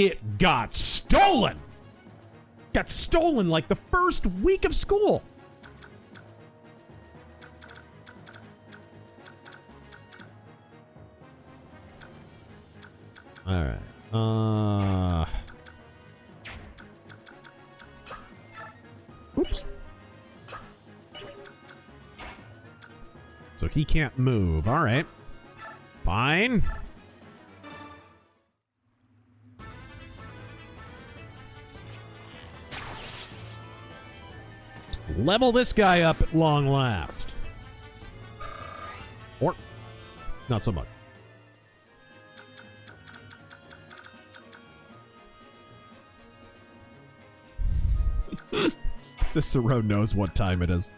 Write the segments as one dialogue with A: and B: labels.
A: it got stolen. Got stolen like the first week of school. All right. Oops. So he can't move. All right. Fine. Level this guy up at long last. Or not so much. Cicero knows what time it is.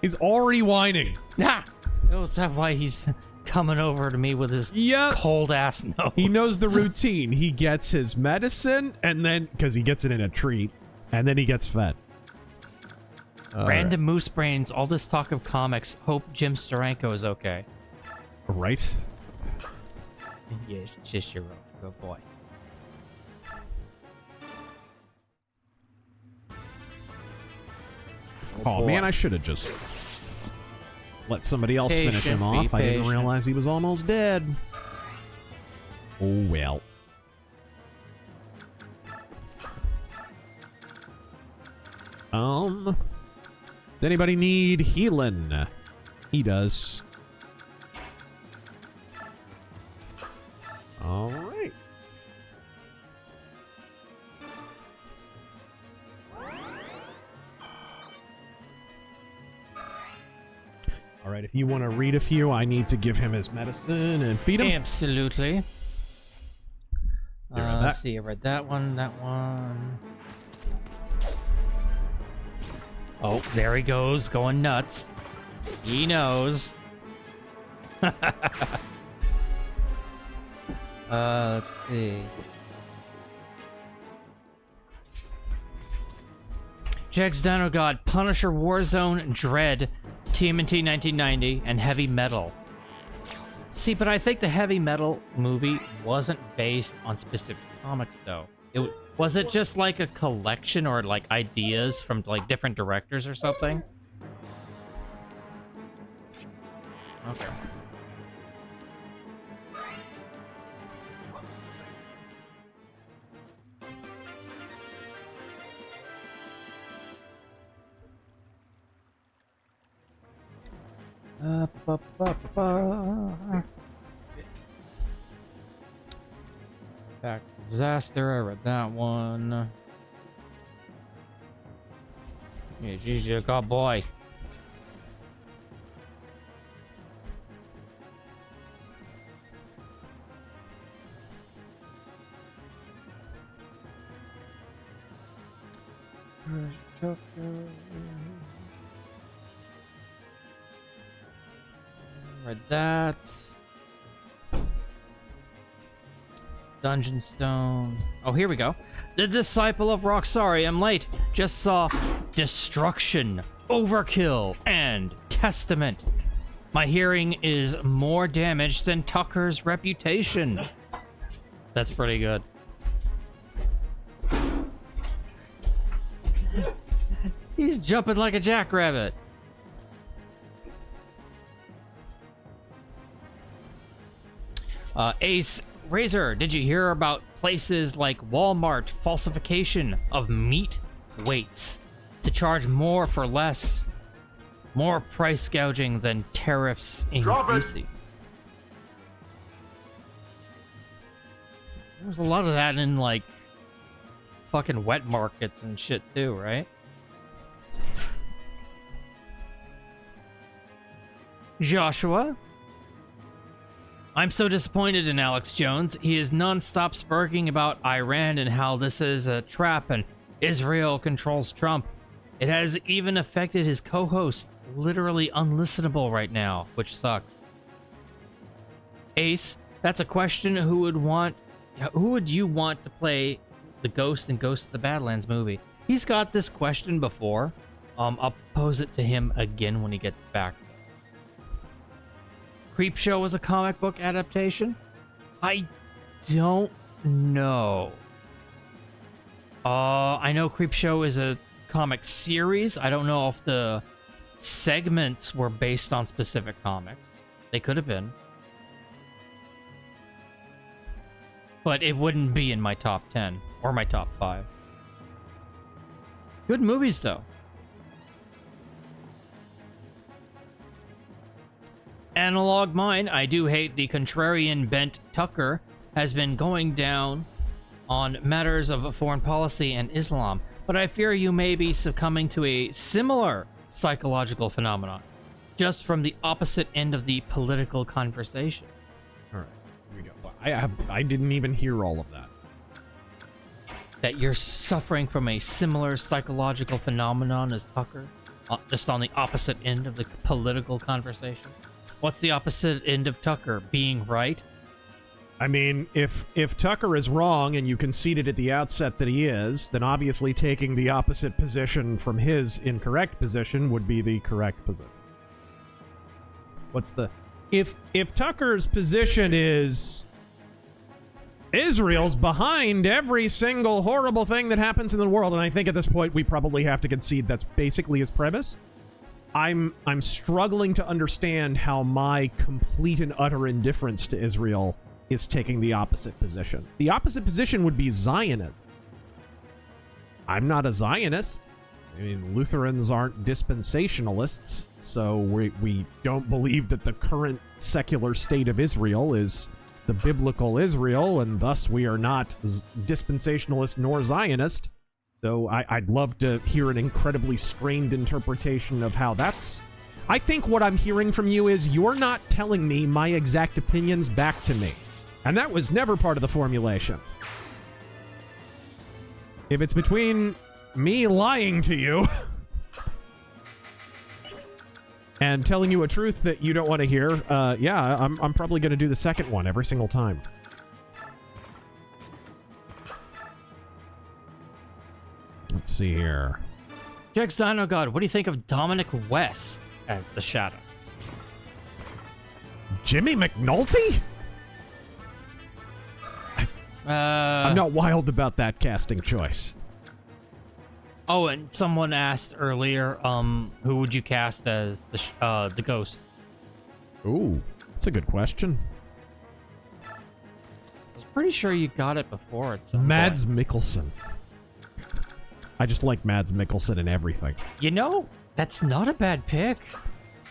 A: He's already whining.
B: Ah! Oh, is that why he's coming over to me with his cold ass nose?
A: He knows the routine. He gets his medicine, and then, because he gets it in a treat, and then he gets fed.
B: Random moose brains, all this talk of comics. Hope Jim Steranko is okay.
A: Right?
B: Yes, Cicero. Good boy.
A: Oh man, I should have just let somebody else finish him off. I didn't realize he was almost dead. Oh well. Does anybody need healing? He does. All right. All right, if you want to read a few, I need to give him his medicine and feed him.
B: Absolutely. Let's see, I read that one, that one. Oh, there he goes, going nuts. He knows. Let's see. Jags Dino God, Punisher, Warzone, Dread, TMNT 1990, and Heavy Metal. See, but I think the Heavy Metal movie wasn't based on specific comics, though. Was it just like a collection or like ideas from like different directors or something? Okay. Back to Disaster, I read that one. Yeah, geez, you good boy. Read that. Dungeon Stone. Oh, here we go. The Disciple of Roxari. I'm late. Just saw Destruction, Overkill, and Testament. My hearing is more damaged than Tucker's reputation. That's pretty good. He's jumping like a jackrabbit. Ace Razor, did you hear about places like Walmart falsification of meat weights to charge more for less? More price gouging than tariffs in UC. There's a lot of that in like fucking wet markets and shit too, right? Joshua, I'm so disappointed in Alex Jones. He is non-stop sparking about Iran and how this is a trap and Israel controls Trump. It has even affected his co-hosts, literally unlistenable right now, which sucks. Ace, that's a question. Who would you want to play the Ghost in Ghost of the Badlands movie? He's got this question before. I'll pose it to him again when he gets back. Creepshow was a comic book adaptation? I don't know. I know Creepshow is a comic series. I don't know if the segments were based on specific comics. They could have been. But it wouldn't be in my top 10 or my top 5. Good movies, though. Analog Mind, I do hate the contrarian bent Tucker has been going down on matters of foreign policy and Islam, but I fear you may be succumbing to a similar psychological phenomenon, just from the opposite end of the political conversation.
A: All right, here we go. I didn't even hear all of that.
B: That you're suffering from a similar psychological phenomenon as Tucker, just on the opposite end of the political conversation. What's the opposite end of Tucker? Being right?
A: I mean, if Tucker is wrong and you conceded at the outset that he is, then obviously taking the opposite position from his incorrect position would be the correct position. What's the... If Tucker's position is... Israel's behind every single horrible thing that happens in the world, and I think at this point we probably have to concede that's basically his premise. I'm struggling to understand how my complete and utter indifference to Israel is taking the opposite position. The opposite position would be Zionism. I'm not a Zionist. I mean, Lutherans aren't dispensationalists, so we don't believe that the current secular state of Israel is the biblical Israel, and thus we are not dispensationalist nor Zionist. So I'd love to hear an incredibly strained interpretation of how that's... I think what I'm hearing from you is you're not telling me my exact opinions back to me. And that was never part of the formulation. If it's between me lying to you and telling you a truth that you don't want to hear, yeah, I'm probably going to do the second one every single time. Let's see here.
B: Jax Dino God, what do you think of Dominic West as the Shadow?
A: Jimmy McNulty? I'm not wild about that casting choice.
B: Oh, and someone asked earlier, who would you cast as the Ghost?
A: Ooh, that's a good question.
B: I was pretty sure you got it before. It's
A: Mads Mikkelsen. I just like Mads Mikkelsen in everything.
B: You know, that's not a bad pick.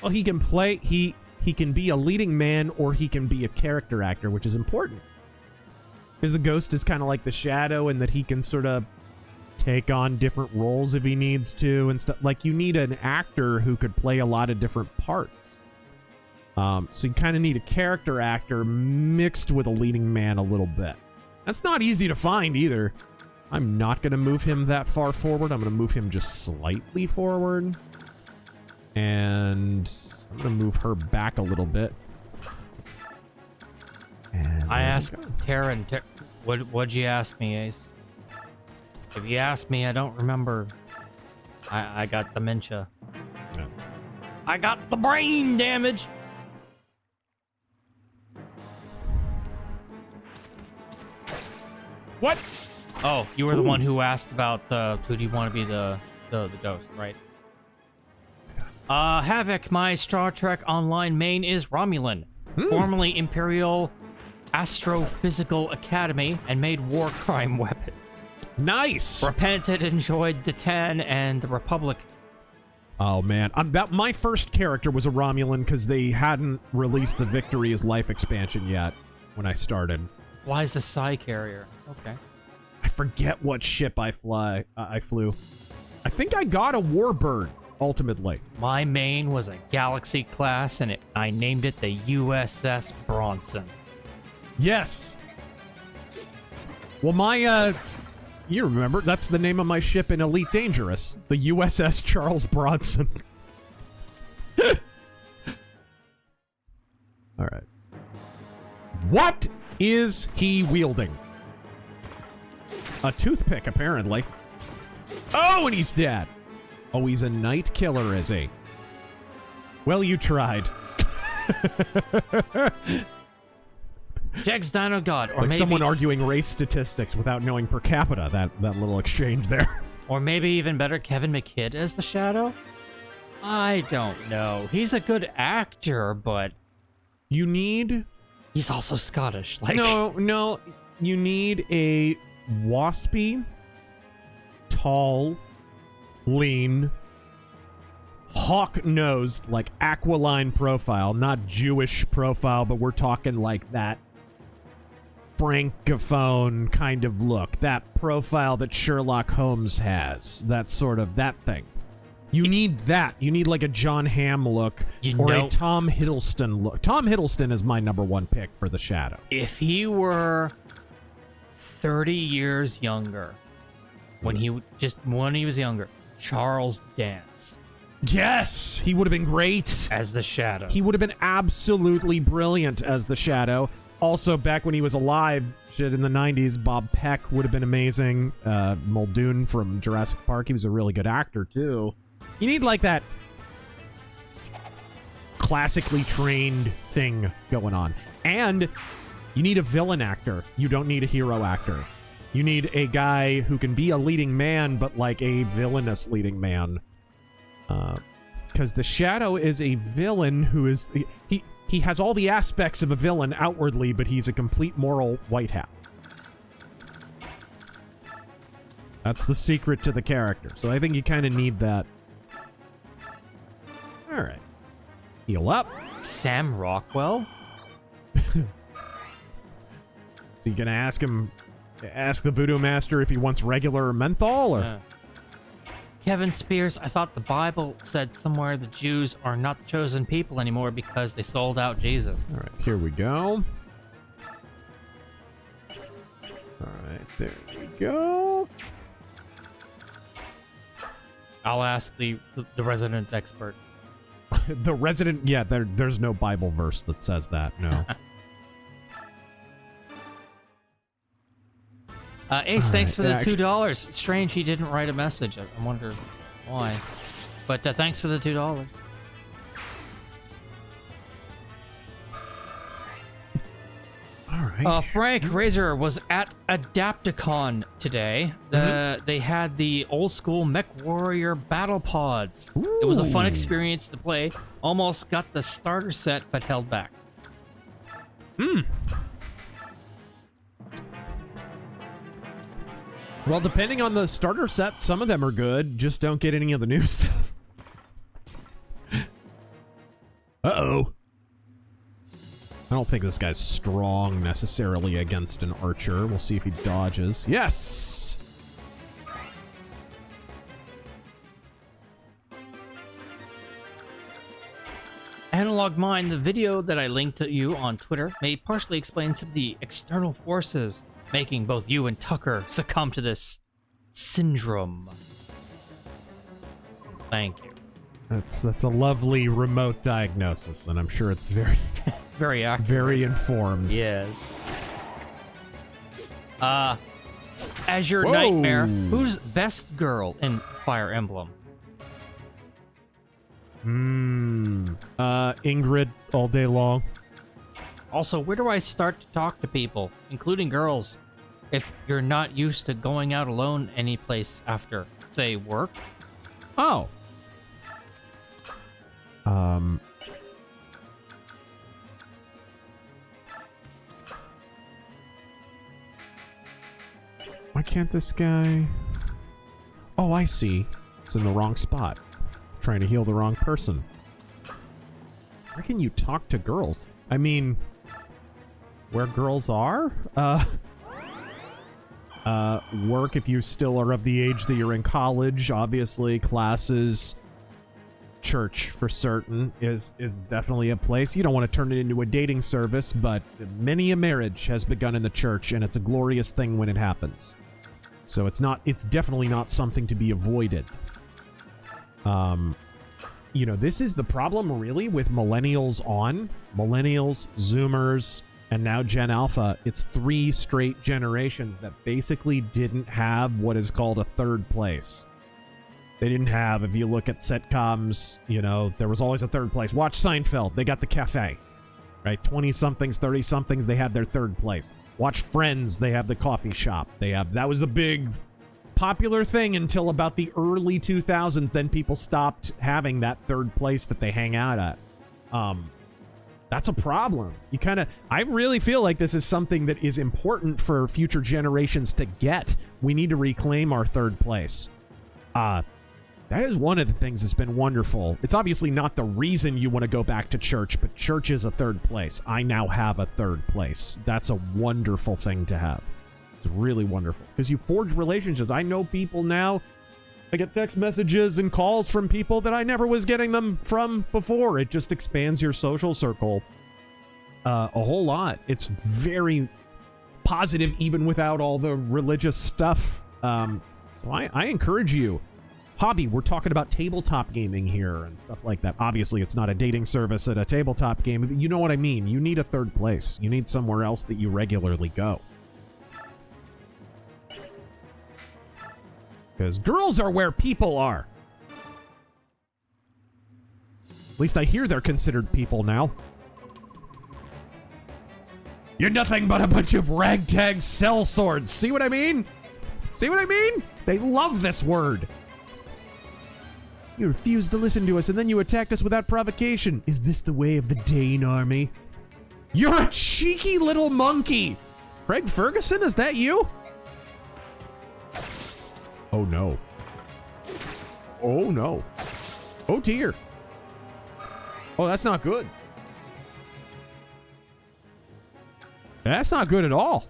A: Well, he can play... He can be a leading man or he can be a character actor, which is important. Because the Ghost is kind of like the Shadow in that he can sort of take on different roles if he needs to and stuff. Like, you need an actor who could play a lot of different parts. So you kind of need a character actor mixed with a leading man a little bit. That's not easy to find either. I'm not going to move him that far forward. I'm going to move him just slightly forward. And I'm going to move her back a little bit. And
B: I asked Taryn, what'd you ask me, Ace? If you asked me, I don't remember. I got dementia.
A: Yeah.
B: I got the brain damage.
A: What?
B: Oh, you were the one who asked about who do you want to be the Ghost, right? Havoc, my Star Trek Online main is Romulan, formerly Imperial Astrophysical Academy, and made war crime weapons.
A: Nice!
B: Repented, enjoyed the 10 and the Republic.
A: Oh, man. My first character was a Romulan because they hadn't released the Victory as Life expansion yet when I started.
B: Why is the Psy Carrier? Okay.
A: I forget what ship I flew. I think I got a Warbird, ultimately.
B: My main was a Galaxy class, and I named it the USS Bronson.
A: Yes! Well, my, you remember, that's the name of my ship in Elite Dangerous. The USS Charles Bronson. Alright. What is he wielding? A toothpick, apparently. Oh, and he's dead. Oh, he's a night killer, is he? Well, you tried.
B: Jags Dino God. Or
A: Like
B: maybe,
A: someone arguing race statistics without knowing per capita, that little exchange there.
B: Or maybe even better, Kevin McKidd as the Shadow? I don't know. He's a good actor, but...
A: You need...
B: He's also Scottish. Like...
A: No. You need a waspy, tall, lean, hawk-nosed, like aquiline profile. Not Jewish profile, but we're talking like that francophone kind of look. That profile that Sherlock Holmes has. That thing. You need that. You need like a John Hamm look or a Tom Hiddleston look. Tom Hiddleston is my number one pick for the Shadow.
B: If he were 30 years younger, when he was younger, Charles Dance.
A: Yes, he would have been great
B: as the Shadow.
A: He would have been absolutely brilliant as the Shadow. Also, back when he was alive, shit, in the 90s, Bob Peck would have been amazing. Muldoon from Jurassic Park, he was a really good actor, too. You need, like, that classically trained thing going on. And you need a villain actor. You don't need a hero actor. You need a guy who can be a leading man, but, like, a villainous leading man. Because the Shadow is a villain who is... He has all the aspects of a villain outwardly, but he's a complete moral white hat. That's the secret to the character. So I think you kind of need that. All right. Heal up.
B: Sam Rockwell?
A: So you gonna ask the Voodoo Master if he wants regular menthol, or...
B: Kevin Spears, I thought the Bible said somewhere the Jews are not the chosen people anymore because they sold out Jesus.
A: All right, here we go. All right, there we go.
B: I'll ask the resident expert.
A: The resident, yeah, there's no Bible verse that says that, no.
B: Ace, thanks for the $2. Strange he didn't write a message. I wonder why. But thanks for the $2.
A: All right.
B: Frank Razor was at Adapticon today. They had the old school Mech Warrior battle pods. Ooh. It was a fun experience to play. Almost got the starter set, but held back.
A: Well, depending on the starter set, some of them are good. Just don't get any of the new stuff. Uh-oh. I don't think this guy's strong necessarily against an archer. We'll see if he dodges. Yes!
B: Analog Mind, the video that I linked to you on Twitter may partially explain some of the external forces making both you and Tucker succumb to this syndrome. Thank you.
A: That's a lovely remote diagnosis, and I'm sure it's very
B: very accurate.
A: Very informed.
B: Yes. As your nightmare, who's best girl in Fire Emblem?
A: Ingrid all day long.
B: Also, where do I start to talk to people, including girls, if you're not used to going out alone any place after, say, work?
A: Oh. Why can't this guy... Oh, I see. It's in the wrong spot. Trying to heal the wrong person. Where can you talk to girls? I mean, where girls are? Work if you still are of the age that you're in college, obviously. Classes. Church, for certain, is definitely a place. You don't want to turn it into a dating service, but many a marriage has begun in the church, and it's a glorious thing when it happens. So it's definitely not something to be avoided. You know, this is the problem, really, with millennials on. Millennials, Zoomers, and now Gen Alpha. It's 3 straight generations that basically didn't have what is called a third place. They didn't have, if you look at sitcoms, you know, there was always a third place. Watch Seinfeld. They got the cafe. right? 20-somethings, 30-somethings, they had their third place. Watch Friends, they have the coffee shop. That was a big popular thing until about the early 2000s. Then people stopped having that third place that they hang out at. That's a problem. I really feel like this is something that is important for future generations to get. We need to reclaim our third place. That is one of the things that's been wonderful. It's obviously not the reason you want to go back to church, but church is a third place. I now have a third place. That's a wonderful thing to have. It's really wonderful because you forge relationships. I know people now. I get text messages and calls from people that I never was getting them from before. It just expands your social circle a whole lot. It's very positive even without all the religious stuff. So I encourage you. Hobby, we're talking about tabletop gaming here and stuff like that. Obviously, it's not a dating service at a tabletop game, but you know what I mean. You need a third place. You need somewhere else that you regularly go. Because girls are where people are. At least I hear they're considered people now. You're nothing but a bunch of ragtag sellswords. See what I mean? See what I mean? They love this word. You refused to listen to us, and then you attacked us without provocation. Is this the way of the Dane army? You're a cheeky little monkey. Craig Ferguson, is that you? Oh, no. Oh, no. Oh, dear. Oh, that's not good. That's not good at all.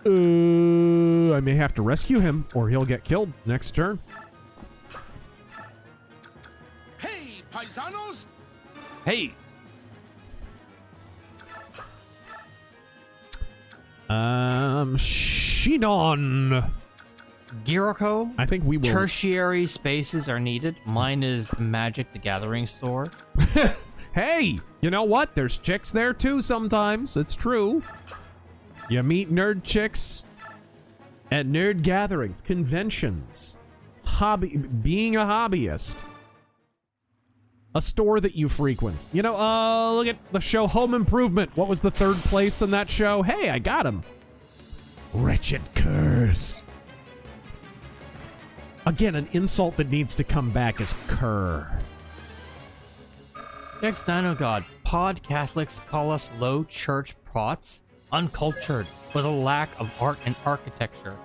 A: I may have to rescue him, or he'll get killed next turn.
C: Hey, paisanos!
B: Hey!
A: Shinon.
B: Giroko?
A: I think we will.
B: Tertiary spaces are needed. Mine is Magic the Gathering store.
A: Hey, you know what? There's chicks there too sometimes. It's true. You meet nerd chicks at nerd gatherings, conventions, being a hobbyist. A store that you frequent. You know, look at the show Home Improvement. What was the third place in that show? Hey, I got him. Wretched curse. Again, an insult that needs to come back is cur.
B: Next Dino God. Pod Catholics call us low church prots, uncultured, with a lack of art and architecture.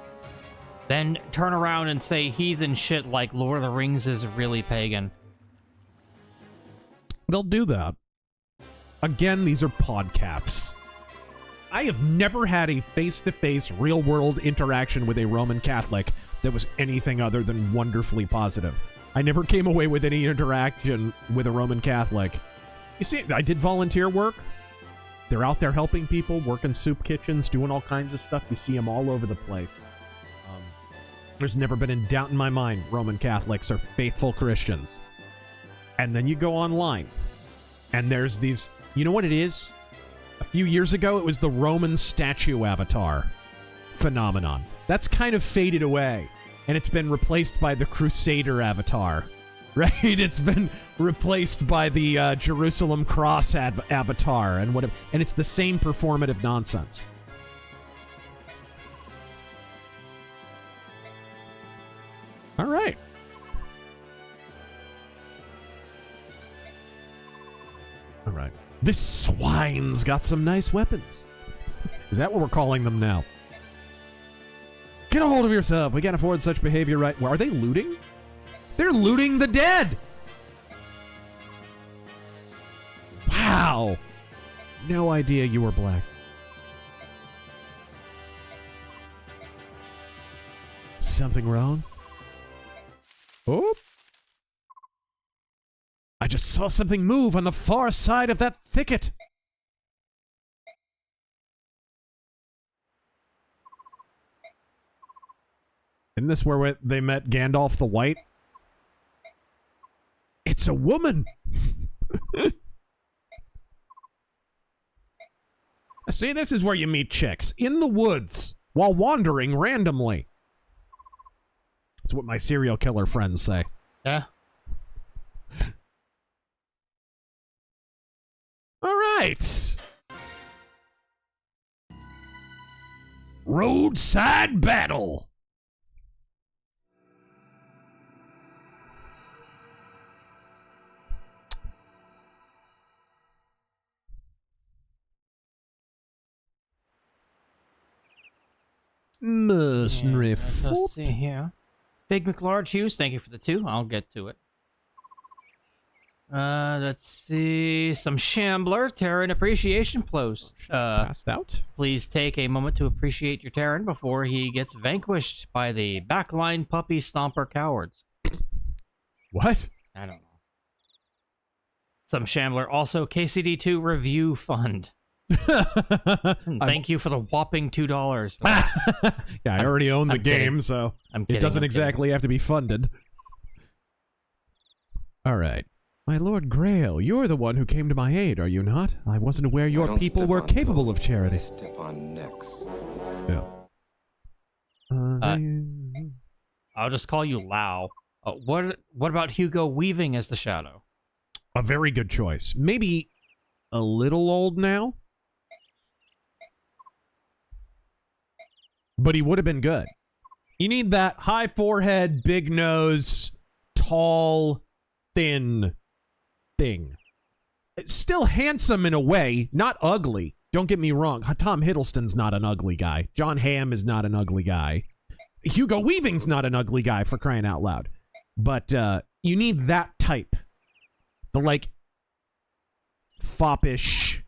B: Then turn around and say heathen shit like Lord of the Rings is really pagan.
A: They'll do that. Again, these are podcasts. I have never had a face-to-face, real-world interaction with a Roman Catholic that was anything other than wonderfully positive. I never came away with any interaction with a Roman Catholic. You see, I did volunteer work. They're out there helping people, working soup kitchens, doing all kinds of stuff. You see them all over the place. There's never been a doubt in my mind Roman Catholics are faithful Christians. And then you go online, and there's these... You know what it is? A few years ago, it was the Roman statue avatar phenomenon. That's kind of faded away, and it's been replaced by the Crusader avatar, right? It's been replaced by the Jerusalem cross avatar, and whatever, and it's the same performative nonsense. All right. All right. This swine's got some nice weapons. Is that what we're calling them now? Get a hold of yourself. We can't afford such behavior right... Well, are they looting? They're looting the dead! Wow. No idea you were black. Something wrong? Oh. I just saw something move on the far side of that thicket. Isn't this where they met Gandalf the White? It's a woman. See, this is where you meet chicks. In the woods, while wandering randomly. That's what my serial killer friends say.
B: Yeah.
A: right. Roadside battle. Mercenary
B: Let's
A: Fort.
B: see here. Big McLarge Hughes, thank you for the 2. I'll get to it. Let's see. Some Shambler, Terran Appreciation Post.
A: Passed out.
B: Please take a moment to appreciate your Terran before he gets vanquished by the backline puppy stomper cowards.
A: What?
B: I don't know. Some Shambler, also KCD2 Review Fund. Thank you for the whopping $2.
A: Yeah, I already own the
B: I'm
A: game,
B: kidding.
A: so
B: I'm kidding.
A: it doesn't
B: I'm
A: exactly have to be funded. All right. My Lord Grail, you're the one who came to my aid, are you not? I wasn't aware
D: I
A: your
D: don't
A: people
D: step
A: were
D: on
A: capable
D: toes,
A: of charity.
D: I step on necks.
A: Yeah.
B: I'll just call you Lao. What about Hugo Weaving as the Shadow?
A: A very good choice. Maybe a little old now? But he would have been good. You need that high forehead, big nose, tall, thin thing. Still handsome in a way, not ugly. Don't get me wrong. Tom Hiddleston's not an ugly guy. John Hamm is not an ugly guy. Hugo Weaving's not an ugly guy, for crying out loud. But you need that type. The, like, foppish,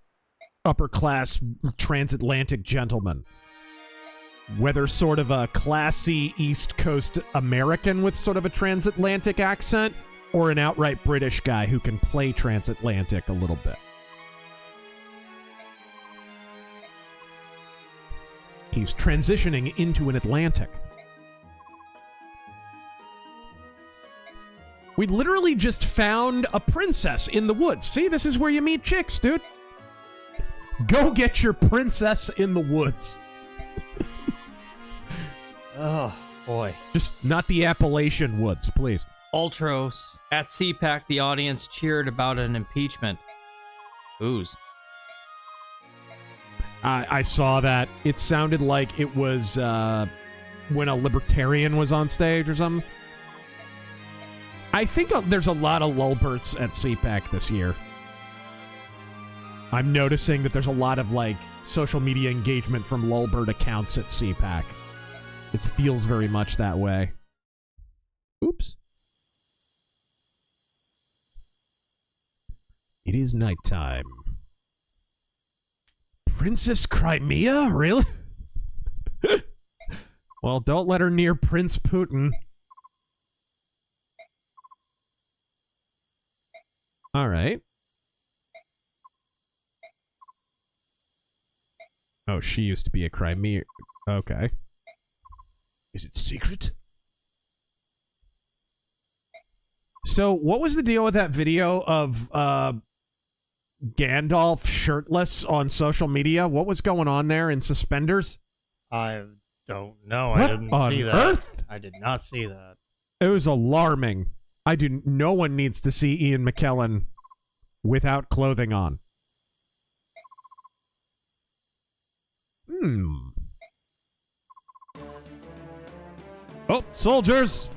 A: upper-class, transatlantic gentleman. Whether sort of a classy East Coast American with sort of a transatlantic accent, or an outright British guy who can play transatlantic a little bit. He's transitioning into an Atlantic. We literally just found a princess in the woods. See, this is where you meet chicks, dude. Go get your princess in the woods.
B: Oh, boy.
A: Just not the Appalachian woods, please.
B: Ultros. At CPAC, the audience cheered about an impeachment. Whose?
A: I saw that. It sounded like it was when a libertarian was on stage or something. I think there's a lot of lulberts at CPAC this year. I'm noticing that there's a lot of, like, social media engagement from lulbert accounts at CPAC. It feels very much that way. Oops. It is nighttime. Princess Crimea? Really? Well, don't let her near Prince Putin. All right. Oh, she used to be a Crimea. Okay. Is it secret? So, what was the deal with that video of Gandalf shirtless on social media? What was going on there in suspenders?
B: I don't know.
A: What
B: I didn't
A: on
B: see that.
A: earth?
B: I did not see that.
A: It was alarming. No one needs to see Ian McKellen without clothing on. Oh, soldiers!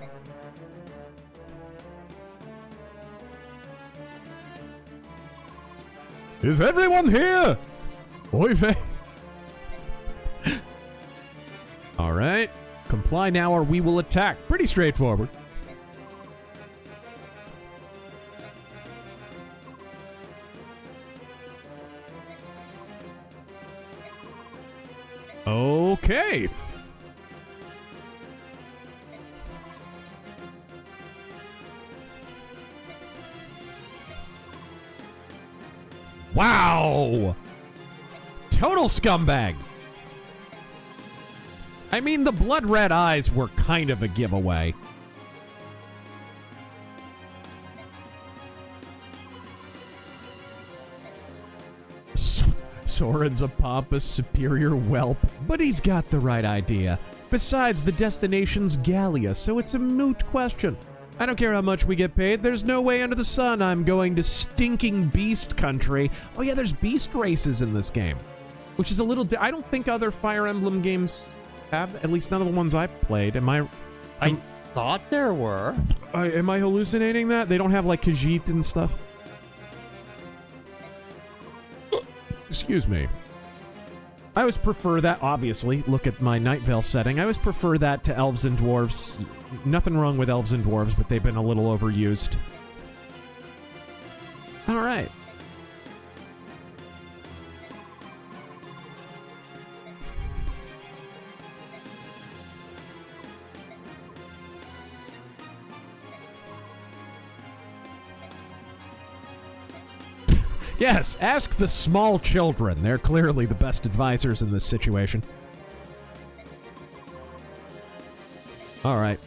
A: Is everyone here? Oy vey. All right. Comply now or we will attack. Pretty straightforward. Okay. Wow! Total scumbag. I mean, the blood red eyes were kind of a giveaway. Soren's a pompous, superior whelp, but he's got the right idea. Besides, the destination's Gallia, so it's a moot question. I don't care how much we get paid. There's no way under the sun I'm going to stinking beast country. Oh yeah, there's beast races in this game, which is a little... I don't think other Fire Emblem games have, at least none of the ones I played. I
B: thought there were.
A: Am I hallucinating that? They don't have, like, Khajiit and stuff? Excuse me. I always prefer that, obviously. Look at my Night Vale setting. I always prefer that to elves and dwarves. Nothing wrong with elves and dwarves, but they've been a little overused. All right. Yes, ask the small children. They're clearly the best advisors in this situation. All right.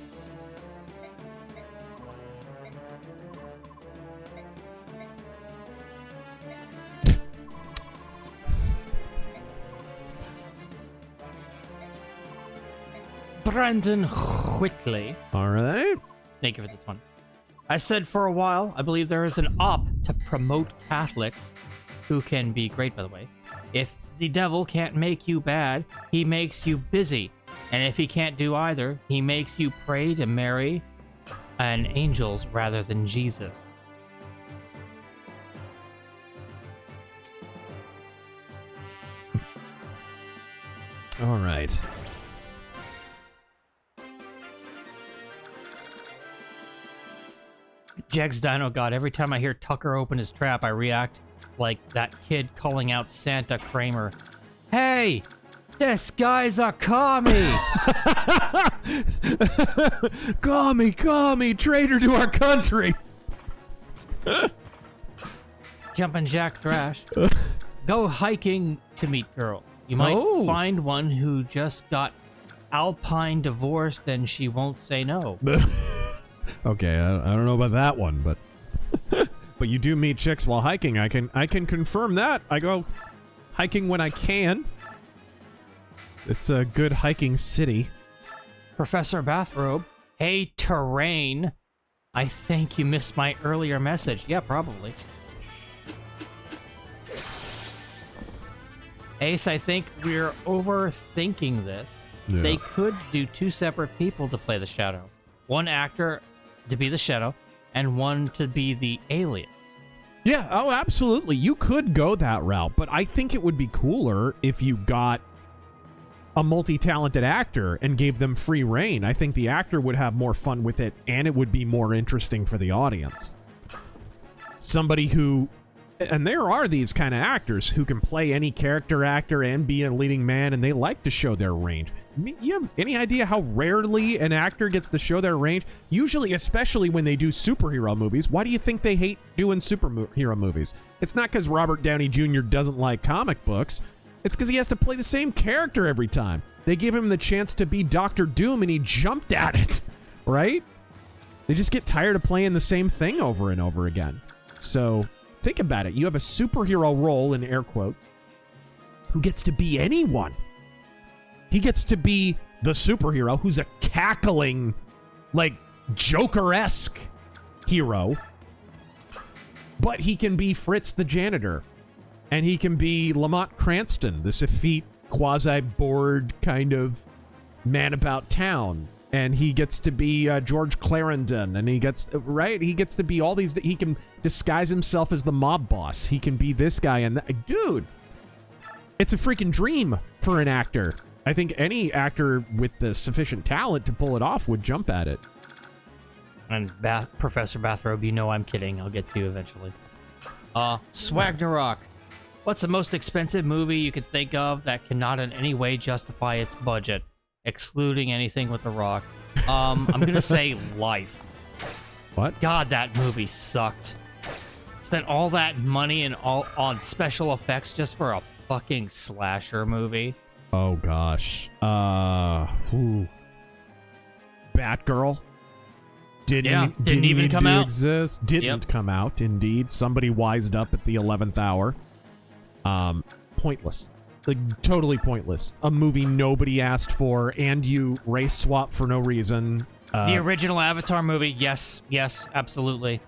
B: Brandon Whitley.
A: All right.
B: Thank you for this one. I said for a while, I believe there is an op to promote Catholics, who can be great, by the way. If the devil can't make you bad, he makes you busy. And if he can't do either, he makes you pray to Mary and angels rather than Jesus.
A: All right.
B: Jegs Dino God, every time I hear Tucker open his trap, I react like that kid calling out Santa Kramer. Hey! This guy's a commie!
A: Commie, traitor to our country!
B: Jumpin' Jack Thrash. Go hiking to meet girl. You might find one who just got alpine divorced and she won't say no.
A: Okay, I don't know about that one, but but you do meet chicks while hiking. I can confirm that. I go hiking when I can. It's a good hiking city.
B: Professor Bathrobe. Hey, Terrain. I think you missed my earlier message. Yeah, probably. Ace, I think we're overthinking this.
A: Yeah.
B: They could do two separate people to play the Shadow. One actor to be the Shadow, and one to be the alias.
A: Yeah, oh, absolutely. You could go that route, but I think it would be cooler if you got a multi-talented actor and gave them free reign. I think the actor would have more fun with it, and it would be more interesting for the audience. Somebody who... And there are these kind of actors who can play any character actor and be a leading man, and they like to show their range. You have any idea how rarely an actor gets to show their range? Usually, especially when they do superhero movies. Why do you think they hate doing superhero movies? It's not because Robert Downey Jr. doesn't like comic books. It's because he has to play the same character every time. They give him the chance to be Doctor Doom, and he jumped at it, right? They just get tired of playing the same thing over and over again. So... think about it. You have a superhero role, in air quotes, who gets to be anyone. He gets to be the superhero who's a cackling, like, Joker-esque hero. But he can be Fritz the janitor. And he can be Lamont Cranston, this effete, quasi-bored kind of man about town. And he gets to be George Clarendon, and he gets, right? He gets to be all these, he can disguise himself as the mob boss. He can be this guy and that. Dude, it's a freaking dream for an actor. I think any actor with the sufficient talent to pull it off would jump at it.
B: And Professor Bathrobe, you know I'm kidding. I'll get to you eventually. Swagnarok. What's the most expensive movie you could think of that cannot in any way justify its budget? Excluding anything with The Rock. I'm gonna say Life.
A: What?
B: God, that movie sucked. Spent all that money and all on special effects just for a fucking slasher movie.
A: Oh gosh. Batgirl. Didn't even come out. Didn't come out, indeed. Somebody wised up at the 11th hour. Pointless. Like, totally pointless. A movie nobody asked for, and you race swap for no reason.
B: The original Avatar movie, yes, absolutely.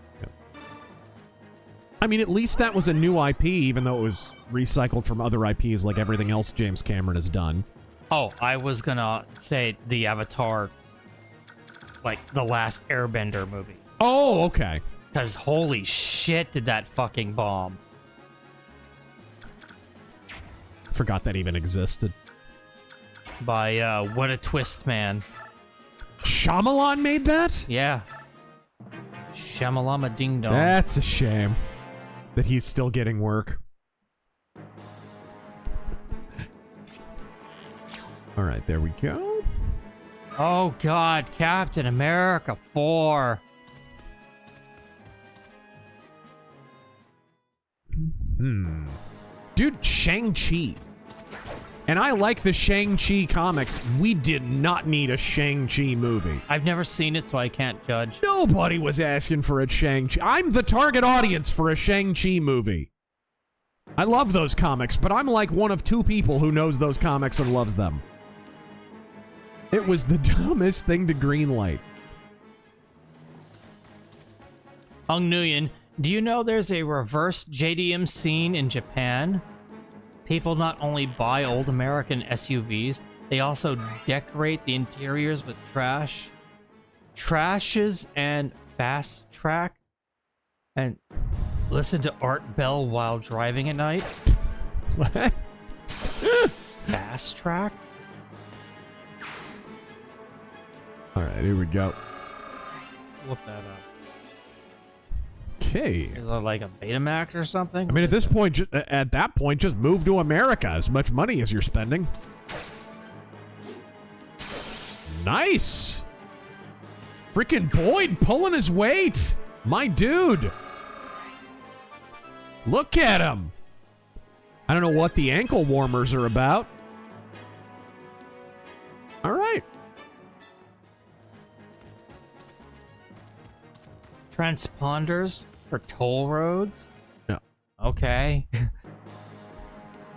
A: I mean, at least that was a new IP, even though it was recycled from other IPs like everything else James Cameron has done.
B: Oh, I was gonna say the Avatar, like the last Airbender movie.
A: Oh, okay.
B: Because holy shit did that fucking bomb.
A: Forgot that even existed.
B: By, What a Twist, man.
A: Shyamalan made that?
B: Yeah. Shamalama Ding Dong.
A: That's a shame that he's still getting work. All right, there we go.
B: Oh god, Captain America 4.
A: Dude, Shang-Chi. And I like the Shang-Chi comics. We did not need a Shang-Chi movie.
B: I've never seen it, so I can't judge.
A: Nobody was asking for a Shang-Chi. I'm the target audience for a Shang-Chi movie. I love those comics, but I'm like one of 2 people who knows those comics and loves them. It was the dumbest thing to greenlight.
B: Hung Nguyen, do you know there's a reverse JDM scene in Japan? People not only buy old American SUVs, they also decorate the interiors with trashes and fast track, and listen to Art Bell while driving at night.
A: What?
B: Fast track?
A: All right, here we go.
B: Look that up.
A: Okay.
B: Is it like a Betamax or something?
A: I mean, at this point, at that point, just move to America. As much money as you're spending. Nice. Freaking Boyd pulling his weight. My dude. Look at him. I don't know what the ankle warmers are about. All right.
B: Transponders for toll roads?
A: No.
B: Okay.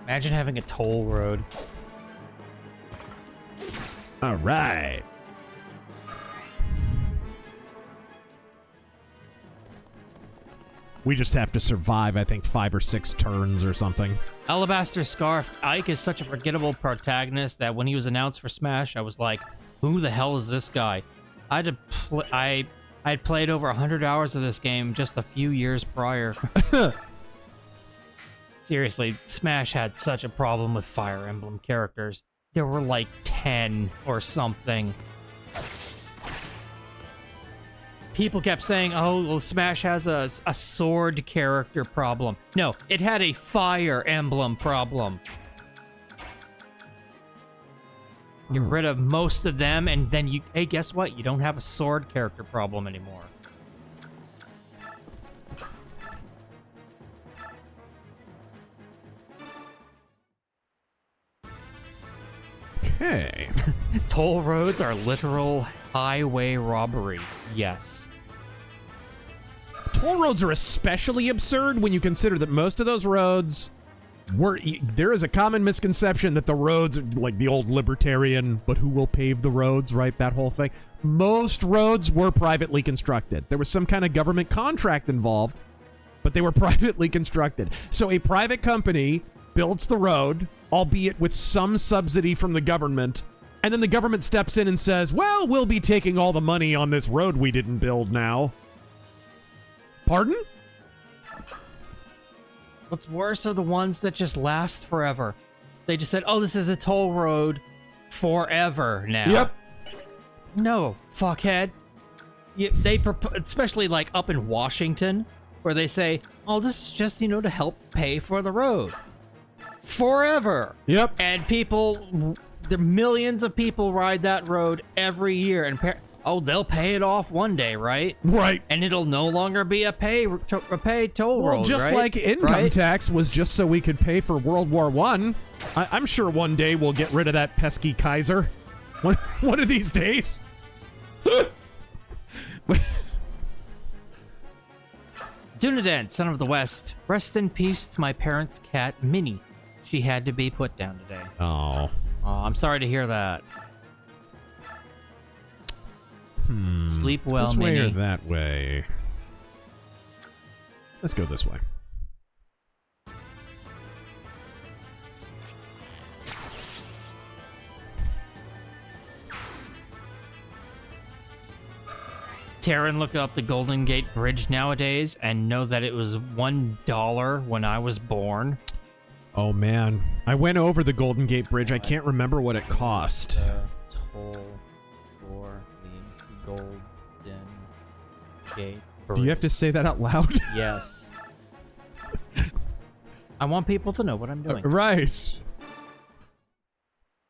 B: Imagine having a toll road.
A: All right. We just have to survive, I think, 5 or 6 turns or something.
B: Alabaster Scarf. Ike is such a forgettable protagonist that when he was announced for Smash, I was like, who the hell is this guy? I'd played over 100 hours of this game just a few years prior. Seriously, Smash had such a problem with Fire Emblem characters. There were like 10 or something. People kept saying, oh, well, Smash has a sword character problem. No, it had a Fire Emblem problem. Get rid of most of them, and then you... Hey, guess what? You don't have a sword character problem anymore.
A: Okay.
B: Toll roads are literal highway robbery. Yes.
A: Toll roads are especially absurd when you consider that most of those roads... there is a common misconception that the roads are like the old libertarian, but who will pave the roads, right? That whole thing. Most roads were privately constructed. There was some kind of government contract involved, but they were privately constructed. So a private company builds the road, albeit with some subsidy from the government, and then the government steps in and says, well, we'll be taking all the money on this road we didn't build now. Pardon?
B: What's worse are the ones that just last forever. They just said, oh, this is a toll road forever now.
A: Yep.
B: No, fuckhead. Especially like up in Washington, where they say, oh, this is just, to help pay for the road. Forever.
A: Yep.
B: And the millions of people ride that road every year. And they'll pay it off one day, right?
A: Right.
B: And it'll no longer be a pay toll road,
A: Well, just
B: right?
A: like income tax was just so we could pay for World War I. I'm sure one day we'll get rid of that pesky Kaiser. One of these days.
B: Dunadan, son of the West. Rest in peace to my parents' cat, Minnie. She had to be put down today.
A: Oh.
B: Oh, I'm sorry to hear that. Sleep well,
A: This way
B: Minnie.
A: or that way? Let's go this way.
B: Taryn, look up the Golden Gate Bridge nowadays and know that it was $1 when I was born.
A: Oh man, I went over the Golden Gate Bridge. I can't remember what it cost.
B: Toll for the Golden Gate Bridge.
A: Do you have to say that out loud?
B: Yes. I want people to know what I'm doing.
A: Right.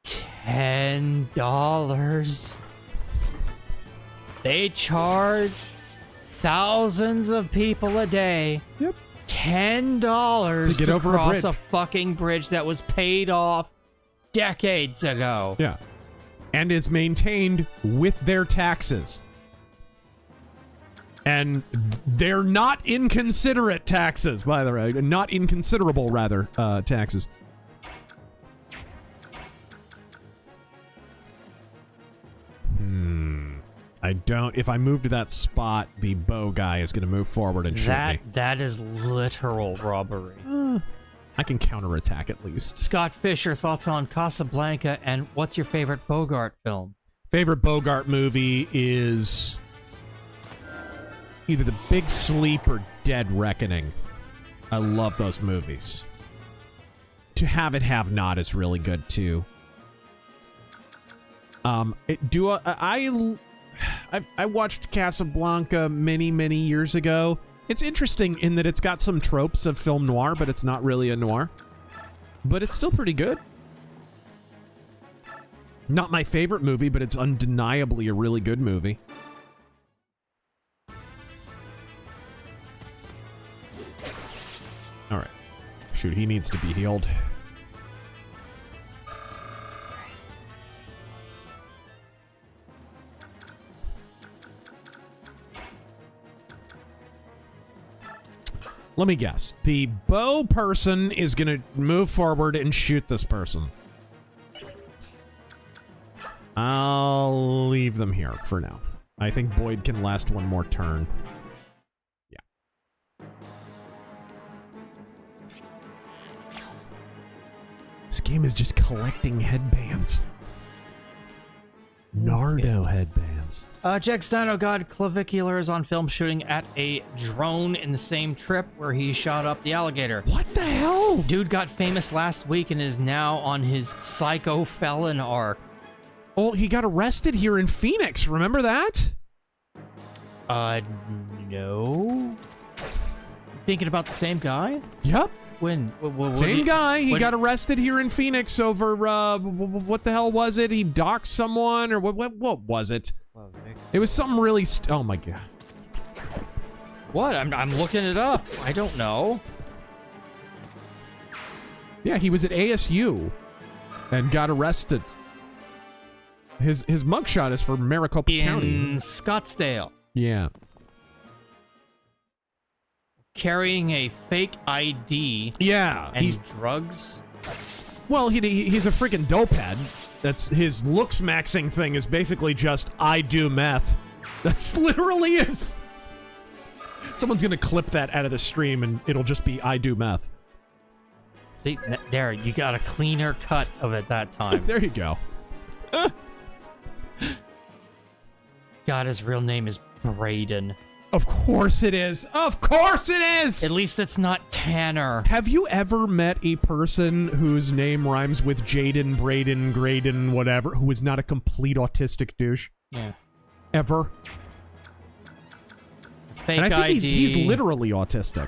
B: $10. They charge thousands of people a day.
A: Yep. To
B: $10
A: get
B: to
A: over a
B: cross
A: bridge.
B: a fucking bridge that was paid off decades ago.
A: Yeah. And is maintained with their taxes. And they're not inconsiderate taxes, by the way. Not inconsiderable, rather, taxes. I don't... If I move to that spot, the bow guy is going to move forward and shoot me.
B: That is literal robbery.
A: I can counterattack at least.
B: Scott Fisher, thoughts on Casablanca, and what's your favorite Bogart film?
A: Favorite Bogart movie is either The Big Sleep or Dead Reckoning. I love those movies. To Have It, Have Not is really good too. I watched Casablanca many years ago. It's interesting in that it's got some tropes of film noir, but it's not really a noir. But it's still pretty good. Not my favorite movie, but it's undeniably a really good movie. Alright. Shoot, he needs to be healed. Let me guess. The bow person is going to move forward and shoot this person. I'll leave them here for now. I think Boyd can last one more turn. Yeah. This game is just collecting headbands. Nardo headbands.
B: Jack Stein, God, Clavicular is on film shooting at a drone in the same trip where he shot up the alligator.
A: What the hell?
B: Dude got famous last week and is now on his psycho felon arc.
A: Oh, he got arrested here in Phoenix. Remember that?
B: No. Thinking about the same guy?
A: Yep.
B: When?
A: Same guy. He got arrested here in Phoenix over, what the hell was it? He doxed someone, or what was it? It was something really oh my god.
B: What? I'm looking it up. I don't know.
A: Yeah, he was at ASU and got arrested. His mugshot is for Maricopa County.
B: In Scottsdale.
A: Yeah.
B: Carrying a fake ID.
A: Yeah.
B: And drugs.
A: Well, he's a freaking dopehead. That's his looks maxing thing is basically just I do meth. That's literally is. Someone's gonna clip that out of the stream and it'll just be I do meth.
B: See, there, you got a cleaner cut of it that time.
A: There you go.
B: God, his real name is Braden.
A: Of course it is. Of course it is!
B: At least it's not Tanner.
A: Have you ever met a person whose name rhymes with Jaden, Braden, Graydon, whatever, who is not a complete autistic douche?
B: Yeah.
A: Ever?
B: Fake
A: and I think
B: ID.
A: he's literally autistic.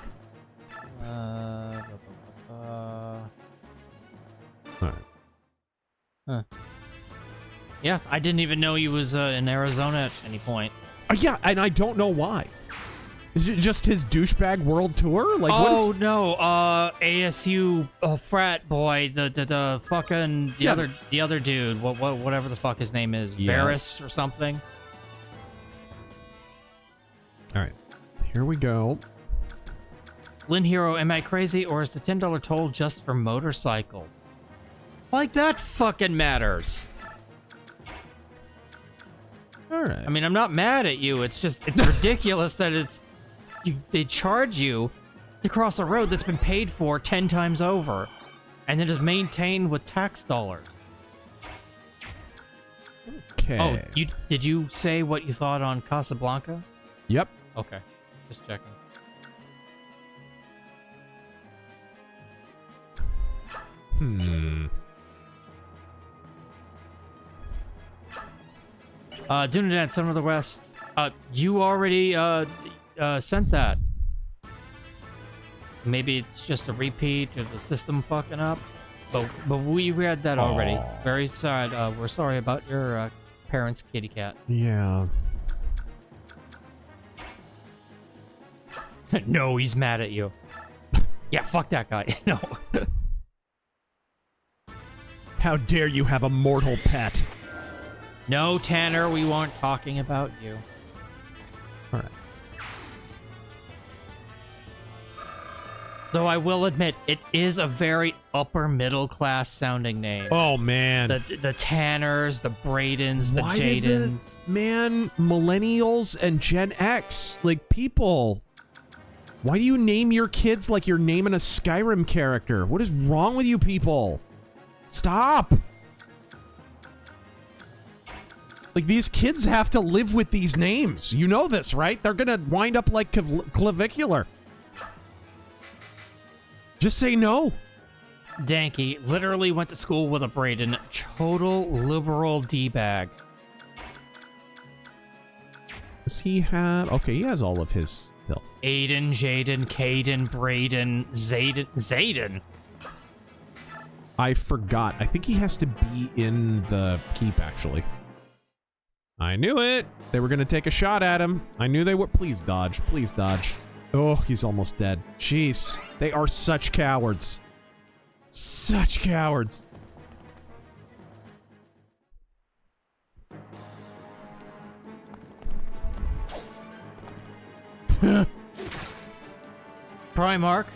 B: Huh. Yeah, I didn't even know he was in Arizona at any point.
A: Yeah, and I don't know why. Is it just his douchebag world tour? Like,
B: oh
A: what is...
B: no, ASU frat boy, the fucking the other dude, whatever the fuck his name is,
A: Yes.
B: Varys or something.
A: All right, here we go.
B: Lynn Hero, am I crazy, or is the $10 toll just for motorcycles? Like that fucking matters.
A: All right.
B: I mean, I'm not mad at you. It's just, it's ridiculous that they charge you to cross a road that's been paid for 10 times over, and then just maintained with tax dollars.
A: Okay.
B: Oh, did you say what you thought on Casablanca?
A: Yep.
B: Okay, just checking. Dunadan, Son of the West. You already sent that. Maybe it's just a repeat of the system fucking up, but we read that already.
A: Aww.
B: Very sad. We're sorry about your parents' kitty cat.
A: Yeah.
B: No, he's mad at you. Yeah, fuck that guy. No.
A: How dare you have a mortal pet?
B: No, Tanner, we weren't talking about you.
A: All right.
B: Though I will admit, it is a very upper middle class sounding name.
A: Oh man.
B: The Tanners, the Bradens, the
A: Why
B: Jadens.
A: Man, millennials and Gen X, like people. Why do you name your kids like you're naming a Skyrim character? What is wrong with you people? Stop. Like, these kids have to live with these names. You know this, right? They're gonna wind up like clavicular. Just say no.
B: Danky literally went to school with a Braden. Total liberal D-bag.
A: Does he have... Okay, he has all of his...
B: Aiden, Jaden, Caden, Braden, Zayden.
A: I forgot. I think he has to be in the keep, actually. I knew it. They were going to take a shot at him. I knew they would. Please dodge. Please dodge. Oh, he's almost dead. Jeez. They are such cowards. Such cowards.
B: Primarch,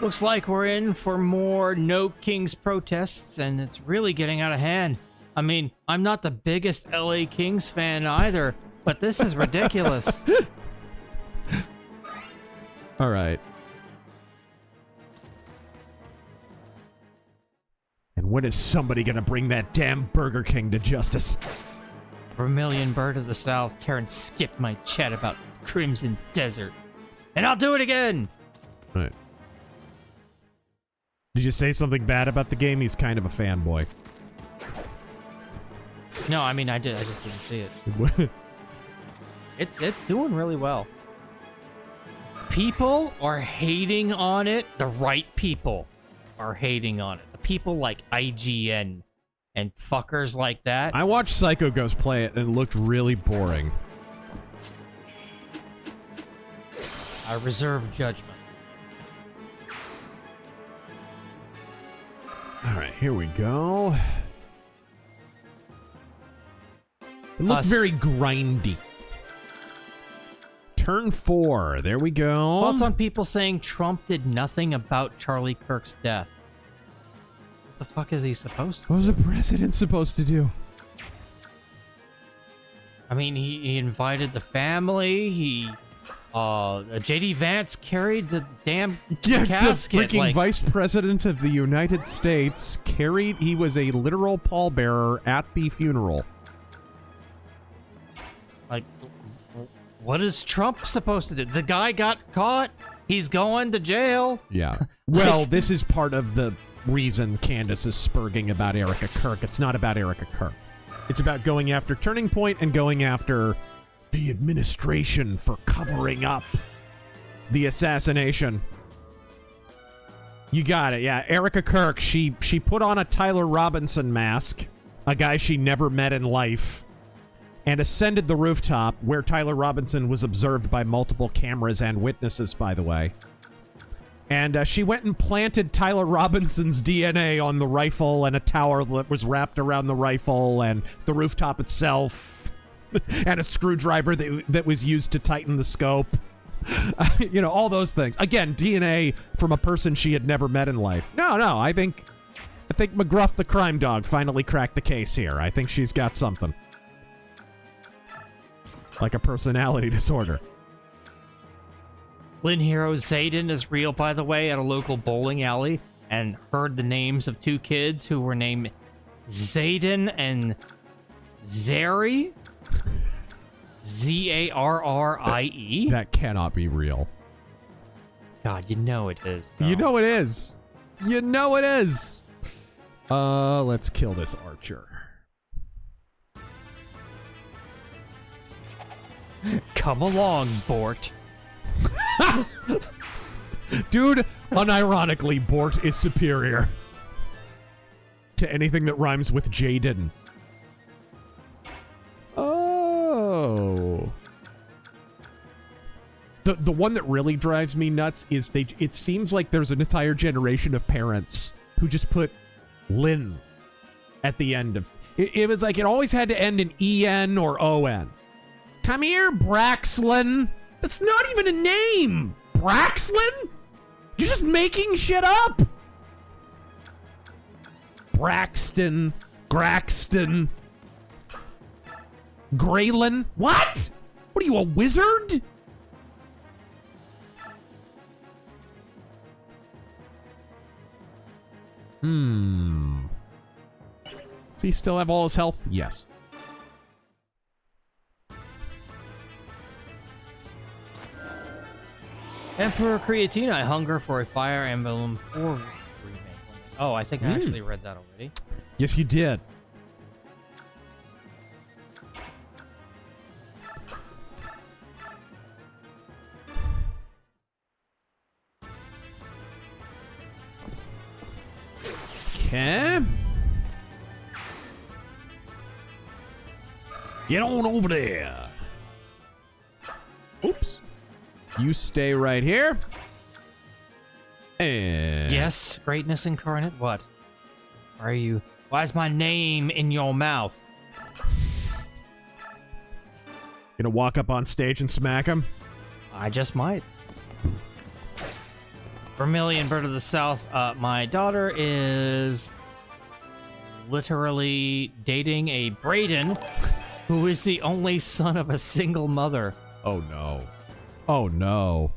B: looks like we're in for more No Kings protests, and it's really getting out of hand. I mean, I'm not the biggest LA Kings fan either, but this is ridiculous.
A: All right. And when is somebody gonna bring that damn Burger King to justice?
B: Vermilion Bird of the South, Terrence skipped my chat about Crimson Desert. And I'll do it again!
A: Right. Did you say something bad about the game? He's kind of a fanboy.
B: No, I mean, I did. I just didn't see it. It's doing really well. People are hating on it. The right people are hating on it. The people like IGN and fuckers like that.
A: I watched Psycho Ghost play it and it looked really boring.
B: I reserve judgment.
A: All right, here we go. It looks very grindy. Turn 4. There we go.
B: Thoughts on people saying Trump did nothing about Charlie Kirk's death? What the fuck is he supposed to do?
A: What was the president supposed to do?
B: I mean, he invited the family. JD Vance carried the damn casket.
A: The freaking vice president of the United States he was a literal pallbearer at the funeral.
B: Like, what is Trump supposed to do? The guy got caught. He's going to jail.
A: Yeah. Well, this is part of the reason Candace is spurging about Erica Kirk. It's not about Erica Kirk. It's about going after Turning Point and going after the administration for covering up the assassination. You got it, yeah. Erica Kirk, she put on a Tyler Robinson mask, a guy she never met in life, and ascended the rooftop, where Tyler Robinson was observed by multiple cameras and witnesses, by the way. And she went and planted Tyler Robinson's DNA on the rifle and a tower that was wrapped around the rifle and the rooftop itself, and a screwdriver that was used to tighten the scope. You know, all those things. Again, DNA from a person she had never met in life. No, I think McGruff the crime dog finally cracked the case here. I think she's got something. Like a personality disorder.
B: Lynn Hero Zayden is real, by the way, at a local bowling alley, and heard the names of 2 kids who were named Zayden and Zari. Z-A-R-R-I-E.
A: That cannot be real.
B: God, you know it is, though.
A: You know it is. You know it is. Let's kill this archer.
B: Come along, Bort.
A: Dude, unironically, Bort is superior to anything that rhymes with Jaden. Oh. The one that really drives me nuts is it seems like there's an entire generation of parents who just put Lynn at the end of it was like it always had to end in E-N or O-N. Come here, Braxlin. That's not even a name. Braxlin? You're just making shit up. Braxton, Graxton, Graylin. What? What are you, a wizard? Does he still have all his health? Yes.
B: Emperor Creatine, I hunger for a Fire Emblem 4 remake. Oh, I think I actually read that already.
A: Yes, you did. Okay. Get on over there. Oops. You stay right here. And...
B: Yes, greatness incarnate? What? Are you... Why is my name in your mouth?
A: Gonna walk up on stage and smack him?
B: I just might. Vermilion Bird of the South, my daughter is literally dating a Braden who is the only son of a single mother.
A: Oh no. Oh no.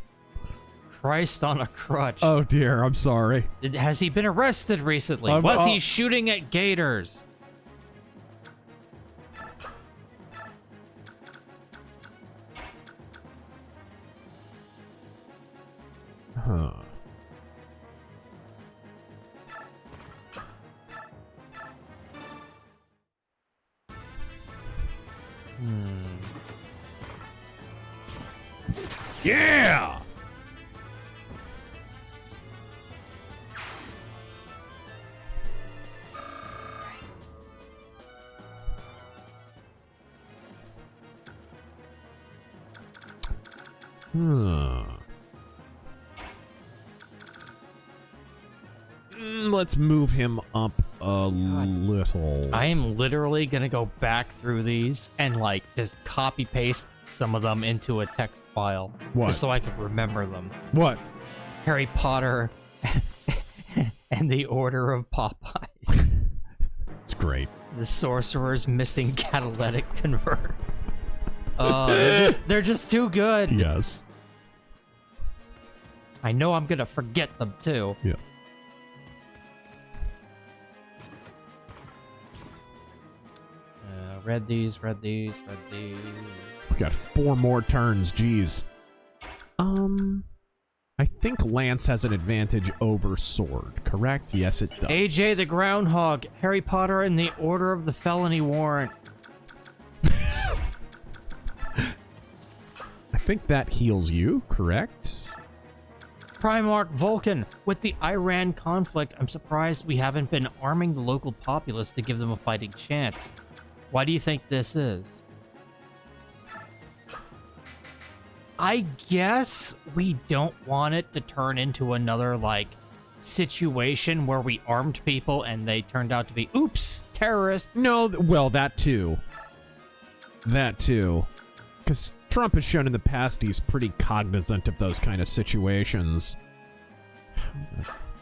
B: Christ on a crutch.
A: Oh dear, I'm sorry.
B: Has he been arrested recently? Was he shooting at gators?
A: Huh. Yeah! Let's move him up a little.
B: I am literally gonna go back through these and like just copy paste some of them into a text file.
A: What?
B: Just so I can remember them.
A: What?
B: Harry Potter and the Order of Popeye.
A: It's great.
B: The Sorcerer's Missing Catalytic Converter. Oh, they're just too good.
A: Yes.
B: I know I'm gonna forget them too.
A: Yes.
B: Read these, read these, read these.
A: We got 4 more turns, jeez. I think Lance has an advantage over Sword, correct? Yes, it does.
B: AJ the Groundhog, Harry Potter and the Order of the Felony Warrant.
A: I think that heals you, correct?
B: Primarch Vulcan, with the Iran conflict, I'm surprised we haven't been arming the local populace to give them a fighting chance. Why do you think this is? I guess we don't want it to turn into another, like, situation where we armed people and they turned out to be, oops, terrorists.
A: No, well, that too. That too. Because Trump has shown in the past he's pretty cognizant of those kind of situations.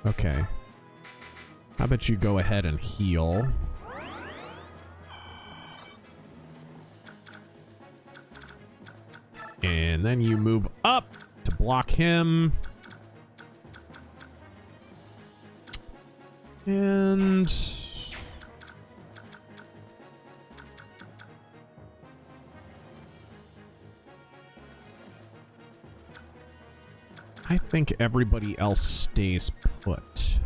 A: Okay. How about you go ahead and heal? And then you move up to block him. And... I think everybody else stays put.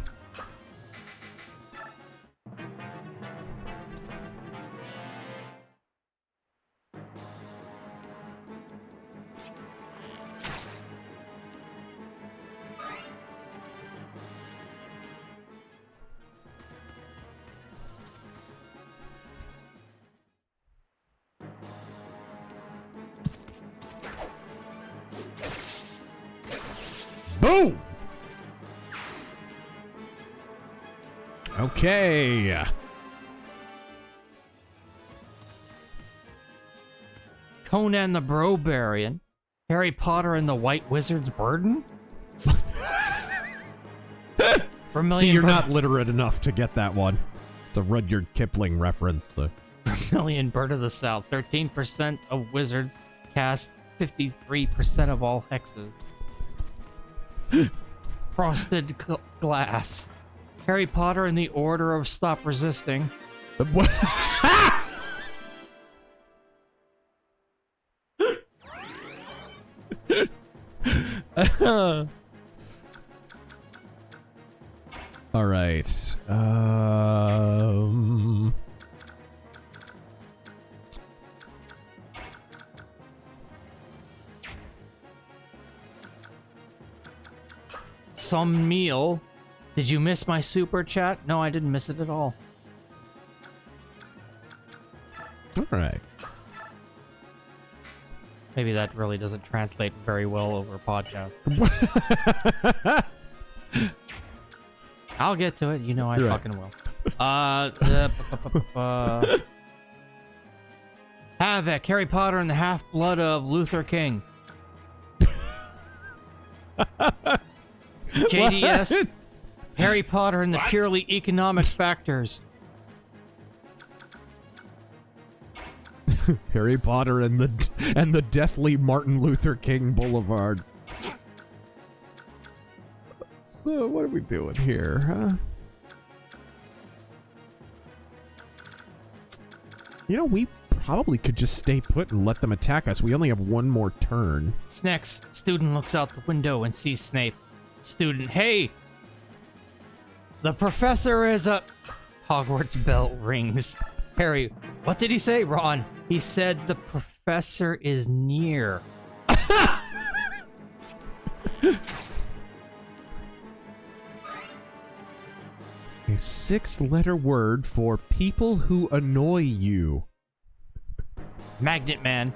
A: Boom! Okay.
B: Conan the Barbarian. Harry Potter and the White Wizard's Burden?
A: See, you're not literate enough to get that one. It's a Rudyard Kipling reference. So.
B: Vermilion Bird of the South. 13% of wizards cast 53% of all hexes. Frosted Glass. Harry Potter and the Order of Stop Resisting.
A: What? All right.
B: Some meal. Did you miss my super chat? No, I didn't miss it at all.
A: All right.
B: Maybe that really doesn't translate very well over a podcast. I'll get to it. You know I fucking will. Havoc, Harry Potter and the Half-Blood of Luther King. JDS,
A: What?
B: Harry Potter and the Purely Economic Factors.
A: Harry Potter and the deathly Martin Luther King Boulevard. So what are we doing here, huh? You know, we probably could just stay put and let them attack us. We only have one more turn.
B: Snacks. Student looks out the window and sees Snape. Student, hey! The professor is a... Hogwarts bell rings. Harry, what did he say? Ron, he said the professor is near.
A: A 6-letter word for people who annoy you.
B: Magnet Man.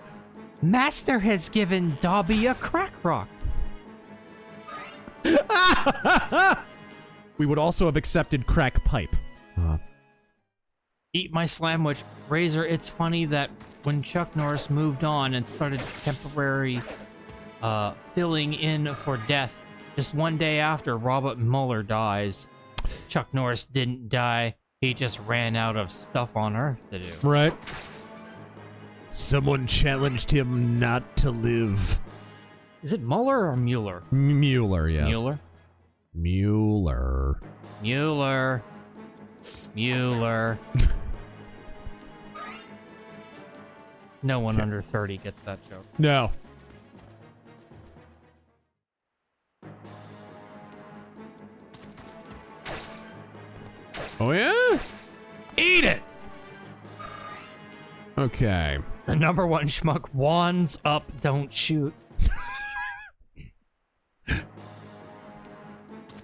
B: Master has given Dobby a crack rock.
A: We would also have accepted crack pipe.
B: Eat my slamwich. Razor, it's funny that when Chuck Norris moved on and started temporary filling in for death, just one day after Robert Mueller dies, Chuck Norris didn't die. He just ran out of stuff on Earth to do.
A: Right. Someone challenged him not to live.
B: Is it Mueller or Mueller?
A: Mueller, yes.
B: Mueller?
A: Mueller.
B: Mueller. Mueller. No one under 30 gets that joke.
A: No. Oh, yeah? Eat it! Okay.
B: The number one schmuck, wands up, don't shoot.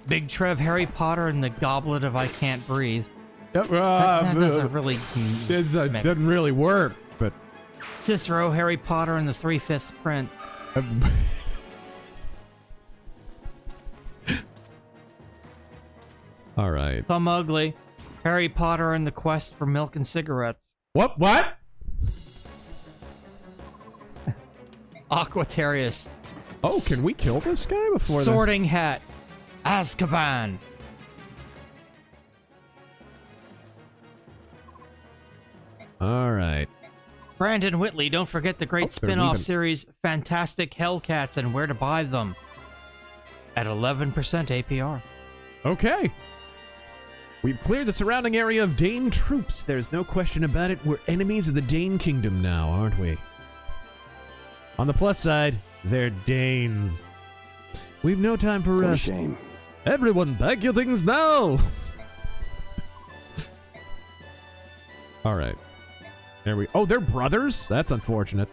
B: Big Trev, Harry Potter, and the Goblet of I Can't Breathe. That doesn't really
A: It doesn't really work, but...
B: Cicero, Harry Potter, and the 3/5 print.
A: All right.
B: Thumb Ugly, Harry Potter, and the Quest for Milk and Cigarettes.
A: What?
B: Aquatarius.
A: Oh, can we kill this guy before
B: Sorting Hat. Azkaban.
A: All right.
B: Brandon Whitley, don't forget the great
A: Oh, they're
B: spin-off
A: leaving.
B: series Fantastic Hellcats and where to buy them at 11% APR.
A: Okay. We've cleared the surrounding area of Dane troops. There's no question about it. We're enemies of the Dane Kingdom now, aren't we? On the plus side, they're Danes. We've no time for
D: What a
A: rest.
D: shame.
A: Everyone, pack your things now! Alright. There we... Oh, they're brothers? That's unfortunate.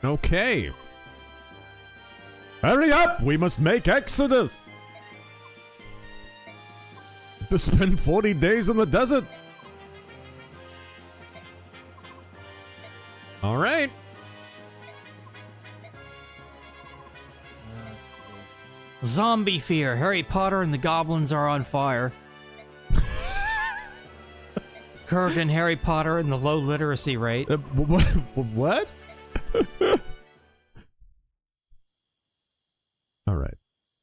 A: Okay. Hurry up! We must make Exodus! To spend 40 days in the desert! Alright.
B: Zombie fear. Harry Potter and the goblins are on fire. Kurgan, Harry Potter and the low literacy rate.
A: What? Alright.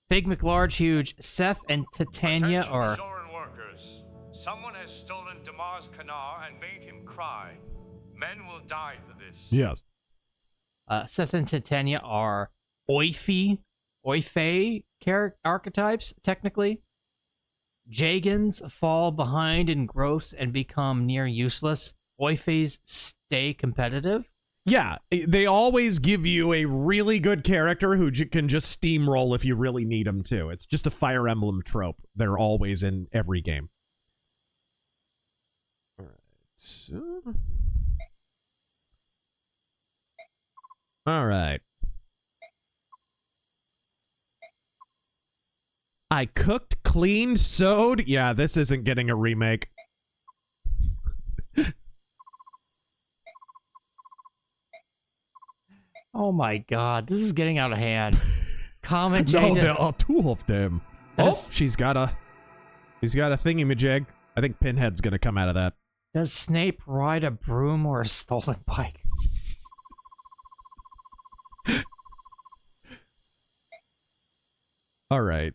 B: Big McLarge Huge. Seth and Titania
E: Attention,
B: are...
E: Zoran workers. Someone has stolen Damar's Kanar and made him cry. Men will die for this.
A: Yes.
B: Seth and Titania are Oife archetypes, technically. Jagans fall behind in growth and become near useless. Oifes stay competitive.
A: Yeah, they always give you a really good character who can just steamroll if you really need them to. It's just a Fire Emblem trope. They're always in every game. Alright. Alright. I cooked, cleaned, sewed. Yeah, this isn't getting a remake.
B: Oh my god, this is getting out of hand. Comment
A: No,
B: Jada.
A: there are two of them.
B: Does-
A: Oh, she's got a thingy-majig. I think Pinhead's gonna come out of that.
B: Does Snape ride a broom or a stolen bike?
A: Alright.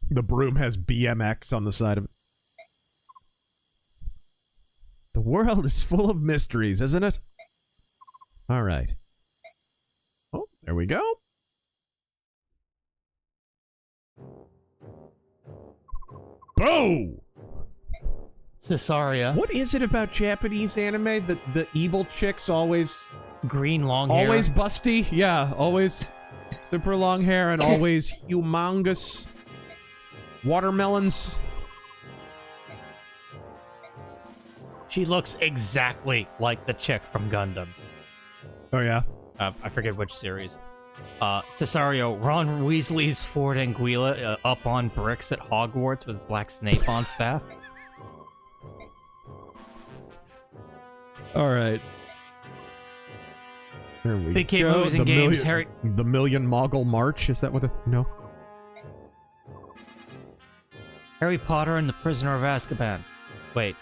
A: The broom has BMX on the side of it. The world is full of mysteries, isn't it? Alright. Oh, there we go. Boo!
B: Cesaria.
A: What is it about Japanese anime that the evil chicks always
B: Green long hair.
A: always busty? Yeah, always super long hair and always humongous watermelons.
B: She looks exactly like the chick from Gundam.
A: Oh yeah.
B: I forget which series. Cesario, Ron Weasley's Ford Anguilla up on bricks at Hogwarts with Black Snape on staff.
A: All right. There we
B: Big Kid
A: go.
B: Movies and Games, Harry...
A: The Million Mogul March, is that what the... No.
B: Harry Potter and the Prisoner of Azkaban. Wait.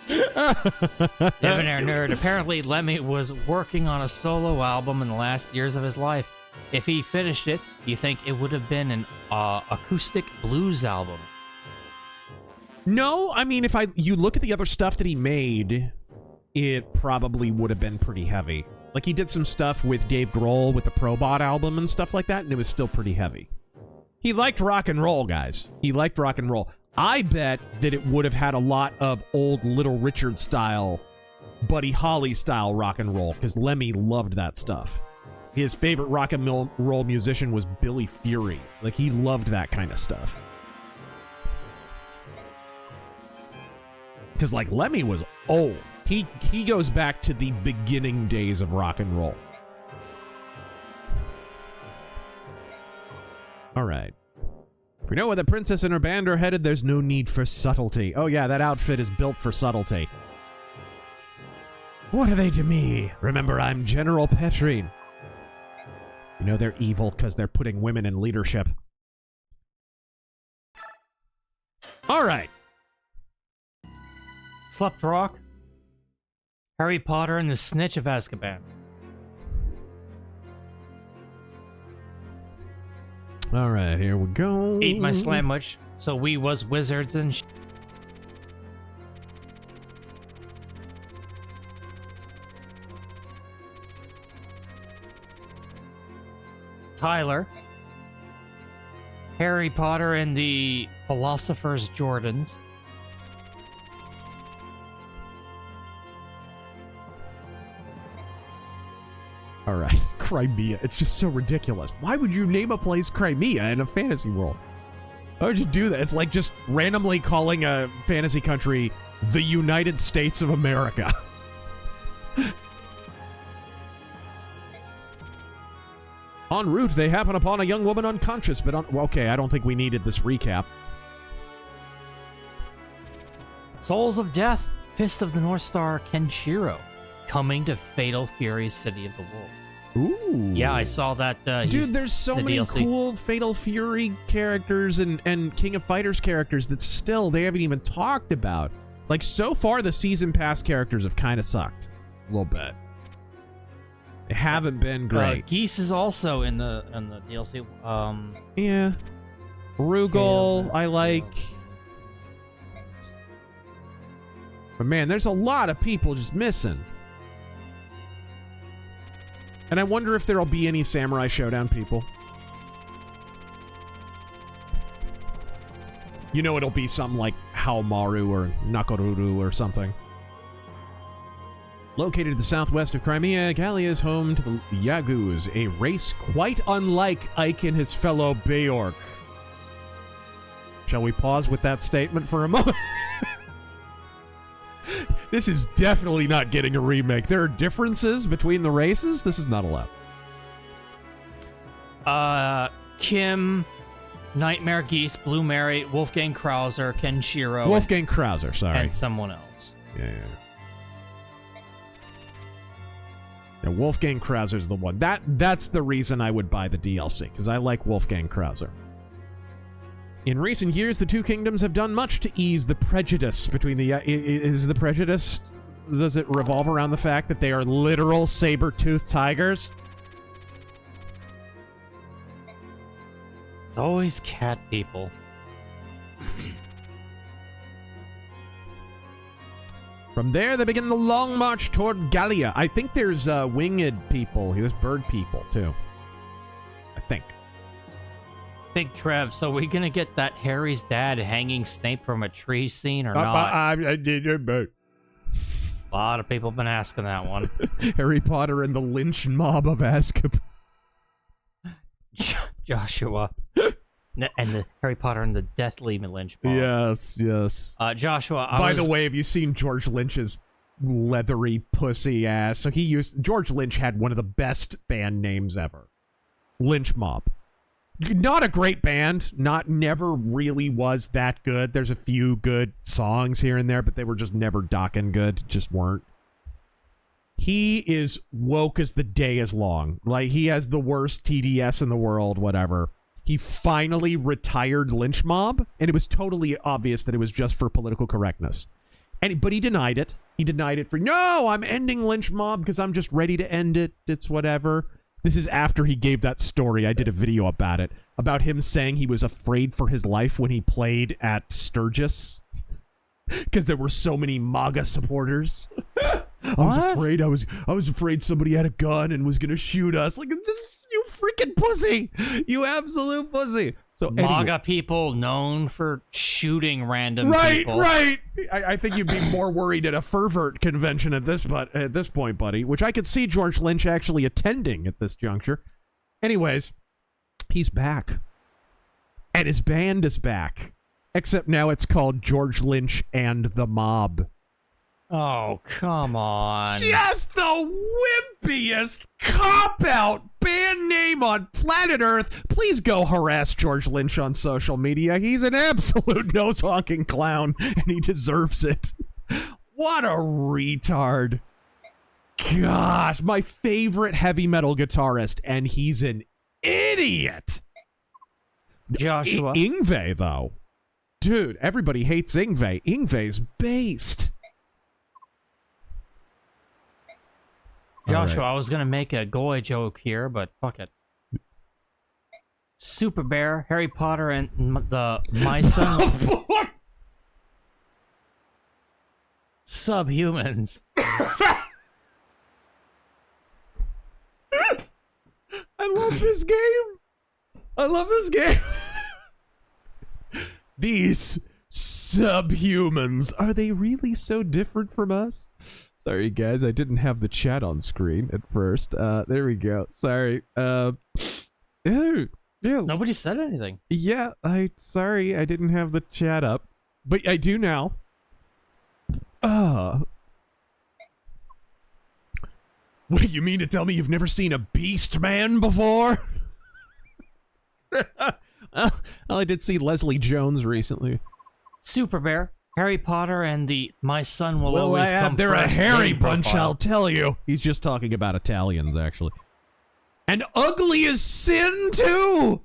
B: Debonair Nerd. Apparently, Lemmy was working on a solo album in the last years of his life. If he finished it, do you think it would have been an acoustic blues album?
A: No, I mean, if you look at the other stuff that he made, it probably would have been pretty heavy. Like, he did some stuff with Dave Grohl with the Probot album and stuff like that, and it was still pretty heavy. He liked rock and roll, guys. He liked rock and roll. I bet that it would have had a lot of old Little Richard style, Buddy Holly style rock and roll, because Lemmy loved that stuff. His favorite rock and roll musician was Billy Fury. Like, he loved that kind of stuff. Because, like, Lemmy was old. He goes back to the beginning days of rock and roll. All right. If we know where the princess and her band are headed, there's no need for subtlety. Oh yeah, that outfit is built for subtlety. What are they to me? Remember, I'm General Petrine. You know they're evil because they're putting women in leadership. All right.
B: Slept Rock. Harry Potter and the Snitch of Azkaban.
A: All right, here we go.
B: Eat my sandwich. So we was wizards and Tyler. Harry Potter and the Philosopher's Jordans.
A: All right, Crimea. It's just so ridiculous. Why would you name a place Crimea in a fantasy world? Why would you do that? It's like just randomly calling a fantasy country the United States of America. En route, they happen upon a young woman unconscious, but okay, I don't think we needed this recap.
B: Souls of Death, Fist of the North Star, Kenshiro, coming to Fatal Fury's City of the Wolf.
A: Ooh.
B: Yeah, I saw that.
A: Dude, there's so many
B: DLC.
A: cool Fatal Fury characters and King of Fighters characters that still they haven't even talked about. Like, so far, the Season Pass characters have kind of sucked. A little bit. They haven't been great.
B: Geese is also in the DLC.
A: Yeah. Rugal, I like. But man, there's a lot of people just missing. And I wonder if there'll be any Samurai Showdown people. You know, it'll be something like Haomaru or Nakoruru or something. Located to the southwest of Crimea, Gallia is home to the Yagus, a race quite unlike Ike and his fellow Beork. Shall we pause with that statement for a moment? This is definitely not getting a remake. There are differences between the races. This is not allowed.
B: Kim, Nightmare Geese, Blue Mary, Wolfgang Krauser, Kenshiro,
A: Wolfgang Krauser, sorry.
B: and someone else.
A: Yeah. Yeah, Wolfgang Krauser's the one. That's the reason I would buy the DLC, because I like Wolfgang Krauser. In recent years, the two kingdoms have done much to ease the prejudice between the... Is the prejudice... Does it revolve around the fact that they are literal saber-toothed tigers?
B: It's always cat people.
A: From there, they begin the long march toward Gallia. I think there's winged people. There's bird people, too. I think.
B: Big Trev, so we're gonna get that Harry's dad hanging Snape from a tree scene or not?
A: I did it, but...
B: A lot of people have been asking that one.
A: Harry Potter and the lynch mob of Azkaban.
B: Joshua. And the Harry Potter and the Deathly Lynch mob.
A: Yes, yes.
B: Joshua,
A: By the way, have you seen George Lynch's leathery pussy ass? So George Lynch had one of the best band names ever. Lynch Mob. Not a great band. Never really was that good. There's a few good songs here and there, but they were just never docking good. Just weren't. He is woke as the day is long. Like, he has the worst TDS in the world, whatever. He finally retired Lynch Mob, and it was totally obvious that it was just for political correctness. But he denied it. He denied it for, no, I'm ending Lynch Mob because I'm just ready to end it. It's whatever. This is after he gave that story. I did a video about it. About him saying he was afraid for his life when he played at Sturgis. Because there were so many MAGA supporters. I was afraid somebody had a gun and was gonna shoot us. Like, just, you freaking pussy! You absolute pussy! So
B: MAGA people known for shooting random people.
A: Right. I think you'd be more worried at a Fervert convention at this point, buddy. Which I could see George Lynch actually attending at this juncture. Anyways, he's back, and his band is back. Except now it's called George Lynch and the Mob.
B: Oh, come on.
A: Just the wimpiest cop-out band name on planet Earth. Please go harass George Lynch on social media. He's an absolute nose-honking clown, and he deserves it. What a retard. Gosh, my favorite heavy metal guitarist, and he's an idiot.
B: Joshua.
A: Yngwie, though. Dude, everybody hates Yngwie. Yngwie's based.
B: Joshua,
A: right.
B: I was going to make a Goy joke here, but fuck it. Super Bear, Harry Potter, and My Son... Subhumans.
A: I love this game. I love this game. These subhumans, are they really so different from us? Sorry, guys, I didn't have the chat on screen at first. There we go. Sorry. Yeah.
B: Nobody said anything.
A: Yeah, sorry, I didn't have the chat up, but I do now. What do you mean to tell me you've never seen a beast man before? Well, I did see Leslie Jones recently.
B: Super Bear, Harry Potter, and My Son Will Always Come
A: they're
B: First
A: a hairy
B: game
A: bunch,
B: profile.
A: I'll tell you. He's just talking about Italians, actually. And ugly as sin, too!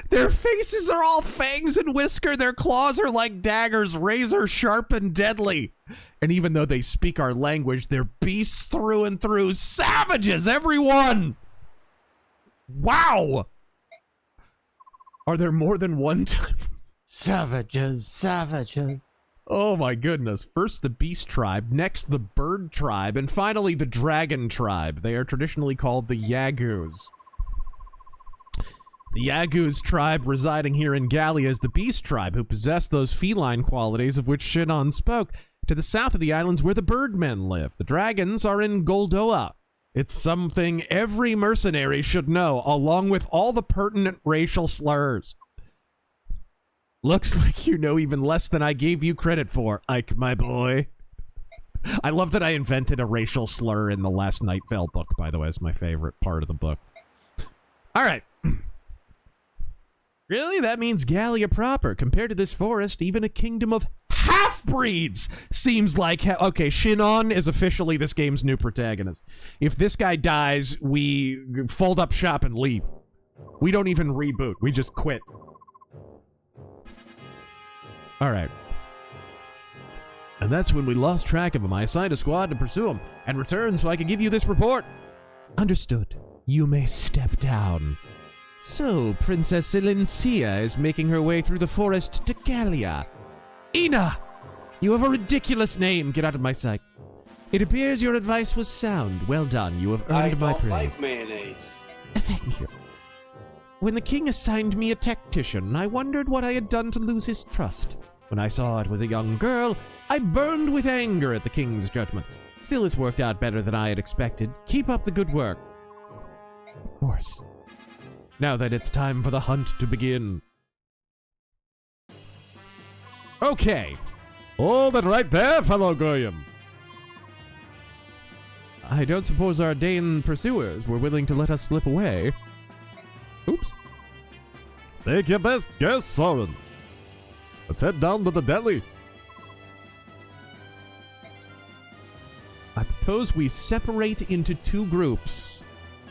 A: Their faces are all fangs and whisker. Their claws are like daggers, razor sharp and deadly. And even though they speak our language, they're beasts through and through. Savages, everyone! Wow! Are there more than one time?
B: Savages.
A: Oh my goodness. First the beast tribe, next the bird tribe, and finally the dragon tribe. They are traditionally called the Yagus. The Yagus tribe residing here in Gallia is the beast tribe, who possess those feline qualities of which Shinon spoke. To the south of the islands where the birdmen live. The dragons are in Goldoa. It's something every mercenary should know, along with all the pertinent racial slurs. Looks like you know even less than I gave you credit for, Ike, my boy. I love that I invented a racial slur in the last Nightfell book, by the way. It's my favorite part of the book. All right. Really? That means Gallia proper. Compared to this forest, even a kingdom of half-breeds seems like... Okay, Shinon is officially this game's new protagonist. If this guy dies, we fold up shop and leave. We don't even reboot. We just quit. All right. And that's when we lost track of him. I assigned a squad to pursue him and return so I could give you this report. Understood. You may step down. So, Princess Silencia is making her way through the forest to Gallia. Ina! You have a ridiculous name. Get out of my sight. It appears your advice was sound. Well done. You have earned my praise. I don't like mayonnaise. Thank you. When the king assigned me a tactician, I wondered what I had done to lose his trust. When I saw it was a young girl, I burned with anger at the king's judgment. Still, it's worked out better than I had expected. Keep up the good work. Of course. Now then, it's time for the hunt to begin. Okay. Hold it right there, fellow Goyim. I don't suppose our Dane pursuers were willing to let us slip away. Oops. Take your best guess, Soren. Let's head down to the deli. I propose we separate into two groups.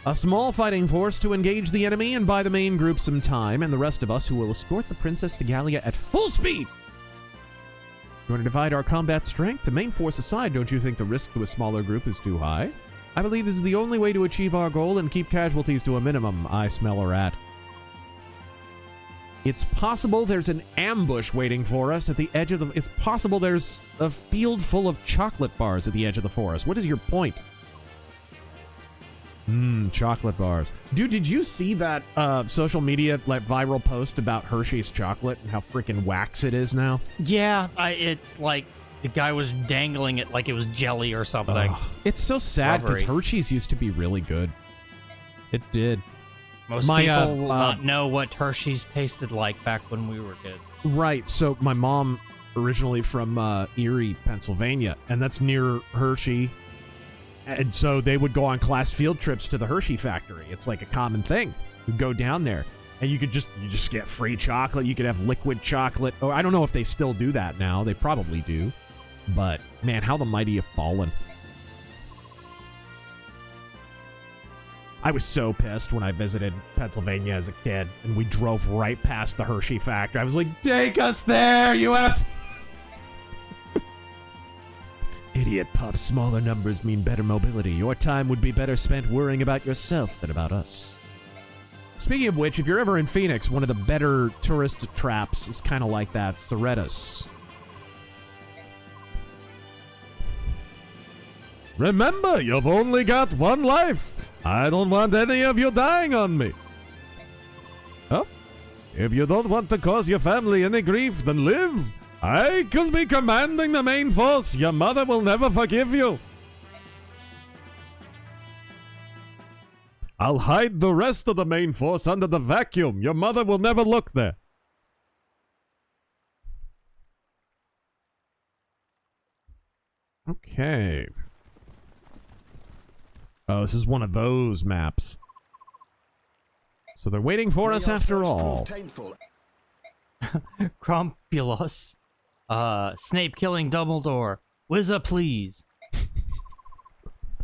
A: A small fighting force to engage the enemy and buy the main group some time, and the rest of us who will escort the princess to Gallia at full speed. You want to divide our combat strength? The main force aside, don't you think the risk to a smaller group is too high? I believe this is the only way to achieve our goal and keep casualties to a minimum. I smell a rat. It's possible there's an ambush waiting for us at the edge of the... It's possible there's a field full of chocolate bars at the edge of the forest. What is your point? Chocolate bars. Dude, did you see that social media viral post about Hershey's chocolate and how freaking wax it is now?
B: Yeah, it's like the guy was dangling it like it was jelly or something.
A: It's so sad because
B: Rubbery.
A: Hershey's used to be really good. It did.
B: Most people will not know what Hershey's tasted like back when we were kids.
A: Right, so my mom originally from Erie, Pennsylvania, and that's near Hershey. And so they would go on class field trips to the Hershey factory. It's like a common thing. You'd go down there, and you just get free chocolate. You could have liquid chocolate. Oh, I don't know if they still do that now. They probably do. But, man, how the mighty have fallen. I was so pissed when I visited Pennsylvania as a kid, and we drove right past the Hershey factory. I was like, take us there, you have... Idiot pup, smaller numbers mean better mobility. Your time would be better spent worrying about yourself than about us. Speaking of which, if you're ever in Phoenix, one of the better tourist traps is kind of like that. Thoretus. Remember, you've only got one life. I don't want any of you dying on me. Oh, if you don't want to cause your family any grief, then live. I could be commanding the main force. Your mother will never forgive you. I'll hide the rest of the main force under the vacuum. Your mother will never look there. Okay. Oh, this is one of those maps. So they're waiting for us after all.
B: Crumpulus. Snape killing Dumbledore. Wizza, please.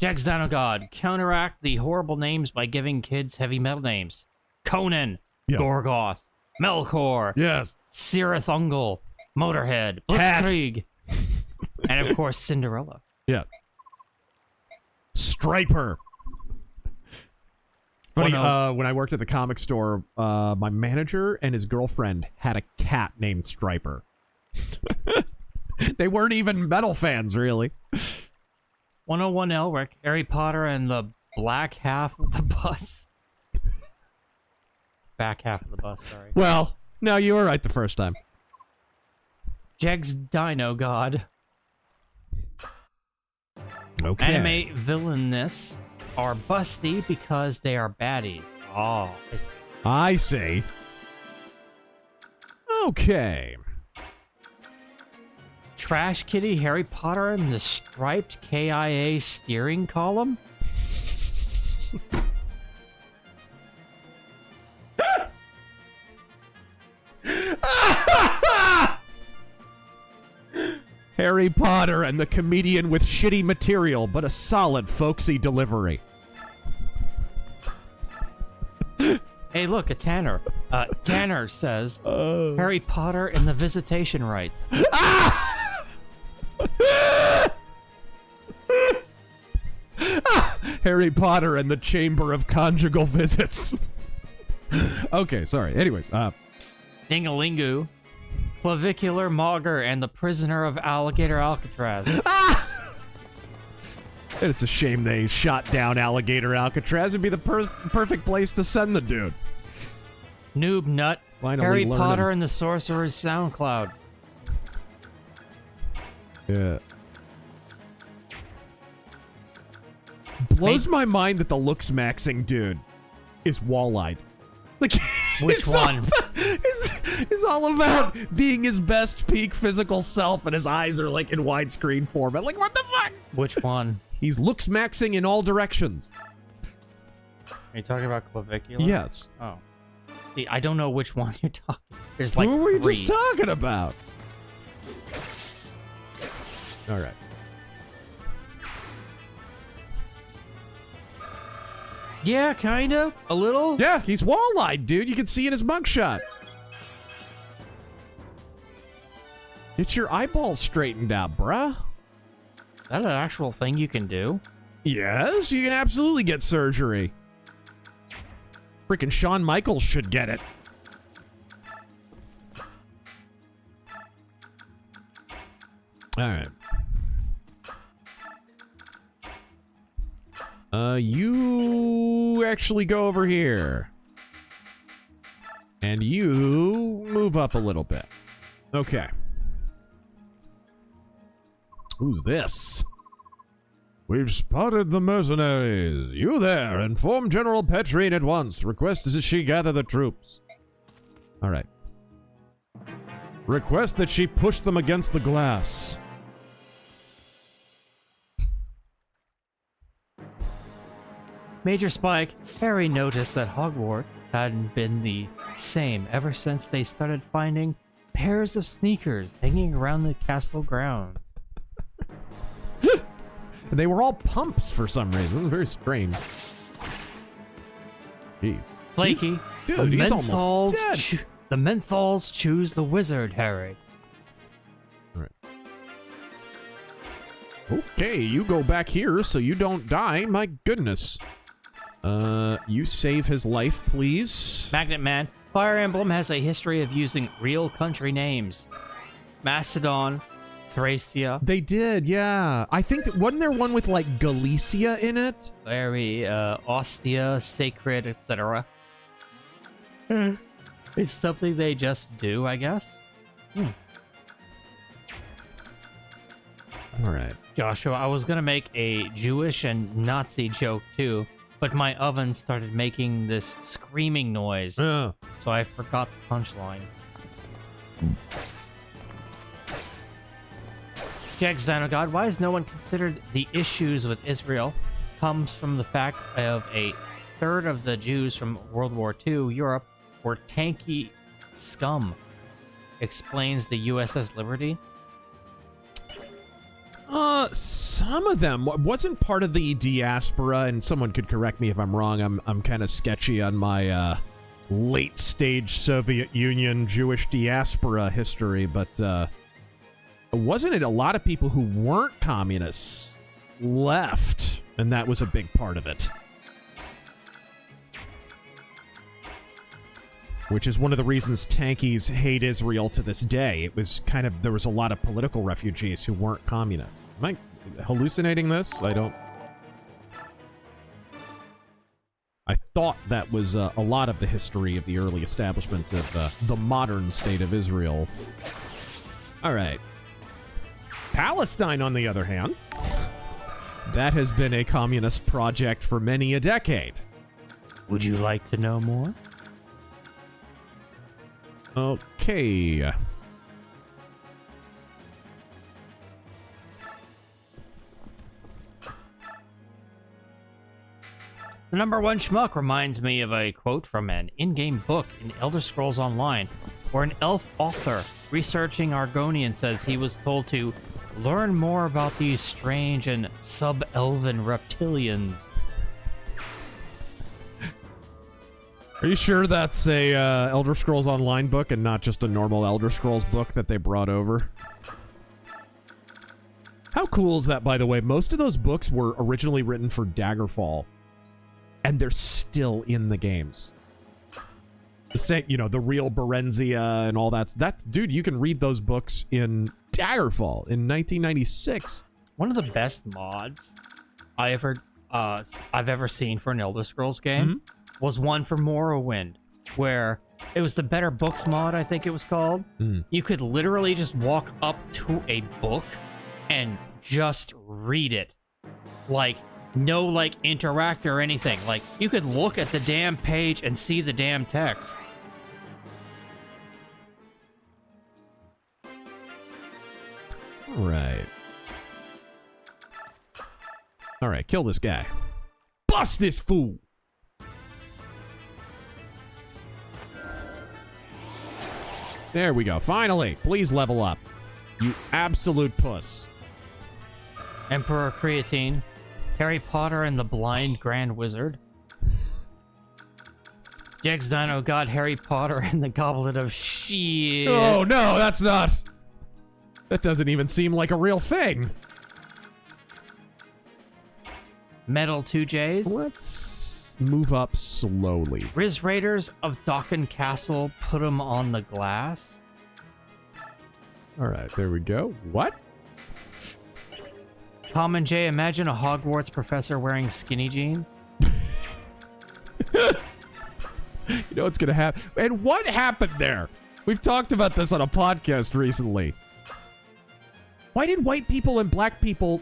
B: Jax Danogod. Counteract the horrible names by giving kids heavy metal names. Conan.
A: Yes.
B: Gorgoth. Melkor.
A: Yes.
B: Sirathungal. Motorhead. Blitzkrieg. And of course, Cinderella.
A: Yeah. Striper. Funny, when I worked at the comic store, my manager and his girlfriend had a cat named Striper. They weren't even metal fans, really.
B: 101 Elric, Harry Potter and the black half of the bus. Back half of the bus, sorry.
A: Well, no, you were right the first time.
B: Jegs Dino God.
A: Okay.
B: Anime villainous are busty because they are baddies. Oh.
A: I see. Okay.
B: Trash Kitty, Harry Potter, and the striped KIA steering column?
A: Harry Potter and the comedian with shitty material, but a solid folksy delivery.
B: Hey, look, a Tanner. Tanner says, Harry Potter and the visitation rites.
A: Harry Potter and the Chamber of Conjugal Visits. Okay, sorry. Anyways,
B: Dingalingu, Clavicular Mogger, and the Prisoner of Alligator Alcatraz.
A: It's a shame they shot down Alligator Alcatraz. It'd be the perfect place to send the dude.
B: Noob Nut,
A: Finally
B: Harry
A: learning.
B: Potter and the Sorcerer's SoundCloud.
A: Yeah. Blows my mind that the looks maxing dude is wall-eyed. Like,
B: Which
A: it's
B: one?
A: It's all about being his best peak physical self, and his eyes are like in widescreen format. Like, what the fuck?
B: Which one?
A: He's looks maxing in all directions.
B: Are you talking about Clavicular?
A: Yes.
B: Oh. See, I don't know which one you're talking. There's like
A: What were you
B: three.
A: just talking about? All right.
B: Yeah, kind of. A little.
A: Yeah, he's wall-eyed, dude. You can see in his mugshot. Get your eyeballs straightened out, bruh.
B: Is that an actual thing you can do?
A: Yes, you can absolutely get surgery. Freaking Shawn Michaels should get it. All right. You actually go over here. And you move up a little bit. Okay. Who's this? We've spotted the mercenaries. You there, inform General Petrine at once. Request that she gather the troops. All right. Request that she push them against the glass.
B: Major Spike, Harry noticed that Hogwarts hadn't been the same ever since they started finding pairs of sneakers hanging around the castle grounds.
A: They were all pumps for some reason. It was very strange. Jeez.
B: Flaky,
A: Dude, he's almost dead.
B: The Menthols choose the wizard, Harry.
A: All right. Okay, you go back here so you don't die. My goodness. You save his life, please.
B: Magnet Man. Fire Emblem has a history of using real country names. Macedon, Thracia.
A: They did, yeah. I think that wasn't there one with like Galicia in it?
B: Very Ostia, Sacred, etc. It's something they just do, I guess.
A: All right.
B: Joshua, I was gonna make a Jewish and Nazi joke too, but my oven started making this screaming noise, so I forgot the punchline. Jack Xanogod, why has no one considered the issues with Israel? Comes from the fact of a third of the Jews from World War II Europe were tanky scum. Explains the USS Liberty.
A: Some of them wasn't part of the diaspora, and someone could correct me if I'm wrong. I'm kind of sketchy on my late stage Soviet Union Jewish diaspora history, but wasn't it a lot of people who weren't communists left, and that was a big part of it? Which is one of the reasons tankies hate Israel to this day. It was kind of, there was a lot of political refugees who weren't communists. Am I hallucinating this? I thought that was a lot of the history of the early establishment of the modern state of Israel. All right. Palestine, on the other hand, that has been a communist project for many a decade.
B: Would you like to know more?
A: Okay.
B: The number one schmuck reminds me of a quote from an in-game book in Elder Scrolls Online, where an elf author researching Argonian says he was told to learn more about these strange and sub-elven reptilians.
A: Are you sure that's a Elder Scrolls Online book and not just a normal Elder Scrolls book that they brought over? How cool is that, by the way? Most of those books were originally written for Daggerfall, and they're still in the games. The same, you know, the real Berenzia and all that. Dude, you can read those books in Daggerfall in 1996.
B: One of the best mods I've ever seen for an Elder Scrolls game was one for Morrowind, where it was the Better Books mod, I think it was called. You could literally just walk up to a book and just read it. Like, no, like, interact or anything. Like, you could look at the damn page and see the damn text.
A: Right. All right, kill this guy. Bust this fool! There we go. Finally, please level up. You absolute puss.
B: Emperor Creatine, Harry Potter and the Blind Grand Wizard, Jex Dino God, Harry Potter and the Goblet of Shit.
A: Oh, no, that's not... That doesn't even seem like a real thing.
B: Metal 2Js.
A: Let's move up slowly.
B: Riz Raiders of Dokken Castle, put them on the glass.
A: All right, there we go. What?
B: Common J, imagine a Hogwarts professor wearing skinny jeans.
A: You know what's gonna happen? And what happened there? We've talked about this on a podcast recently. Why did white people and black people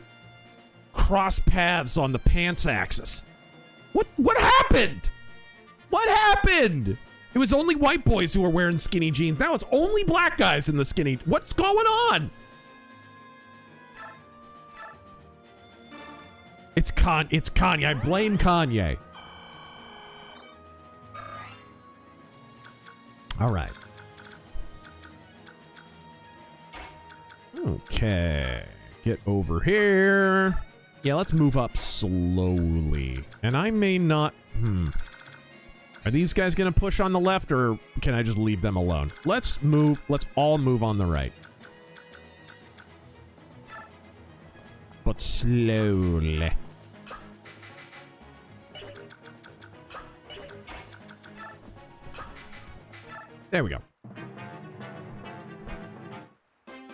A: cross paths on the pants axis? What happened? What happened? It was only white boys who were wearing skinny jeans. Now it's only black guys in the skinny. What's going on? It's Kanye. I blame Kanye. All right. Okay. Get over here. Yeah, let's move up slowly. And I may not... Are these guys going to push on the left, or can I just leave them alone? Let's move. Let's all move on the right. But slowly. There we go.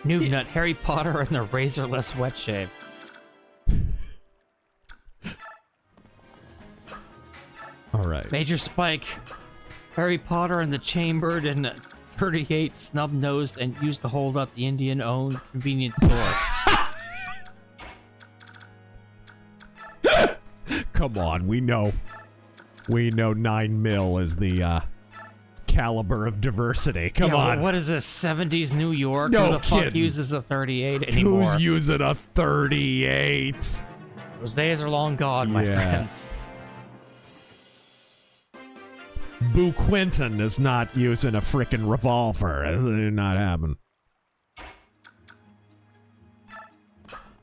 B: Noob Nut, Harry Potter and the Razorless Wet Shave.
A: All right.
B: Major Spike, Harry Potter and the Chambered and 38 snub-nosed and used to hold up the Indian-owned convenience store.
A: Come on, we know 9 mil is the caliber of diversity. Come on.
B: What is this, 70s New York?
A: No
B: Who the fuck
A: kidding.
B: uses a 38 anymore?
A: Who's using a 38?
B: Those days are long gone, my friends.
A: Boo Quinton is not using a frickin' revolver. It'll not happen.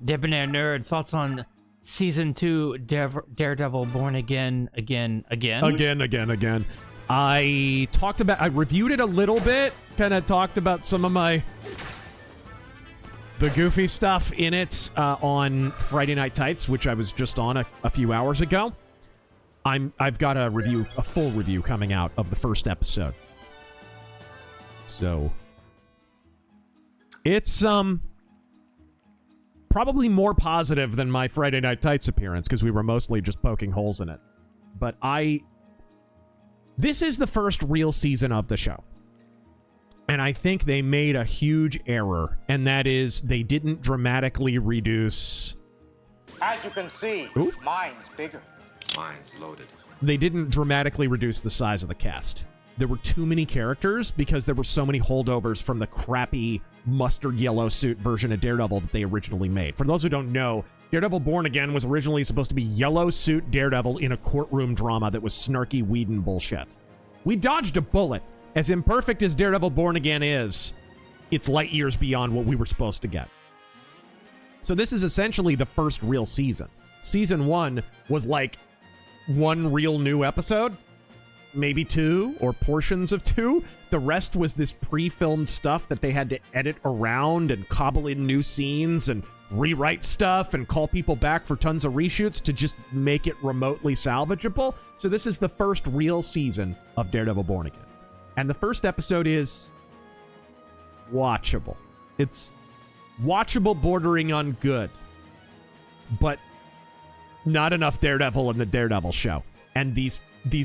B: Debonair Nerd, thoughts on Season 2 Daredevil Born Again.
A: Again. I reviewed it a little bit, kind of talked about some of the goofy stuff in it on Friday Night Tights, which I was just on a few hours ago. I've got a full review coming out of the first episode. So it's probably more positive than my Friday Night Tights appearance, because we were mostly just poking holes in it. But this is the first real season of the show. And I think they made a huge error, and that is they didn't dramatically reduce...
D: As you can see,
A: Ooh.
D: mine's bigger.
E: Mine's loaded.
A: They didn't dramatically reduce the size of the cast. There were too many characters because there were so many holdovers from the crappy mustard yellow suit version of Daredevil that they originally made. For those who don't know, Daredevil Born Again was originally supposed to be yellow suit Daredevil in a courtroom drama that was snarky Whedon bullshit. We dodged a bullet. As imperfect as Daredevil Born Again is, it's light years beyond what we were supposed to get. So this is essentially the first real season. Season 1 was like one real new episode, maybe 2 or portions of 2. The rest was this pre-filmed stuff that they had to edit around and cobble in new scenes and rewrite stuff and call people back for tons of reshoots to just make it remotely salvageable. So this is the first real season of Daredevil Born Again. And the first episode is watchable. It's watchable bordering on good. But not enough Daredevil in the Daredevil show. And these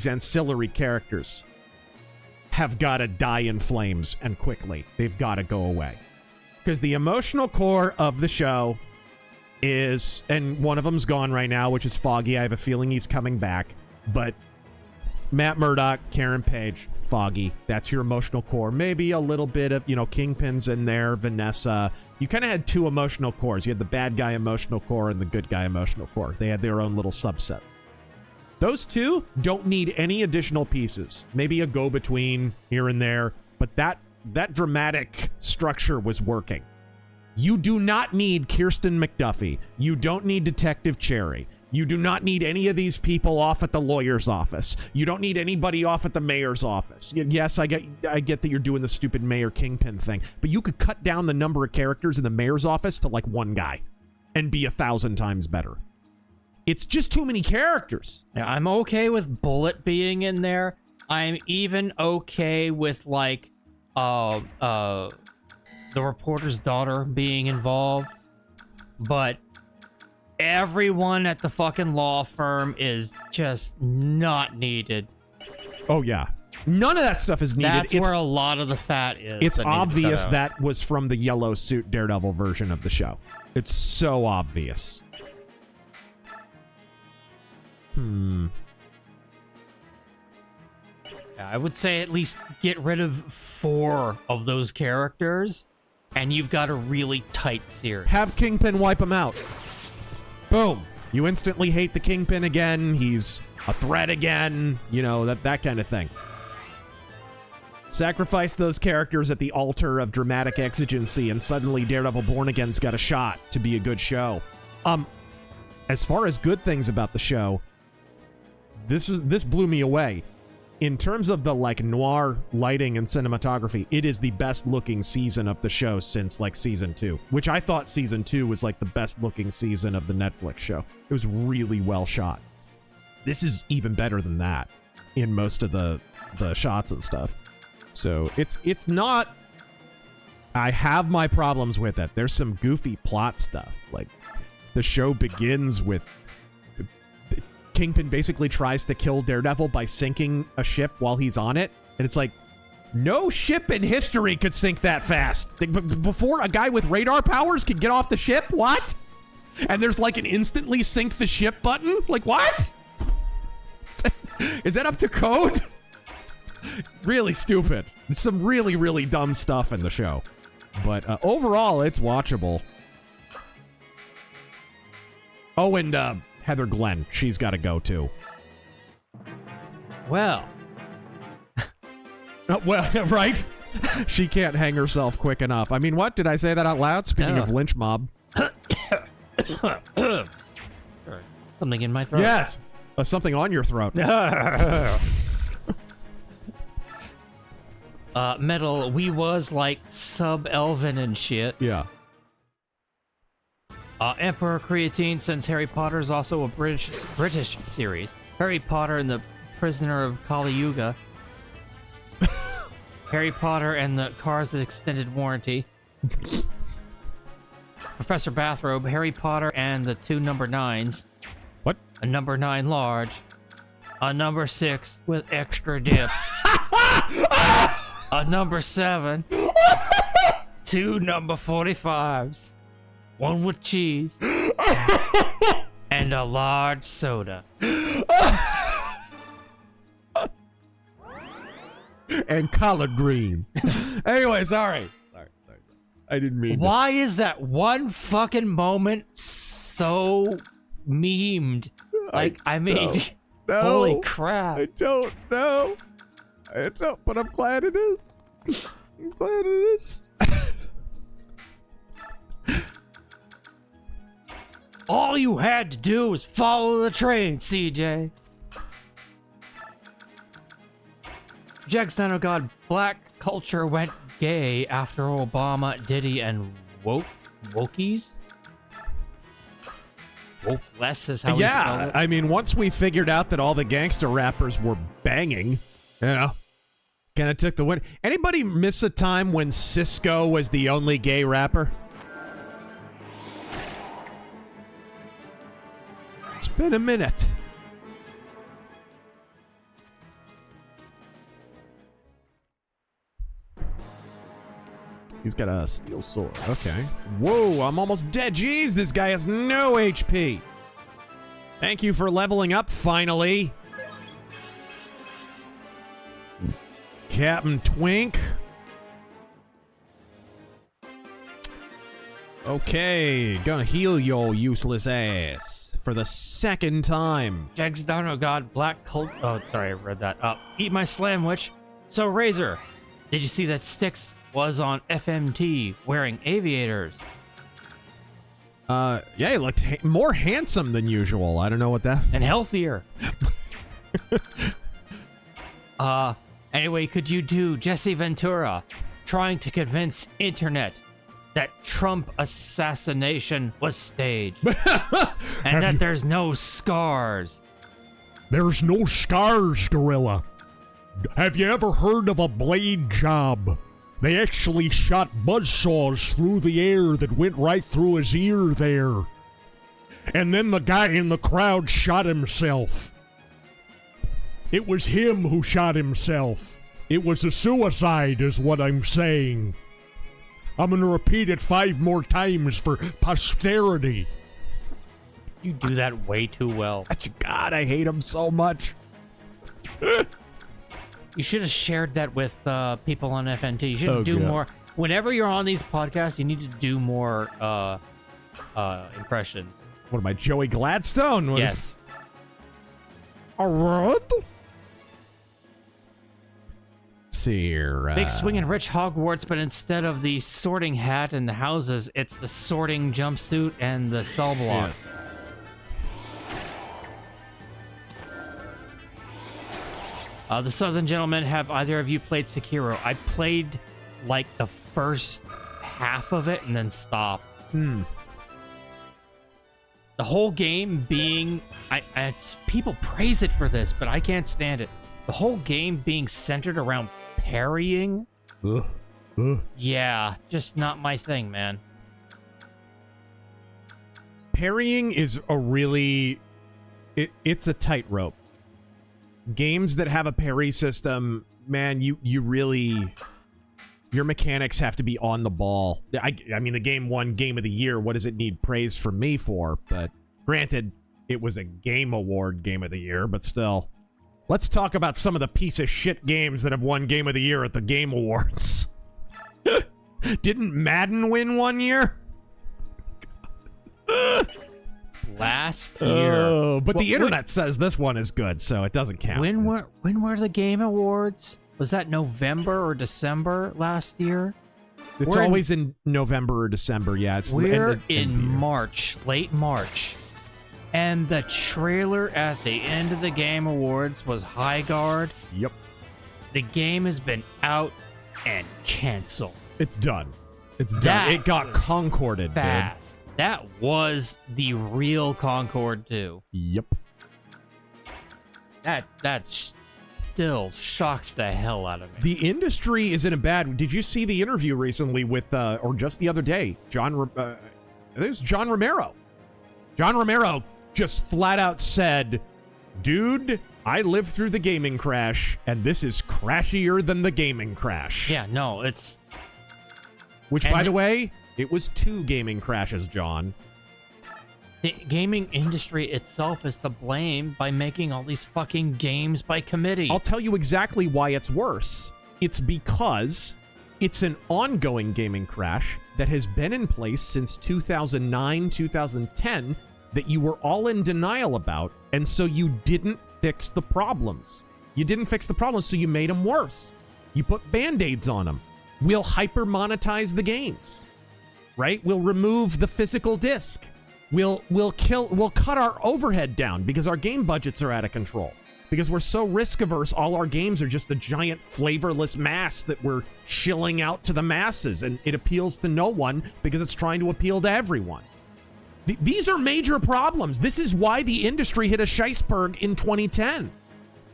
A: ancillary characters have got to die in flames, and quickly. They've got to go away. Because the emotional core of the show is, and one of them's gone right now, which is Foggy. I have a feeling he's coming back. But Matt Murdock, Karen Page, Foggy, that's your emotional core. Maybe a little bit of, Kingpin's in there, Vanessa. You kind of had two emotional cores. You had the bad guy emotional core and the good guy emotional core. They had their own little subset. Those two don't need any additional pieces. Maybe a go-between here and there, but that dramatic structure was working. You do not need Kirsten McDuffie. You don't need Detective Cherry. You do not need any of these people off at the lawyer's office. You don't need anybody off at the mayor's office. Yes, I get that you're doing the stupid Mayor Kingpin thing, but you could cut down the number of characters in the mayor's office to like one guy and be 1,000 times better. It's just too many characters.
B: Yeah, I'm okay with Bullet being in there. I'm even okay with like the reporter's daughter being involved, but everyone at the fucking law firm is just not needed.
A: Oh, yeah. None of that stuff is needed.
B: That's where a lot of the fat is.
A: It's obvious that was from the yellow suit Daredevil version of the show. It's so obvious.
B: Yeah, I would say at least get rid of 4 of those characters, and you've got a really tight series.
A: Have Kingpin wipe him out. Boom. You instantly hate the Kingpin again. He's a threat again. That kind of thing. Sacrifice those characters at the altar of dramatic exigency, and suddenly Daredevil Born Again's got a shot to be a good show. As far as good things about the show, this blew me away. In terms of the noir lighting and cinematography, it is the best looking season of the show since season 2, which I thought season 2 was the best looking season of the Netflix show. It was really well shot. This is even better than that in most of the shots and stuff. So it's not... I have my problems with it. There's some goofy plot stuff. Like, the show begins with... Kingpin basically tries to kill Daredevil by sinking a ship while he's on it. And it's like, no ship in history could sink that fast. Before a guy with radar powers could get off the ship? What? And there's like an instantly sink the ship button? Like, what? Is that up to code? Really stupid. There's some really, really dumb stuff in the show. But overall, it's watchable. Oh, and Heather Glenn. She's got to go, too.
B: Well.
A: Well, right? She can't hang herself quick enough. I mean, what? Did I say that out loud? Speaking of lynch mob.
B: Something in my throat.
A: Yes. Something on your throat.
B: Metal, we was like sub-elven and shit.
A: Yeah.
B: Emperor Creatine, since Harry Potter is also a British series. Harry Potter and the Prisoner of Kali Yuga. Harry Potter and the Cars with Extended Warranty. Professor Bathrobe, Harry Potter and the 2 number 9s.
A: What?
B: A number 9 large. A number 6 with extra dip. A number 7. 2 number 45s. 1 with cheese. And a large soda.
A: And collard greens. Anyway, sorry. I didn't mean
B: Why is that one fucking moment so memed? Like, I mean,
A: no,
B: holy crap.
A: I don't know. I don't, but I'm glad it is. I'm glad it is.
B: All you had to do was follow the train, CJ. Jack Stano God, black culture went gay after Obama, Diddy, and Wokies? Woke less is how we spell it.
A: I mean, once we figured out that all the gangster rappers were banging, you know, kind of took the win. Anybody miss a time when Cisco was the only gay rapper? It's been a minute. He's got a steel sword. Okay. Whoa, I'm almost dead. Jeez, this guy has no HP. Thank you for leveling up, finally. Captain Twink. Okay, gonna heal your useless ass for the second time.
B: Jags down, oh god, black cult. Oh, sorry, I read that. Eat my slamwich. So, Razor, did you see that Styx was on FMT wearing aviators?
A: Yeah, he looked more handsome than usual. I don't know what that...
B: And healthier. Anyway, could you do Jesse Ventura trying to convince internet that Trump assassination was staged and that there's no scars?
F: There's no scars, Gorilla. Have you ever heard of a blade job? They actually shot buzzsaws through the air that went right through his ear there. And then the guy in the crowd shot himself. It was him who shot himself. It was a suicide, is what I'm saying. I'm gonna repeat it 5 more times for posterity.
B: You do that way too well.
A: God, I hate him so much.
B: You should have shared that with people on FNT. You should do more. Whenever you're on these podcasts, you need to do more impressions.
A: What am I, Joey Gladstone?
B: Yes.
A: Alright. Let's see here.
B: Big swinging rich Hogwarts, but instead of the sorting hat and the houses, it's the sorting jumpsuit and the cell block.
A: Yes.
B: The Southern Gentlemen, have either of you played Sekiro? I played like the first half of it and then stopped. The whole game being, people praise it for this, but I can't stand it. The whole game being centered around parrying?
F: Ugh. Ugh.
B: Yeah, just not my thing, man.
A: Parrying is a really... It's a tightrope. Games that have a parry system, man, you really... Your mechanics have to be on the ball. I mean, the game won Game of the Year. What does it need praise from me for? But granted, it was a Game Award Game of the Year, but still. Let's talk about some of the piece of shit games that have won Game of the Year at the Game Awards. Didn't Madden win one year?
B: Last year.
A: Oh, but the internet says this one is good, so it doesn't count.
B: When were the Game Awards? Was that November or December last year?
A: It's always in November or December, yeah. It's
B: we're in March, late March. And the trailer at the end of the Game Awards was High Guard.
A: Yep.
B: The game has been out and canceled.
A: It's done. It's done. It got concorded,
B: fast. Dude. That was the real Concord 2.
A: Yep.
B: That still shocks the hell out of me.
A: The industry is in a bad... Did you see the interview recently with, or just the other day, there's John Romero. John Romero just flat out said, dude, I lived through the gaming crash, and this is crashier than the gaming crash.
B: Yeah, no, it's...
A: Which, by the way, it was 2 gaming crashes, John.
B: The gaming industry itself is to blame by making all these fucking games by committee.
A: I'll tell you exactly why it's worse. It's because it's an ongoing gaming crash that has been in place since 2009, 2010, that you were all in denial about, and so you didn't fix the problems. You didn't fix the problems, so you made them worse. You put Band-Aids on them. We'll hyper-monetize the games, right? We'll remove the physical disc. We'll cut our overhead down because our game budgets are out of control. Because we're so risk-averse, all our games are just a giant flavorless mass that we're shilling out to the masses, and it appeals to no one because it's trying to appeal to everyone. These are major problems. This is why the industry hit a scheissberg in 2010.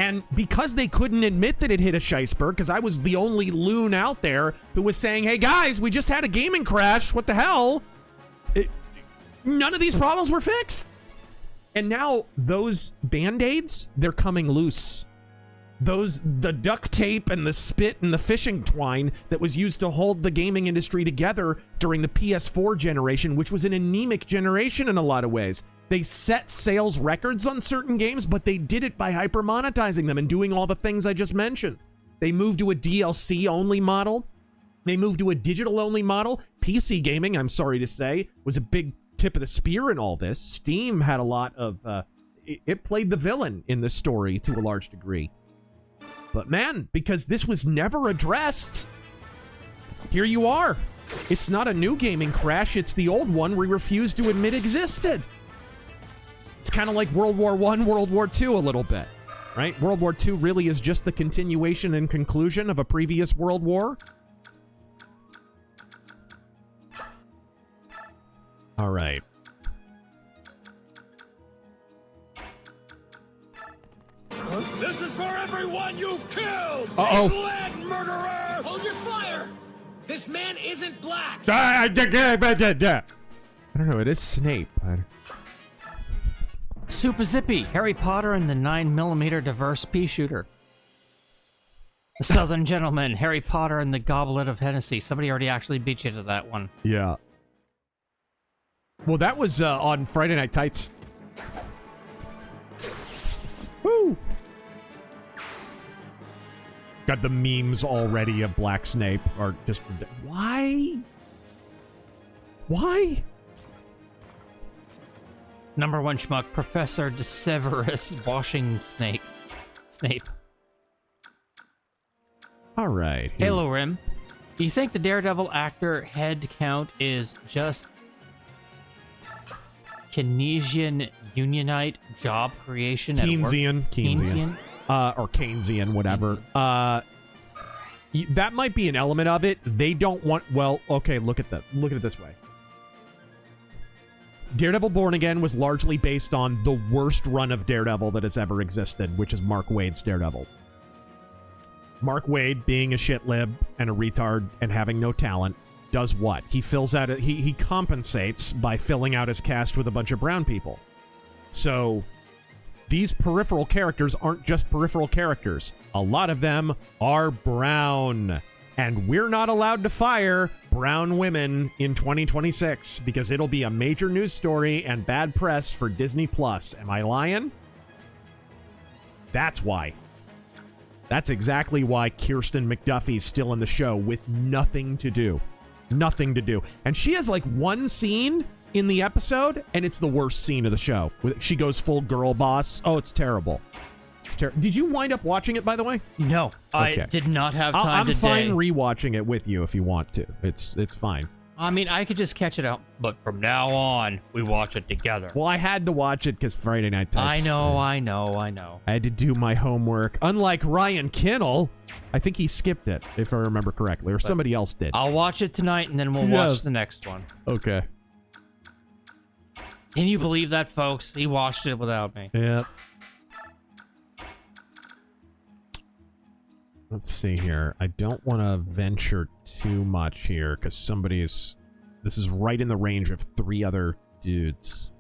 A: And because they couldn't admit that it hit a scheissberg, because I was the only loon out there who was saying, hey guys, we just had a gaming crash, what the hell? None of these problems were fixed. And now those Band-Aids, they're coming loose. The duct tape and the spit and the fishing twine that was used to hold the gaming industry together during the PS4 generation, which was an anemic generation in a lot of ways. They set sales records on certain games, but they did it by hyper-monetizing them and doing all the things I just mentioned. They moved to a DLC-only model. They moved to a digital-only model. PC gaming, I'm sorry to say, was a big tip of the spear in all this. Steam had a lot of... it played the villain in this story to a large degree. But man, because this was never addressed, here you are. It's not a new gaming crash, it's the old one we refused to admit existed. It's kind of like World War I, World War II a little bit, right? World War II really is just the continuation and conclusion of a previous World War. All right.
C: This is for everyone you've killed!
A: Uh-oh.
C: Blood murderer! Hold your fire! This man isn't black!
A: I don't know, it is Snape.
B: Super Zippy, Harry Potter and the 9mm diverse pea shooter. The Southern Gentleman, Harry Potter and the Goblet of Hennessy. Somebody already actually beat you to that one.
A: Yeah. Well, that was on Friday Night Tights. Woo! Got the memes already of Black Snape, or just... Why? Why?
B: Number 1 schmuck, Professor DeSeverus washing Snape.
A: All right.
B: Halo Rim. Do you think the Daredevil actor head count is just Keynesian Unionite job creation?
A: Keynesian. Or Keynesian, whatever. That might be an element of it. They don't want... Well, okay, look at it this way. Daredevil Born Again was largely based on the worst run of Daredevil that has ever existed, which is Mark Waid's Daredevil. Mark Waid, being a shit lib and a retard and having no talent, does what? He fills out he compensates by filling out his cast with a bunch of brown people. So these peripheral characters aren't just peripheral characters. A lot of them are brown. And we're not allowed to fire brown women in 2026 because it'll be a major news story and bad press for Disney Plus. Am I lying? That's why. That's exactly why Kirsten McDuffie's still in the show with nothing to do. Nothing to do. And she has like one scene in the episode, and it's the worst scene of the show. She goes full girl boss. Oh, it's terrible. It's Did you wind up watching it, by the way?
B: No,
A: Okay.
B: I did not have time
A: I'm
B: today.
A: fine rewatching it with you if you want to. It's fine.
B: I mean, I could just catch it out, but from now on, we watch it together.
A: Well, I had to watch it because Friday Night Tights.
B: I know.
A: I had to do my homework. Unlike Ryan Kinnell, I think he skipped it, if I remember correctly, or somebody else did.
B: I'll watch it tonight, and then we'll watch the next one.
A: Okay.
B: Can you believe that, folks? He watched it without me.
A: Yeah. Let's see here. I don't want to venture too much here because somebody's... This is right in the range of 3 other dudes.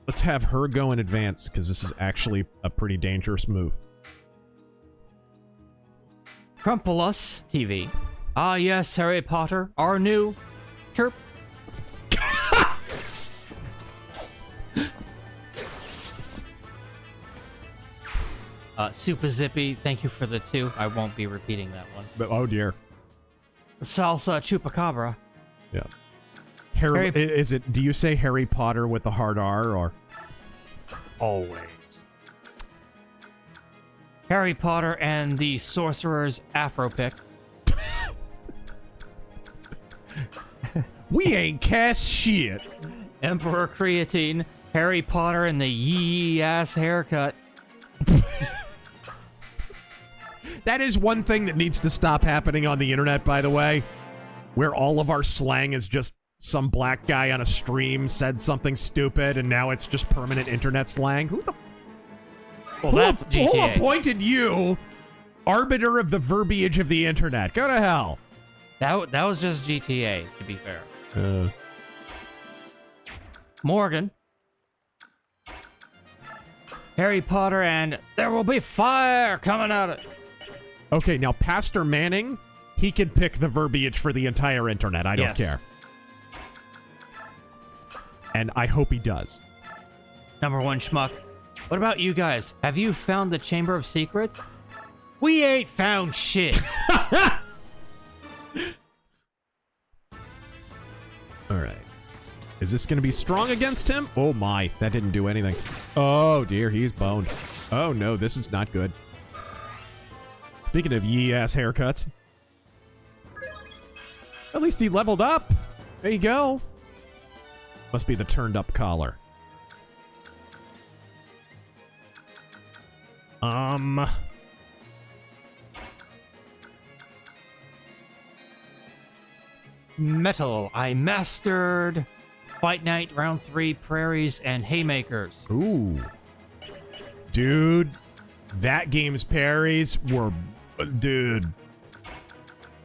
A: Let's have her go in advance because this is actually a pretty dangerous move.
B: Crumpulus TV. Ah, yes, Harry Potter. Our new... Chirp. Super Zippy, thank you for the 2. I won't be repeating that one.
A: But, oh dear.
B: Salsa Chupacabra.
A: Yeah. Is it? Do you say Harry Potter with the hard R or?
B: Always. Harry Potter and the Sorcerer's Afro Pick.
A: We ain't cast shit.
B: Emperor Creatine. Harry Potter and the yee ass haircut.
A: That is one thing that needs to stop happening on the internet, by the way, where all of our slang is just some black guy on a stream said something stupid, and now it's just permanent internet slang. Who the?
B: Well, that's GTA.
A: Who appointed you arbiter of the verbiage of the internet? Go to hell.
B: That was just GTA, to be fair. Morgan. Harry Potter and there will be fire coming out of it.
A: Okay, now Pastor Manning, he can pick the verbiage for the entire internet. I don't care. And I hope he does.
B: Number 1 schmuck. What about you guys? Have you found the Chamber of Secrets? We ain't found shit.
A: All right. Is this going to be strong against him? Oh my, that didn't do anything. Oh dear, he's boned. Oh no, this is not good. Speaking of yee-ass haircuts. At least he leveled up. There you go. Must be the turned up collar.
B: Metal. I mastered Fight Night Round 3 Prairies and Haymakers.
A: Ooh. Dude, that game's parries were... Dude.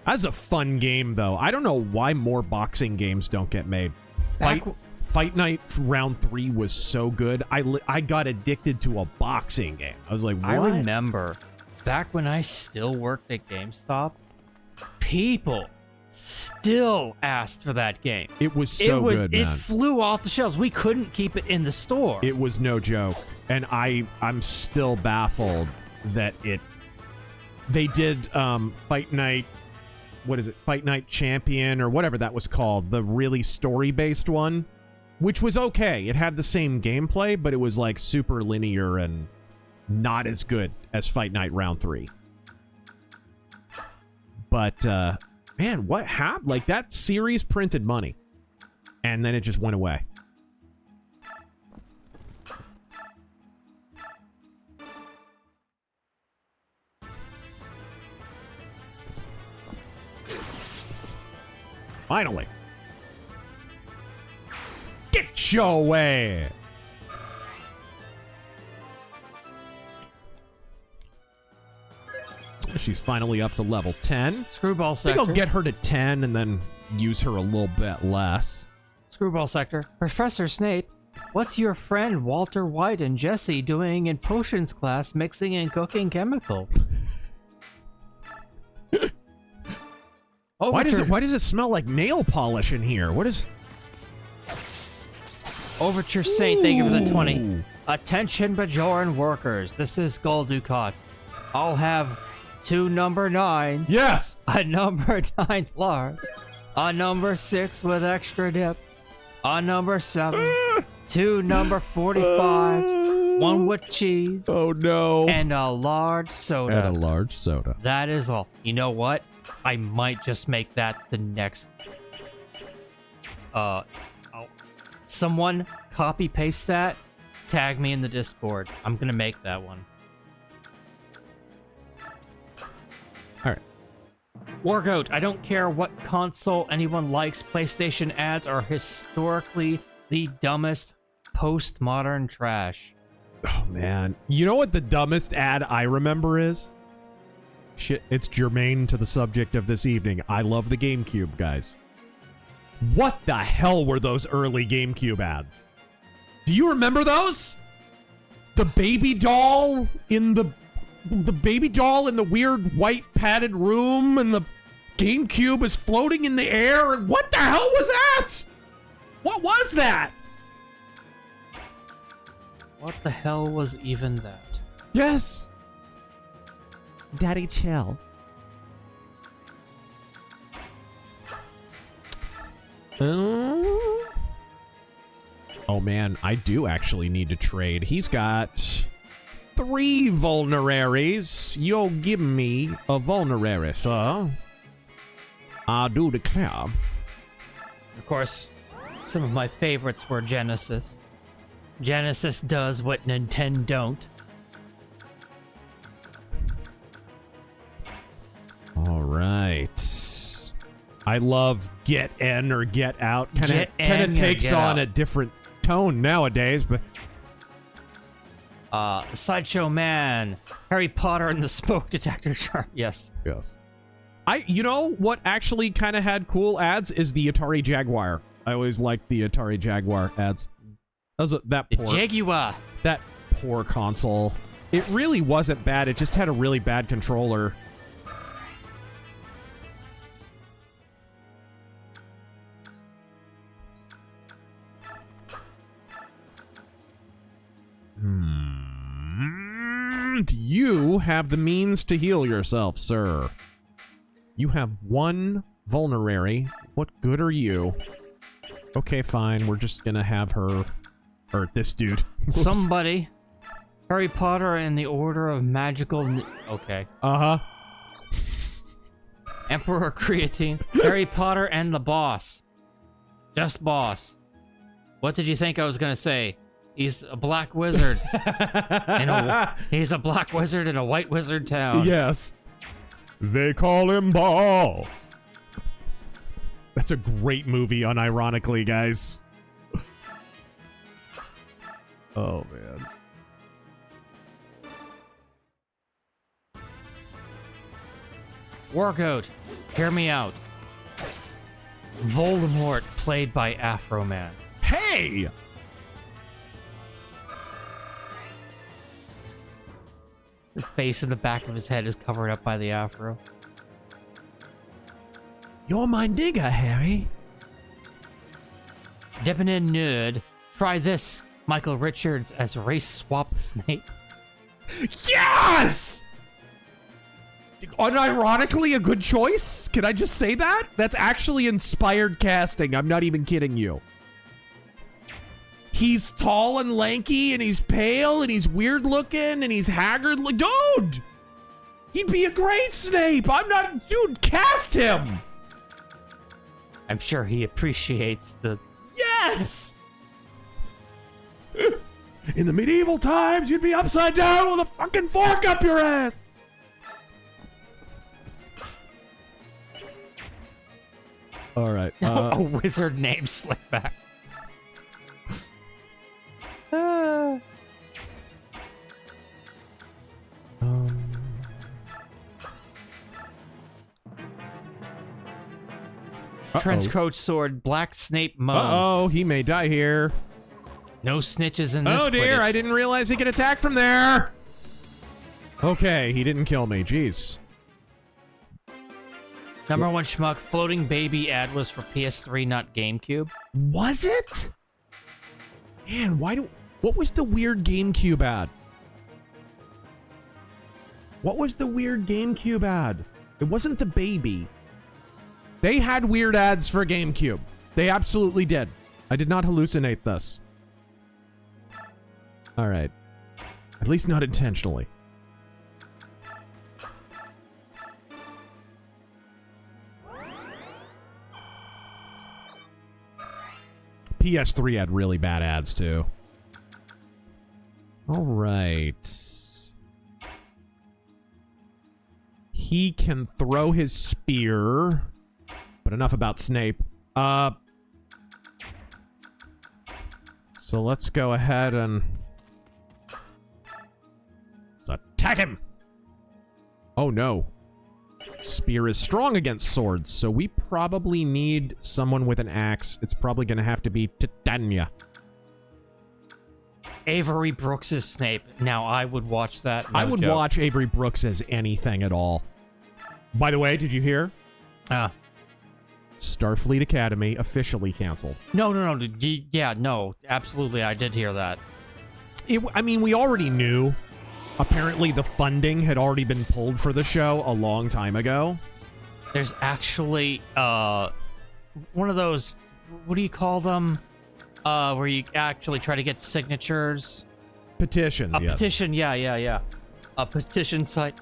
A: That's a fun game, though. I don't know why more boxing games don't get made. Fight Night Round 3 was so good. I got addicted to a boxing game. I was like, what?
B: I remember, back when I still worked at GameStop, people still asked for that game.
A: It was so good, man.
B: It flew off the shelves. We couldn't keep it in the store.
A: It was no joke. And I'm still baffled that they did Fight Night, what is it? Fight Night Champion or whatever that was called, the really story-based one, which was okay. It had the same gameplay, but it was like super linear and not as good as Fight Night Round 3. But man, what happened? Like, that series printed money, and then it just went away. Finally. Get your way. she's finally up to level 10.
B: Screwball
A: I think
B: sector.
A: I'll get her to 10 and then use her a little bit less.
B: Screwball sector. Professor Snape, what's your friend Walter White and Jesse doing in potions class mixing and cooking chemicals?
A: Why does it smell like nail polish in here? What is...
B: Overture Saint, thank you for the 20.
A: Ooh.
B: Attention Bajoran workers, this is Gul Dukat. I'll have 2 number 9s,
A: Yes!
B: a number 9 large, a number 6 with extra dip, a number 7, 2 number 45s, 1 with cheese,
A: Oh no.
B: and a large soda.
A: And a large soda.
B: That is all. You know what? I might just make that the next... Someone copy paste that, tag me in the Discord. I'm gonna make that one.
A: Alright.
B: Wargoat, I don't care what console anyone likes, PlayStation ads are historically the dumbest postmodern trash.
A: Oh man. You know what the dumbest ad I remember is? Shit, it's germane to the subject of this evening. I love the GameCube, guys. What the hell were those early GameCube ads? Do you remember those? The baby doll in the baby doll in the weird white padded room, and the GameCube is floating in the air. And what the hell was that? What was that?
B: What the hell was even that?
A: Yes. Daddy, chill. Oh man, I do actually need to trade. He's got 3 vulneraries. You'll give me a vulnerary, sir. I do declare.
B: Of course, some of my favorites were Genesis. Genesis does what Nintendo don't.
A: All right. I love get in or get out. Kind of takes on a different tone nowadays, but
B: Sideshow Man, Harry Potter and the Smoke Detector Charm. Yes.
A: yes. You know what actually kind of had cool ads is the Atari Jaguar. I always liked the Atari Jaguar ads. That poor console. It really wasn't bad. It just had a really bad controller. Do you have the means to heal yourself, sir? You have 1 vulnerary. What good are you? Okay, fine. We're just gonna have her... Or this dude.
B: Somebody. Harry Potter and the Order of Magical... Okay.
A: Uh-huh.
B: Emperor Creatine. Harry Potter and the Boss. Just Boss. What did you think I was gonna say? He's a black wizard. He's a black wizard in a white wizard town.
A: Yes. They call him Balls. That's a great movie, unironically, guys. Oh, man.
B: Wargoat, hear me out. Voldemort played by Afro Man.
A: Hey!
B: The face in the back of his head is covered up by the afro.
A: You're my nigger, Harry.
B: Dipping in nerd. Try this, Michael Richards as race swap Snape.
A: Yes! Unironically, a good choice? Can I just say that? That's actually inspired casting. I'm not even kidding you. He's tall and lanky, and he's pale, and he's weird looking, and he's haggard. Dude! He'd be a great Snape! I'm not... Dude, cast him!
B: I'm sure he appreciates the...
A: Yes! In the medieval times, you'd be upside down with a fucking fork up your ass! Alright,
B: a wizard named Slickback. Trench coat sword, black Snape mode.
A: Uh-oh, he may die here.
B: No snitches in this.
A: Oh dear,
B: Quidditch.
A: I didn't realize he could attack from there. Okay, he didn't kill me. Jeez.
B: Number one schmuck, floating baby ad was for PS3, not GameCube.
A: Was it? Man, what was the weird GameCube ad? What was the weird GameCube ad? It wasn't the baby. They had weird ads for GameCube. They absolutely did. I did not hallucinate this. All right. At least not intentionally. PS3 had really bad ads too. All right. He can throw his spear, but enough about Snape. So let's go ahead and attack him. Oh no. Spear is strong against swords, so we probably need someone with an axe. It's probably going to have to be Titania.
B: Avery Brooks' Snape. Now, I would watch that. No
A: I would
B: joke.
A: watch Avery Brooks as anything at all. By the way, did you hear? Starfleet Academy officially canceled.
B: No. Yeah, no. Absolutely, I did hear that.
A: I mean, we already knew. Apparently, the funding had already been pulled for the show a long time ago.
B: There's actually one of those, what do you call them? Where you actually try to get signatures.
A: Petitions,
B: A
A: yes.
B: petition, yeah. A petition site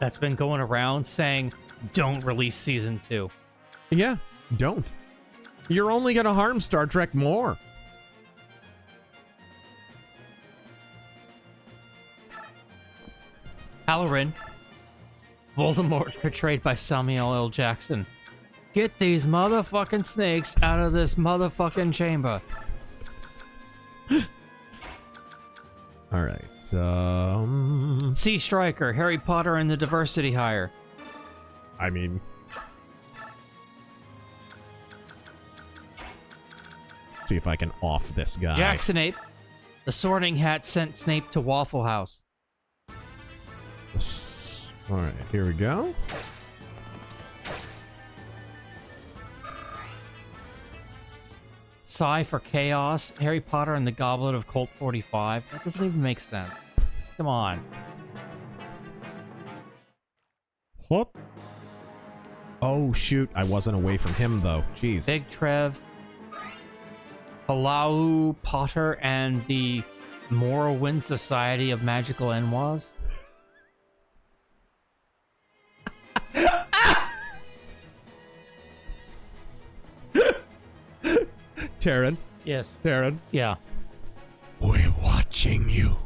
B: that's been going around saying, don't release season 2.
A: Yeah, don't. You're only going to harm Star Trek more.
B: Halloran. Voldemort, portrayed by Samuel L. Jackson. Get these motherfucking snakes out of this motherfucking chamber.
A: All right.
B: Sea Striker, Harry Potter and the Diversity Hire.
A: I mean, see if I can off this guy.
B: Jackson Ape. The Sorting Hat sent Snape to Waffle House.
A: All right, here we go.
B: Psy for Chaos, Harry Potter and the Goblet of Colt 45. That doesn't even make sense. Come on.
A: What? Oh, shoot. I wasn't away from him, though. Jeez.
B: Big Trev, Palau Potter and the Morrowind Society of Magical Enwas.
A: Taryn.
B: Yes.
A: Taryn.
B: Yeah.
F: We're watching you,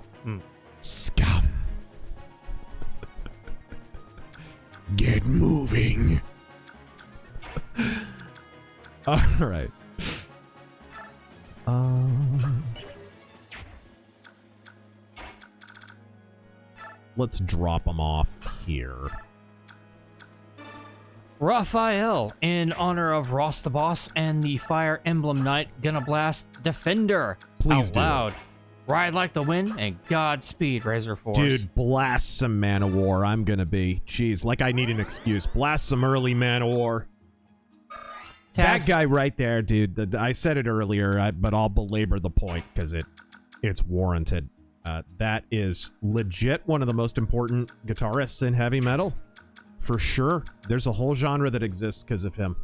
F: scum. Get moving.
A: All right. Let's drop them off here.
B: Raphael, in honor of Ross the Boss and the Fire Emblem Knight, gonna blast Defender.
A: Please
B: out
A: do.
B: loud. Ride like the wind and Godspeed, Razor Force.
A: Dude, blast some Man of War. I'm gonna be. Jeez, like I need an excuse. Blast some early Man of War. That guy right there, dude. I said it earlier, but I'll belabor the point because it's warranted. That is legit one of the most important guitarists in heavy metal. For sure. There's a whole genre that exists because of him.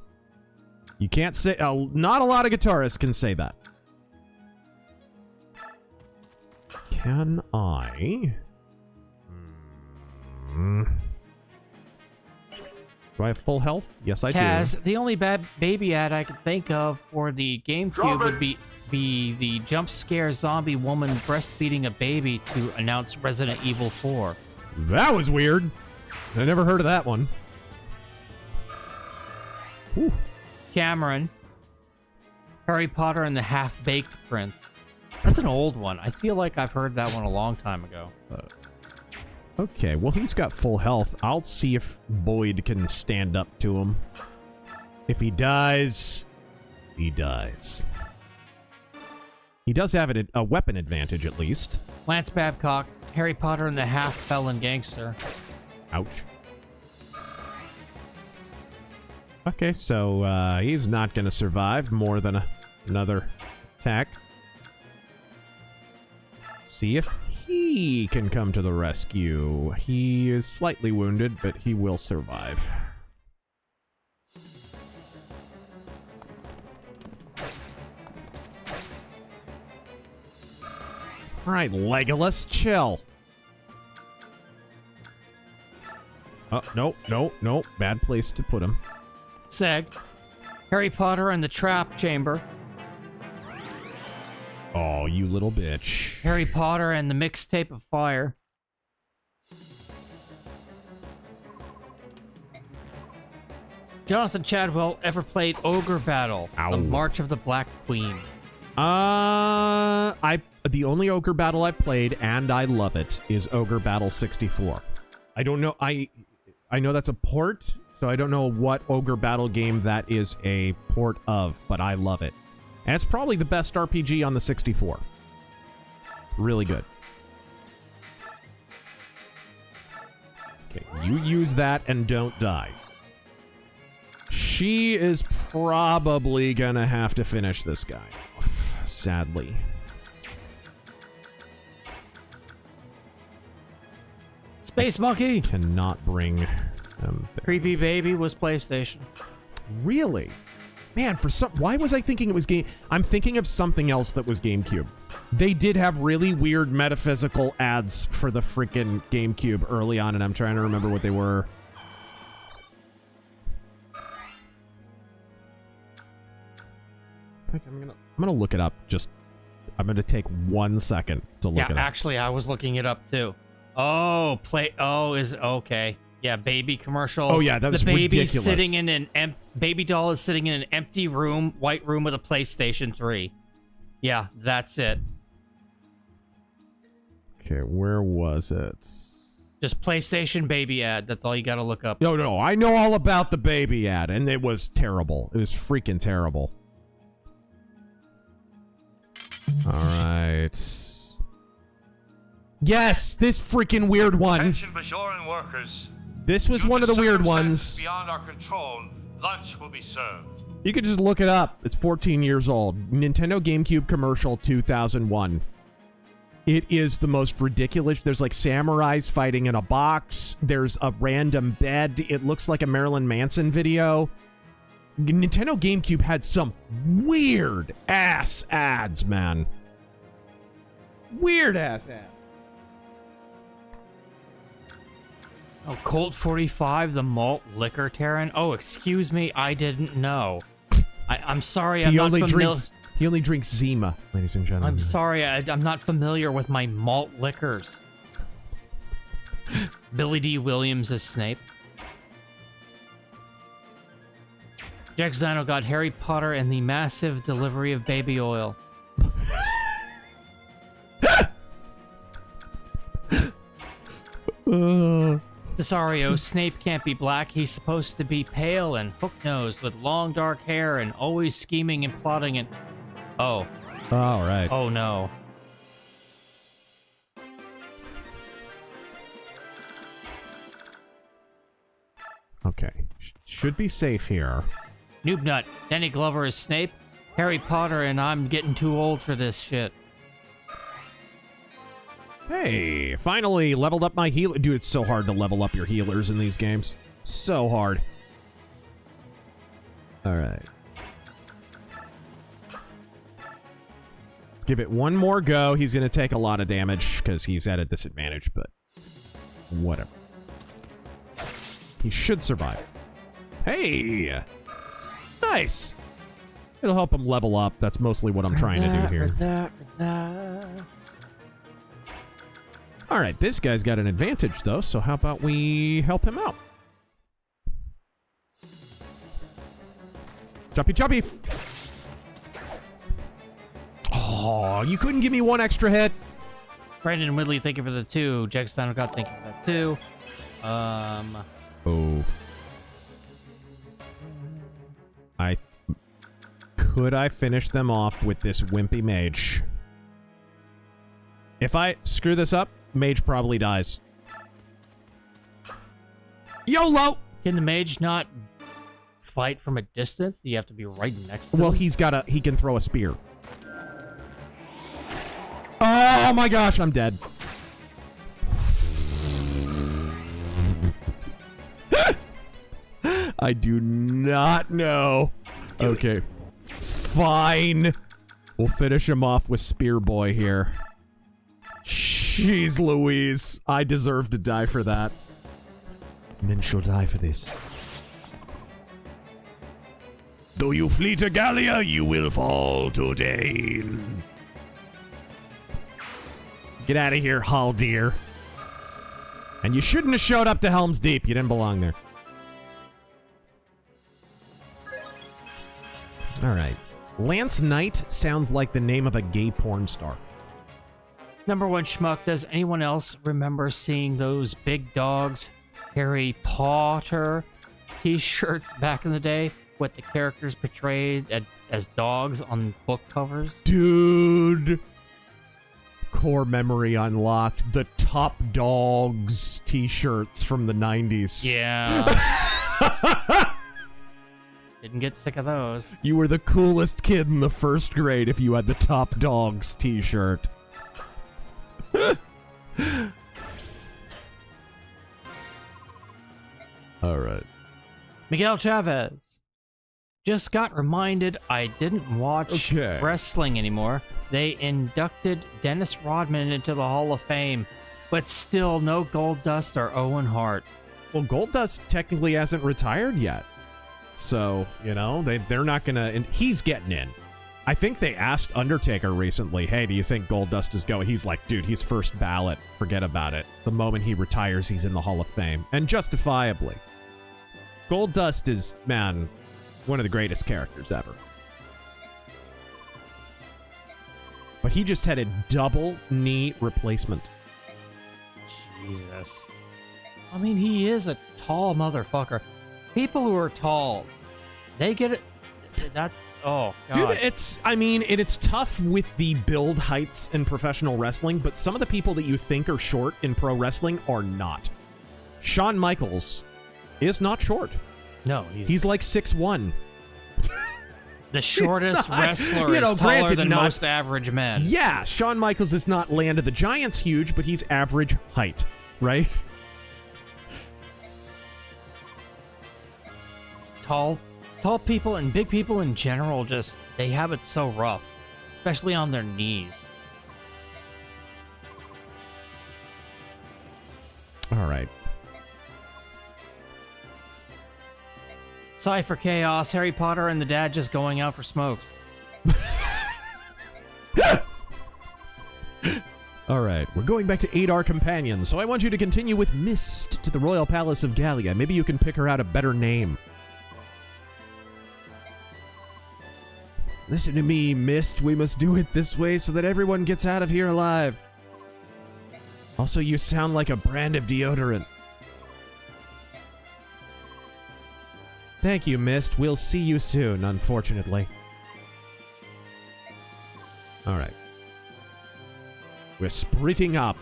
A: You can't say... not a lot of guitarists can say that. Can I... Do I have full health? Yes, I
B: Taz,
A: do.
B: the only bad baby ad I could think of for the GameCube would be the jump scare zombie woman breastfeeding a baby to announce Resident Evil 4.
A: That was weird. I never heard of that one. Whew.
B: Cameron, Harry Potter and the Half-Baked Prince. That's an old one. I feel like I've heard that one a long time ago.
A: Okay, well, he's got full health. I'll see if Boyd can stand up to him. If he dies, he dies. He does have a weapon advantage, at least.
B: Lance Babcock, Harry Potter and the Half-Felon Gangster.
A: Ouch. Okay, so he's not going to survive more than another attack. See if he can come to the rescue. He is slightly wounded, but he will survive. All right, Legolas, chill. Oh, no. Bad place to put him.
B: Seg, Harry Potter and the Trap Chamber.
A: Oh, you little bitch.
B: Harry Potter and the Mixtape of Fire. Jonathan Chadwell ever played Ogre Battle,
A: Ow.
B: the March of the Black Queen.
A: The only Ogre Battle I played, and I love it, is Ogre Battle 64. I don't know, I know that's a port, so I don't know what Ogre Battle game that is a port of, but I love it. And it's probably the best RPG on the 64. Really good. Okay, you use that and don't die. She is probably gonna have to finish this guy off, sadly.
B: Space Monkey!
A: Cannot bring them there.
B: Creepy Baby was PlayStation.
A: Really? Man, why was I thinking it was game? I'm thinking of something else that was GameCube. They did have really weird metaphysical ads for the freaking GameCube early on, and I'm trying to remember what they were. I'm gonna look it up. I'm gonna take 1 second to look it up.
B: Yeah, actually, I was looking it up too. Oh, okay. Yeah, baby commercial.
A: Oh yeah, that was ridiculous.
B: Baby doll is sitting in an empty room, white room with a PlayStation 3. Yeah, that's it.
A: Okay, where was it?
B: Just PlayStation baby ad. That's all you got to look up.
A: No, I know all about the baby ad, and it was terrible. It was freaking terrible. All right. Yes, this freaking weird one.
E: Attention Bajoran workers.
A: This was
E: Due
A: one
E: to
A: of the weird
E: circumstances
A: ones.
E: Beyond our control, lunch will be served.
A: You could just look it up. It's 14 years old. Nintendo GameCube commercial 2001. It is the most ridiculous. There's like samurais fighting in a box. There's a random bed. It looks like a Marilyn Manson video. Nintendo GameCube had some weird ass ads, man. Weird ass ads.
B: Oh, Colt 45, the malt liquor Terran. Oh, excuse me, I didn't know. I'm sorry, I'm not familiar.
A: He only drinks Zima, ladies and gentlemen.
B: I'm sorry, I'm not familiar with my malt liquors. Billy D. Williams as Snape. Jack Zano got Harry Potter and the massive delivery of baby oil. Cesario, Snape can't be black. He's supposed to be pale and hook-nosed with long dark hair and always scheming and plotting and... Oh.
A: All right.
B: Oh, no.
A: Okay. Should be safe here.
B: Noob Nut, Danny Glover is Snape. Harry Potter and I'm getting too old for this shit.
A: Hey, finally leveled up my healer. Dude, it's so hard to level up your healers in these games. So hard. All right. Let's give it one more go. He's going to take a lot of damage because he's at a disadvantage, but whatever. He should survive. Hey! Nice! It'll help him level up. That's mostly what I'm trying to do here. All right, this guy's got an advantage, though, so how about we help him out? Jumpy, jumpy! Oh, you couldn't give me one extra hit.
B: Brandon Whitley, thank you for the 2. Jack Steiner got thank you for that 2.
A: Oh. Could I finish them off with this wimpy mage? If I screw this up, mage probably dies. YOLO!
B: Can the mage not fight from a distance? Do you have to be right next to
A: Well,
B: him?
A: he can throw a spear. Oh my gosh, I'm dead. I do not know. Okay. Fine. We'll finish him off with Spear Boy here. Jeez Louise. I deserve to die for that. Men shall die for this. Though you flee to Gallia, you will fall to Dane. Get out of here, Haldir. And you shouldn't have showed up to Helm's Deep. You didn't belong there. Alright. Lance Knight sounds like the name of a gay porn star.
B: Number one schmuck, does anyone else remember seeing those big dogs Harry Potter t-shirts back in the day with the characters portrayed as dogs on book covers?
A: Dude. Core memory unlocked. The Top Dogs t-shirts from the 90s.
B: Yeah. Didn't get sick of those.
A: You were the coolest kid in the first grade if you had the Top Dogs t-shirt. All right.
B: Miguel Chavez. Just got reminded I didn't watch wrestling anymore. They inducted Dennis Rodman into the Hall of Fame, but still no Goldust or Owen Hart.
A: Well, Goldust technically hasn't retired yet. So, you know, they're not gonna... And he's getting in. I think they asked Undertaker recently, hey, do you think Goldust is going? He's like, dude, he's first ballot. Forget about it. The moment he retires, he's in the Hall of Fame. And justifiably. Goldust is, man, one of the greatest characters ever. But he just had a double knee replacement.
B: Jesus. I mean, he is a tall motherfucker. People who are tall, they get it. That's, oh, God.
A: Dude, it's tough with the build heights in professional wrestling, but some of the people that you think are short in pro wrestling are not. Shawn Michaels is not short.
B: No,
A: he's like 6'1".
B: The shortest wrestler is taller than most average men.
A: Yeah, Shawn Michaels is not Land of the Giants huge, but he's average height, right?
B: Tall people and big people in general just, they have it so rough, especially on their knees.
A: All right.
B: Sigh for chaos, Harry Potter and the dad just going out for smokes.
A: All right, we're going back to aid our companions, so I want you to continue with Mist to the Royal Palace of Gallia. Maybe you can pick her out a better name. Listen to me, Mist. We must do it this way so that everyone gets out of here alive. Also, you sound like a brand of deodorant. Thank you, Mist. We'll see you soon, unfortunately. Alright. We're splitting up.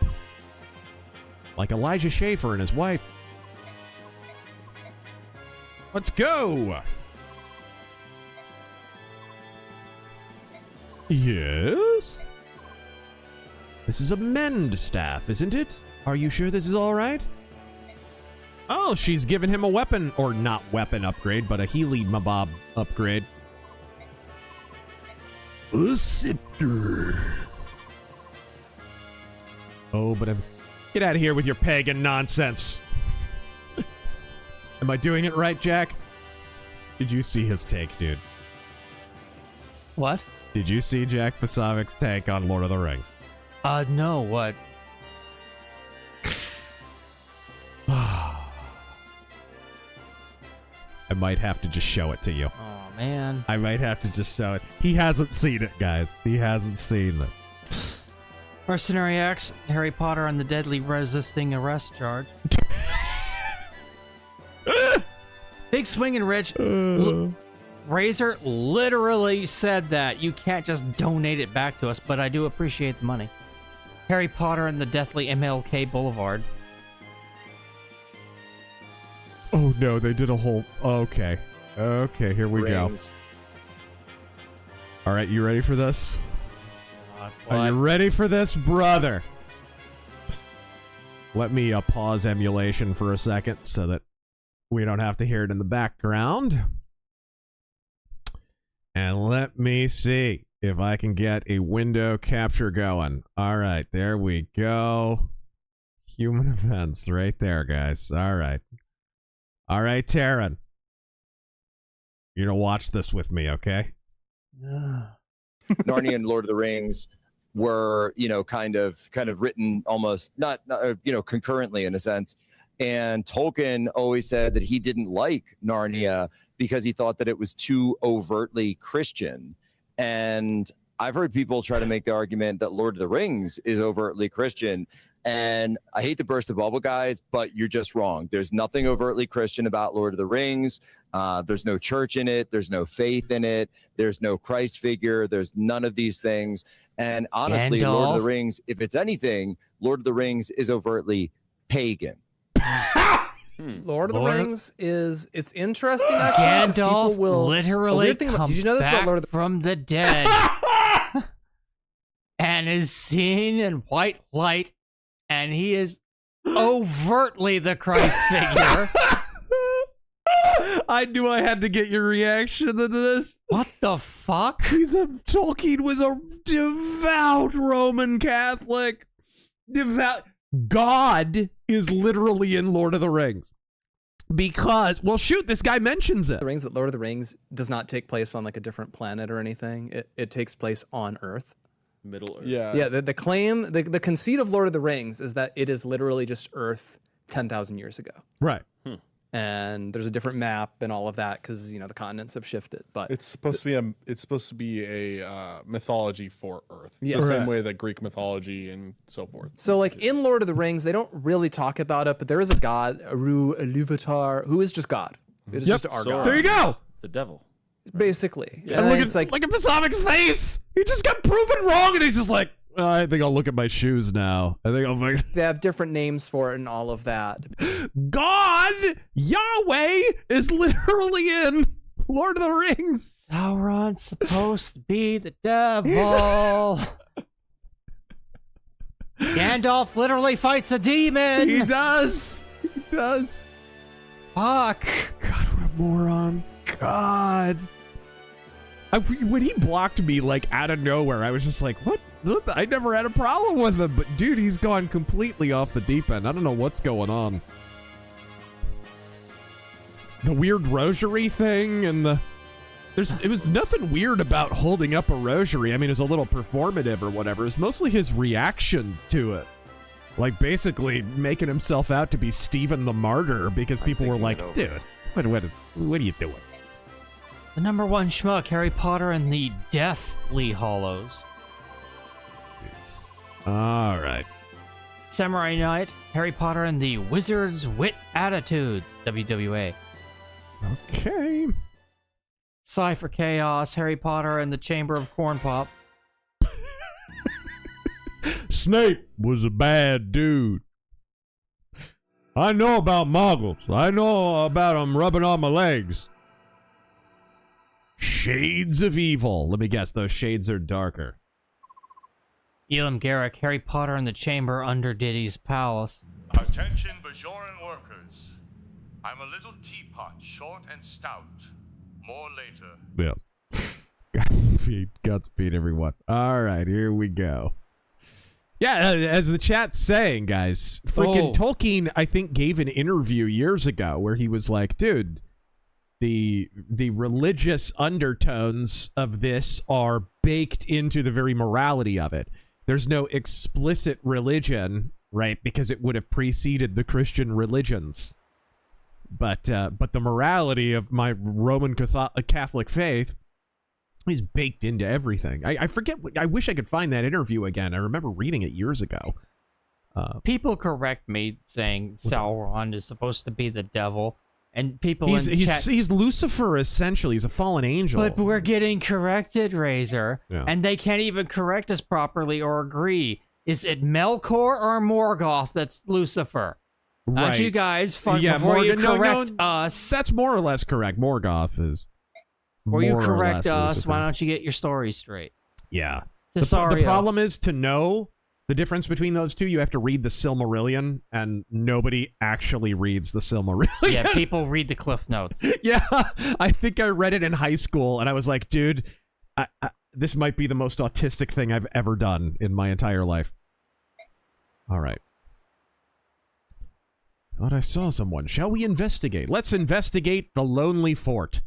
A: Like Elijah Schaefer and his wife. Let's go! Yes? This is a mend staff, isn't it? Are you sure this is alright? Oh, she's given him a weapon, or not weapon upgrade, but a Healy Mabob upgrade. A scepter. Oh, but get out of here with your pagan nonsense. Am I doing it right, Jack? Did you see his take, dude?
B: What?
A: Did you see Jack Pasavic's take on Lord of the Rings?
B: No, what?
A: I might have to just show it to you.
B: Oh, man.
A: I might have to just show it. He hasn't seen it, guys. He hasn't seen it.
B: Mercenary X, Harry Potter on the deadly resisting arrest charge. Big swinging Rich. Razor literally said that. You can't just donate it back to us, but I do appreciate the money. Harry Potter and the Deathly MLK Boulevard.
A: Oh no, they did a whole... Okay. Okay, here we go. All right, you ready for this? Are you ready for this, brother? Let me pause emulation for a second so that we don't have to hear it in the background. And let me see if I can get a window capture going. All right, there we go. Human events right there, guys. All right. All right, Taryn. You're going to watch this with me, okay?
G: Narnia and Lord of the Rings were, kind of written almost not concurrently in a sense. And Tolkien always said that he didn't like Narnia because he thought that it was too overtly Christian. And I've heard people try to make the argument that Lord of the Rings is overtly Christian. And I hate to burst the bubble, guys, but you're just wrong. There's nothing overtly Christian about Lord of the Rings. There's no church in it. There's no faith in it. There's no Christ figure. There's none of these things. And honestly,
B: Gandalf.
G: Lord of the Rings, if it's anything, Lord of the Rings is overtly pagan.
H: Lord of the Rings it's interesting actually. 'Cause
B: Gandalf
H: people will,
B: literally
H: did
B: comes
H: you know this
B: back
H: about Lord of the
B: from the dead and is seen in white light, and he is overtly the Christ figure.
A: I knew I had to get your reaction to this.
B: What the fuck?
A: Tolkien was a devout Roman Catholic. Devout. God is literally in Lord of the Rings. Because, well, shoot, this guy mentions it.
H: The Rings, that Lord of the Rings does not take place on like a different planet or anything. It takes place on Earth.
I: Middle Earth.
H: Yeah, the claim, the conceit of Lord of the Rings is that it is literally just Earth 10,000 years ago.
A: Right.
H: And there's a different map and all of that because the continents have shifted. But
I: It's supposed to be a mythology for Earth.
H: Yes.
I: The same
H: Correct.
I: way that Greek mythology and so forth.
H: so like in Lord of the Rings, they don't really talk about it, but there is a god, Eru Iluvatar, who is just God. It is just our God.
A: There you go.
I: The devil.
H: Basically.
A: And look
H: it's
A: at Pasomic's face. He just got proven wrong, and he's just like, I think I'll look at my shoes now. I think I'll fucking...
H: They have different names for it and all of that.
A: God, Yahweh, is literally in Lord of the Rings.
B: Sauron's supposed to be the devil. Gandalf literally fights a demon.
A: He does. He does.
B: Fuck.
A: God, what a moron. God. When he blocked me, like, out of nowhere, I was just like, what? I never had a problem with him, but dude, he's gone completely off the deep end. I don't know what's going on. The weird rosary thing and it was nothing weird about holding up a rosary. I mean, it was a little performative or whatever. It was mostly his reaction to it. Like, basically making himself out to be Stephen the Martyr because people were like, dude, what are you doing?
B: The number one schmuck, Harry Potter and the Deathly Hollows.
A: All right.
B: Samurai Knight, Harry Potter and the Wizard's Wit Attitudes, WWA.
A: Okay.
B: Cypher Chaos, Harry Potter and the Chamber of Corn Pop.
F: Snape was a bad dude. I know about muggles. I know about them rubbing on my legs.
A: Shades of evil. Let me guess, those shades are darker.
B: Elam Garrick, Harry Potter and the Chamber under Diddy's Palace.
E: Attention, Bajoran workers. I'm a little teapot, short and stout. More later.
A: Yeah. Godspeed, everyone. All right, here we go. Yeah, as the chat's saying, guys, freaking Tolkien, I think, gave an interview years ago where he was like, dude, the religious undertones of this are baked into the very morality of it. There's no explicit religion, right? Because it would have preceded the Christian religions. But the morality of my Roman Catholic faith is baked into everything. I forget. I wish I could find that interview again. I remember reading it years ago.
B: People correct me saying Sauron is supposed to be the devil. And people
A: he's Lucifer, essentially. He's a fallen angel.
B: But we're getting corrected, Razor.
A: Yeah.
B: And they can't even correct us properly or agree. Is it Melkor or Morgoth that's Lucifer?
A: Right.
B: Don't you guys before
A: Morgan,
B: you correct us.
A: That's more or less correct. Morgoth is.
B: Before you
A: more or
B: correct
A: less
B: us,
A: Lucifer.
B: why don't you get your story straight?
A: Yeah. The
B: Cesario.
A: problem is, to know the difference between those two, you have to read the Silmarillion, and nobody actually reads the Silmarillion.
B: Yeah, people read the Cliff Notes.
A: Yeah, I think I read it in high school, and I was like, dude, this might be the most autistic thing I've ever done in my entire life. All right. Thought I saw someone. Shall we investigate? Let's investigate the Lonely Fort.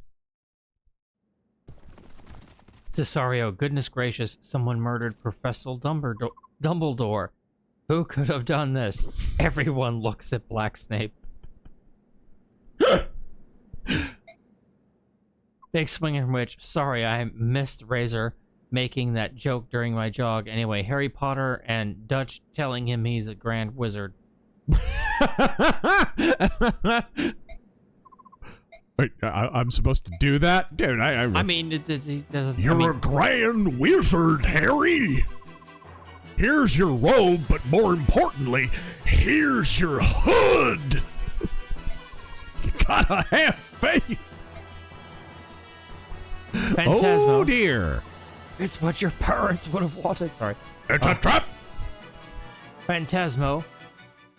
B: Cesario, goodness gracious, someone murdered Professor Dumbledore. Who could have done this? Everyone looks at Black Snape. Big swinging witch. Sorry, I missed Razor making that joke during my jog. Anyway, Harry Potter and Dutch telling him he's a grand wizard.
A: Wait, I'm supposed to do that? Dude,
F: You're a grand wizard, Harry. Here's your robe, but more importantly, here's your hood. You gotta have faith.
B: Phantasmo.
A: Oh, dear.
B: It's what your parents would have wanted. Sorry.
F: It's a trap.
B: Phantasmo.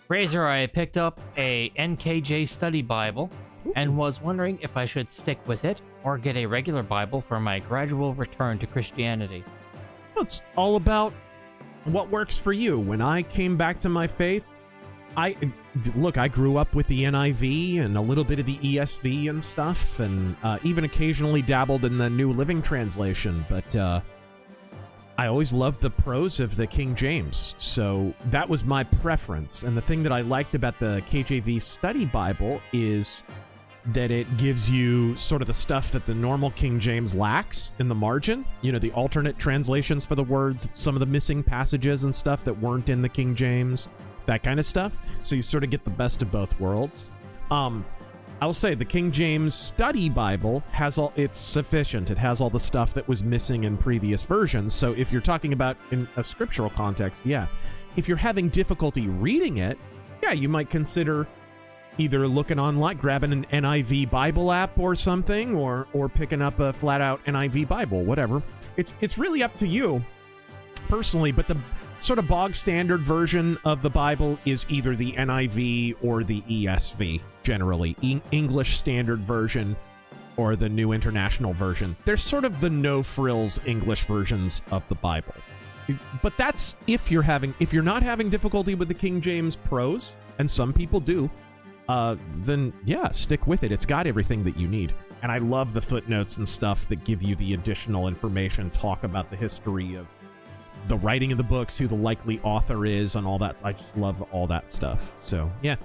B: Razor, I picked up a NKJ study Bible and was wondering if I should stick with it or get a regular Bible for my gradual return to Christianity.
A: It's all about what works for you. When I came back to my faith, I grew up with the NIV and a little bit of the ESV and stuff, and even occasionally dabbled in the New Living Translation, but I always loved the prose of the King James, so that was my preference. And the thing that I liked about the KJV Study Bible is that it gives you sort of the stuff that the normal King James lacks in the margin. You know, the alternate translations for the words, some of the missing passages and stuff that weren't in the King James, that kind of stuff. So you sort of get the best of both worlds. I'll say the King James Study Bible has it's sufficient. It has all the stuff that was missing in previous versions. So if you're talking about in a scriptural context, yeah. If you're having difficulty reading it, yeah, you might consider either looking online, grabbing an NIV Bible app or something, or picking up a flat-out NIV Bible, whatever. It's really up to you, personally, but the sort of bog standard version of the Bible is either the NIV or the ESV, generally. English Standard Version or the New International Version. They're sort of the no-frills English versions of the Bible. But that's if you're not having difficulty with the King James prose, and some people do, then yeah, stick with it. It's got everything that you need. And I love the footnotes and stuff that give you the additional information, talk about the history of the writing of the books, who the likely author is, and all that. I just love all that stuff. So yeah,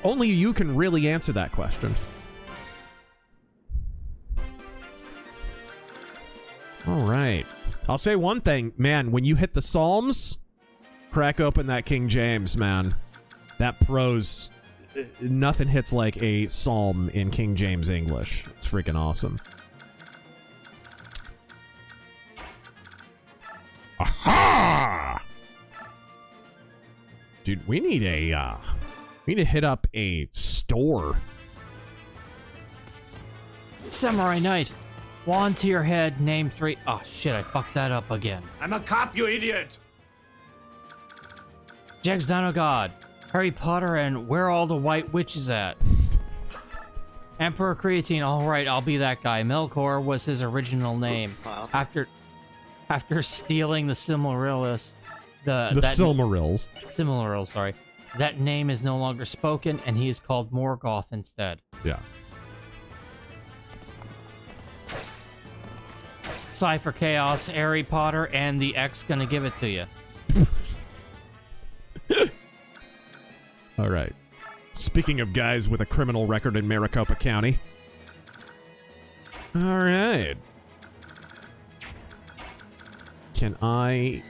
A: only you can really answer that question. All right. I'll say one thing, man, when you hit the Psalms, crack open that King James, man. That prose, nothing hits like a psalm in King James English. It's freaking awesome. Aha! Dude, we need to hit up a store.
B: Samurai Knight. Wand to your head, name 3. Oh shit, I fucked that up again.
C: I'm a cop, you idiot!
B: Jegs Dino God. Harry Potter and Where All the White Witches At? Emperor Creatine, alright, I'll be that guy. Melkor was his original name. After stealing the Silmarils, Silmarils, sorry. That name is no longer spoken, and he is called Morgoth instead.
A: Yeah.
B: Cypher Chaos, Harry Potter, and the X gonna give it to you.
A: All right. Speaking of guys with a criminal record in Maricopa County. All right. Can I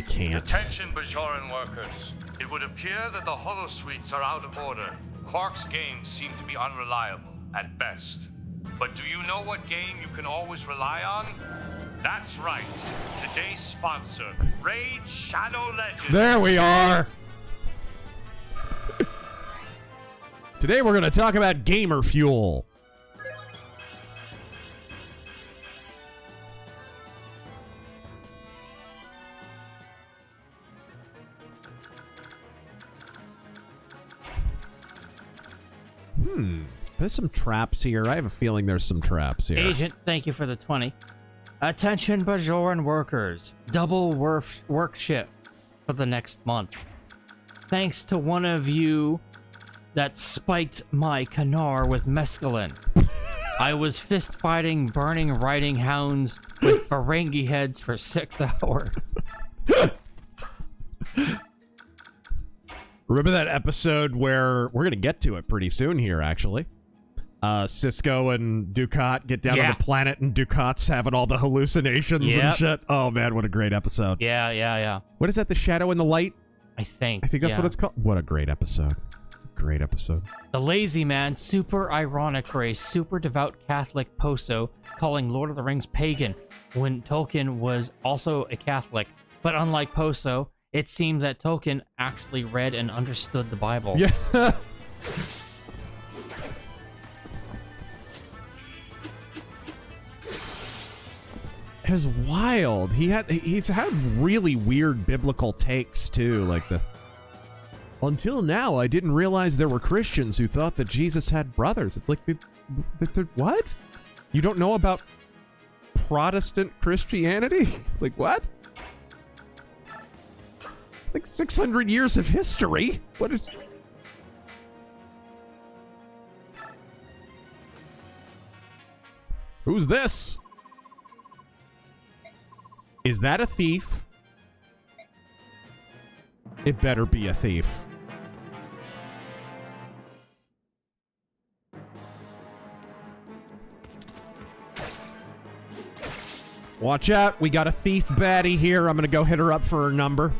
A: can't.
E: Attention, Bajoran workers. It would appear that the holosuites are out of order. Quark's games seem to be unreliable at best. But do you know what game you can always rely on? That's right. Today's sponsor, Raid Shadow Legends.
A: There we are. Today we're going to talk about gamer fuel. There's some traps here. I have a feeling there's some traps here.
B: Agent, thank you for the 20. Attention Bajoran workers. Double work shifts for the next month. Thanks to one of you that spiked my Kanar with mescaline. I was fist fighting burning riding hounds with Ferengi heads for 6 hours.
A: Remember that episode where we're going to get to it pretty soon here, actually? Cisco and Ducat get down on the planet and Ducat's having all the hallucinations and shit. Oh man, what a great episode.
B: Yeah.
A: What is that, the shadow and the light?
B: I think
A: that's what it's called. What a great episode. Great episode.
B: The Lazy Man, super ironic for a super devout Catholic poso calling Lord of the Rings pagan when Tolkien was also a Catholic. But unlike Poso, it seems that Tolkien actually read and understood the Bible.
A: Yeah. It was wild. He's had really weird biblical takes too, like the until now I didn't realize there were Christians who thought that Jesus had brothers. It's like what? You don't know about Protestant Christianity? Like what? It's like 600 years of history. What is Who's this? Is that a thief? It better be a thief. Watch out, we got a thief baddie here. I'm gonna go hit her up for her number.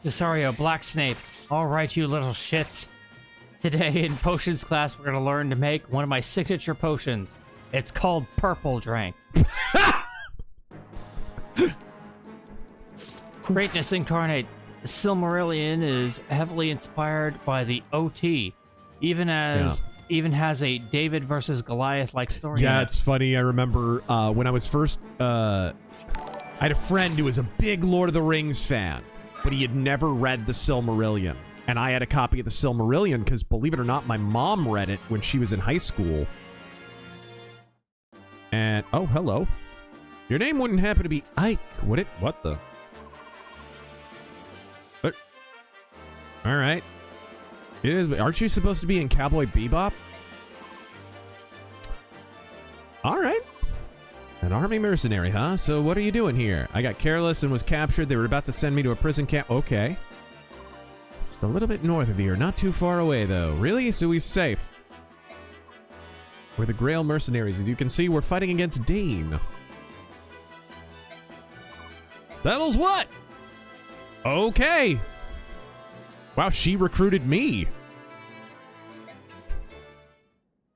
B: Cesario, Black Snape. All right, you little shits. Today in potions class, we're gonna learn to make one of my signature potions. It's called Purple Drank. Greatness Incarnate. The Silmarillion is heavily inspired by the OT, even has a David versus Goliath like story.
A: Yeah, it's funny. I remember when I was first. I had a friend who was a big Lord of the Rings fan, but he had never read the Silmarillion, and I had a copy of the Silmarillion because, believe it or not, my mom read it when she was in high school. And oh, hello. Your name wouldn't happen to be Ike, would it? What the? What? All right. It is. Aren't you supposed to be in Cowboy Bebop? All right. An army mercenary, huh? So what are you doing here? I got careless and was captured. They were about to send me to a prison camp. Okay. Just a little bit north of here. Not too far away, though. Really? So he's safe. We're the Grail mercenaries. As you can see, we're fighting against Dane. Settles what? Okay. Wow, she recruited me.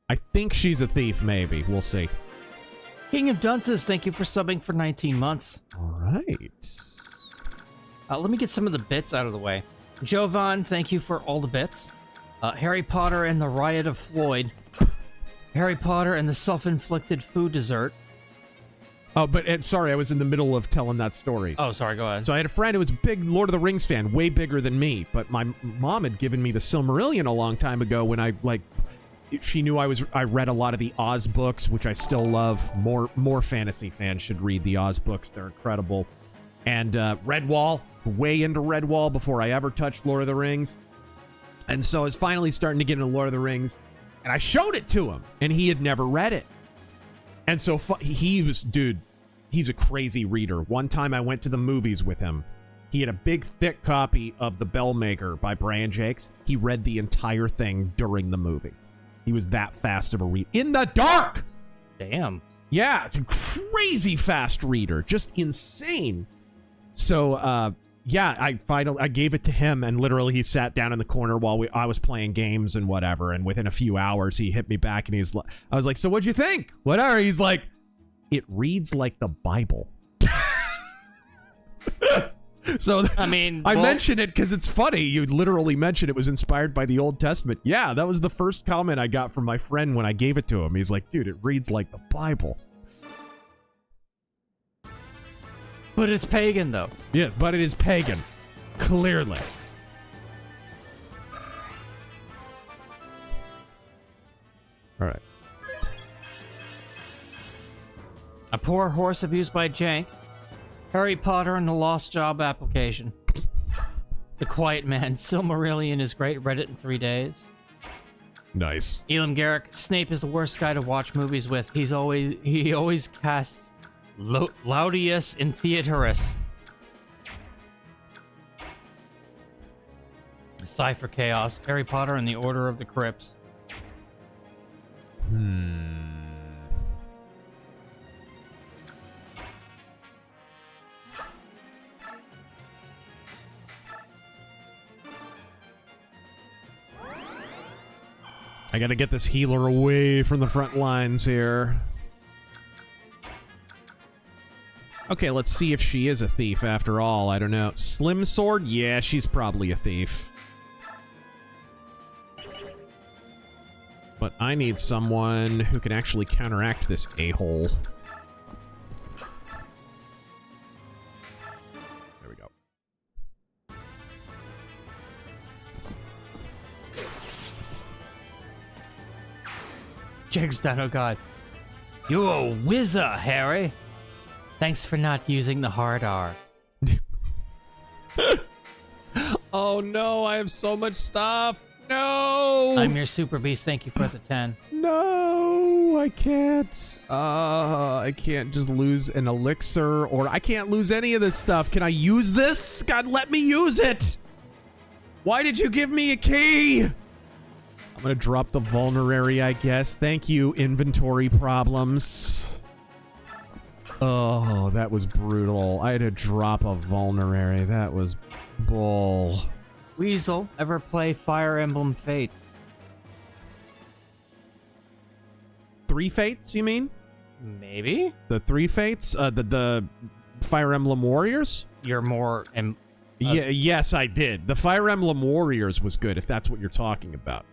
A: I think she's a thief, maybe. We'll see.
B: King of Dunces, thank you for subbing for 19 months.
A: All right.
B: Let me get some of the bits out of the way. Jovan, thank you for all the bits. Harry Potter and the Riot of Floyd. Harry Potter and the Self-Inflicted Food Dessert.
A: Oh, but sorry, I was in the middle of telling that story.
B: Oh, sorry, go ahead.
A: So I had a friend who was a big Lord of the Rings fan, way bigger than me, but my mom had given me the Silmarillion a long time ago when she knew I read a lot of the Oz books, which I still love. More fantasy fans should read the Oz books. They're incredible. And Redwall, way into Redwall before I ever touched Lord of the Rings. And so I was finally starting to get into Lord of the Rings, and I showed it to him, and he had never read it. And so he's a crazy reader. One time I went to the movies with him. He had a big, thick copy of The Bellmaker by Brian Jakes. He read the entire thing during the movie. He was that fast of a reader. In the dark!
B: Damn.
A: Yeah, it's a crazy fast reader. Just insane. So, yeah, I gave it to him, and literally he sat down in the corner while I was playing games and whatever, and within a few hours he hit me back, and I was like, so what'd you think? Whatever. He's like, it reads like the Bible. So
B: I mean,
A: I mention it because it's funny. You literally mentioned it was inspired by the Old Testament. Yeah, that was the first comment I got from my friend when I gave it to him. He's like, dude, it reads like the Bible.
B: But it's pagan, though.
A: Yes, but it is pagan. Clearly. All right.
B: A poor horse abused by Jank. Harry Potter and the Lost Job application. The Quiet Man. Silmarillion is great. Read it in 3 days.
A: Nice.
B: Elam Garrick. Snape is the worst guy to watch movies with. He always casts Laudius in Theaterus. Cypher Chaos. Harry Potter and the Order of the Crypts.
A: I gotta get this healer away from the front lines here. Okay, let's see if she is a thief after all. I don't know. Slim Sword? Yeah, she's probably a thief. But I need someone who can actually counteract this a-hole. There we go.
B: Jigs done, oh god. You a whizzer, Harry. Thanks for not using the hard R.
A: Oh no, I have so much stuff. No!
B: I'm your super beast, thank you for the 10.
A: No, I can't. I can't just lose an elixir, or I can't lose any of this stuff. Can I use this? God, let me use it! Why did you give me a key? I'm gonna drop the vulnerary, I guess. Thank you, inventory problems. Oh, that was brutal. I had to drop a vulnerary. That was bull.
B: Weasel, ever play Fire Emblem Fates?
A: 3 Fates, you mean?
B: Maybe?
A: The 3 Fates? The Fire Emblem Warriors?
B: You're more...
A: Yeah, yes, I did. The Fire Emblem Warriors was good, if that's what you're talking about.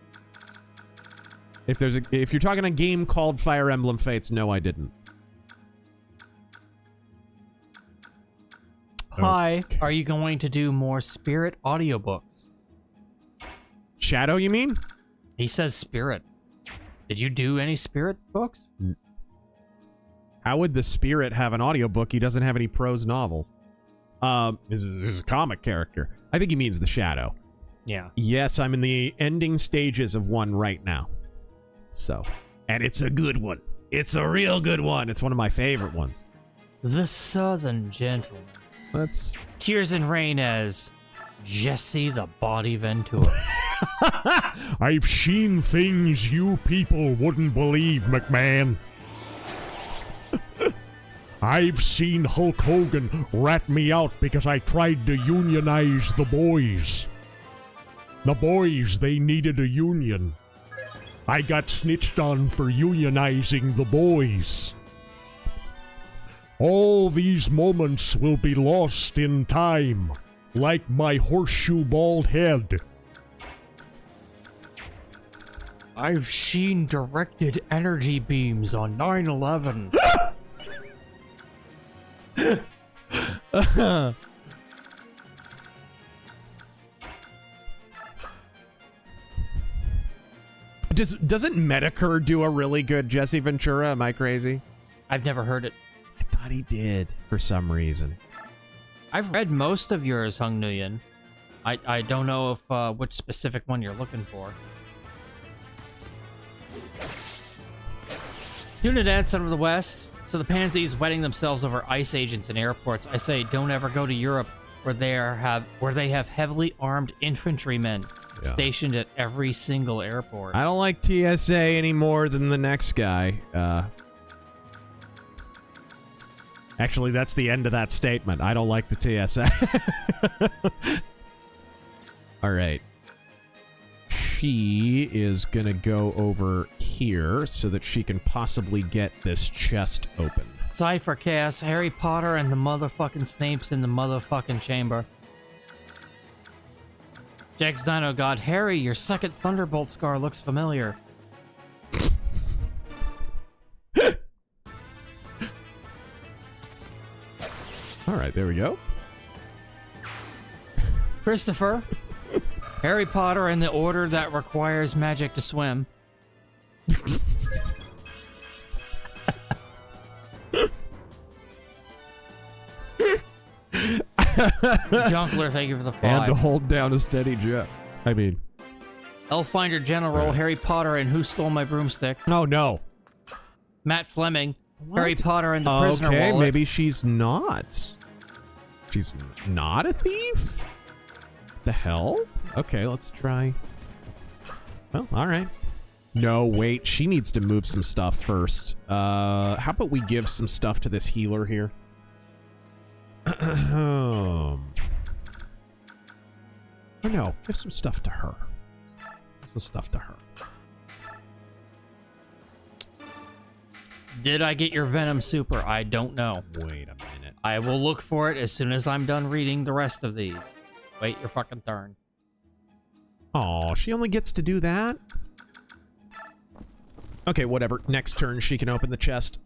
A: If you're talking a game called Fire Emblem Fates, no, I didn't.
B: Hi,
A: Okay.
B: are you going to do more Spirit audiobooks?
A: Shadow, you mean?
B: He says Spirit. Did you do any Spirit books?
A: How would the Spirit have an audiobook? He doesn't have any prose novels. This is a comic character. I think he means the Shadow.
B: Yeah.
A: Yes, I'm in the ending stages of one right now. So, and it's a good one. It's a real good one. It's one of my favorite ones.
B: The Southern Gentleman.
A: Let's...
B: Tears and Rain as Jesse the Body Ventura.
F: I've seen things you people wouldn't believe, McMahon. I've seen Hulk Hogan rat me out because I tried to unionize the boys. The boys, they needed a union. I got snitched on for unionizing the boys. All these moments will be lost in time, like my horseshoe bald head.
B: I've seen directed energy beams on 9/11.
A: Doesn't Medicare do a really good Jesse Ventura? Am I crazy?
B: I've never heard it.
A: I thought he did for some reason.
B: I've read most of yours, Hung Nguyen. I don't know if which specific one you're looking for. Dunadan, Son of the West. So the pansies wetting themselves over ICE agents in airports. I say, don't ever go to Europe where they have heavily armed infantrymen stationed at every single airport.
A: I don't like TSA any more than the next guy. Actually, that's the end of that statement. I don't like the TSA. All right. She is going to go over here so that she can possibly get this chest open.
B: Cypher Chaos, Harry Potter and the motherfucking Snape's in the motherfucking chamber. Jax Dino God, Harry, your second Thunderbolt scar looks familiar.
A: All right, there we go.
B: Christopher, Harry Potter and the order that requires magic to swim. Junkler, thank you for the 5.
A: And to hold down a steady jet. I mean...
B: Elffinder General, Harry Potter and Who Stole My Broomstick.
A: Oh, no.
B: Matt Fleming,
A: What?
B: Harry Potter and the Prisoner
A: Okay,
B: Wallet.
A: maybe she's not. She's not a thief? The hell? Okay, let's try. Well, all right. No, wait. She needs to move some stuff first. How about we give some stuff to this healer here? Oh, no. Give some stuff to her. Give some stuff to her.
B: Did I get your Venom Super? I don't know.
A: Wait a minute.
B: I will look for it as soon as I'm done reading the rest of these. Wait your fucking turn.
A: Oh, she only gets to do that? Okay, whatever. Next turn, she can open the chest.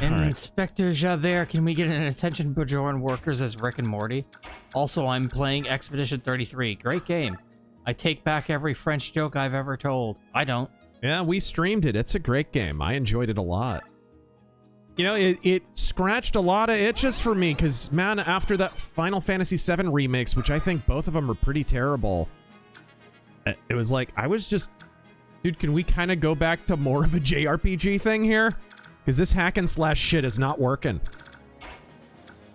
B: Inspector Javert, can we get an attention Bajoran workers as Rick and Morty? Also, I'm playing Expedition 33. Great game. I take back every French joke I've ever told. I don't.
A: Yeah, we streamed it. It's a great game. I enjoyed it a lot. You know, it scratched a lot of itches for me, because, man, after that Final Fantasy VII remix, which I think both of them are pretty terrible, it was like, I was just... Dude, can we kind of go back to more of a JRPG thing here? Because this hack and slash shit is not working.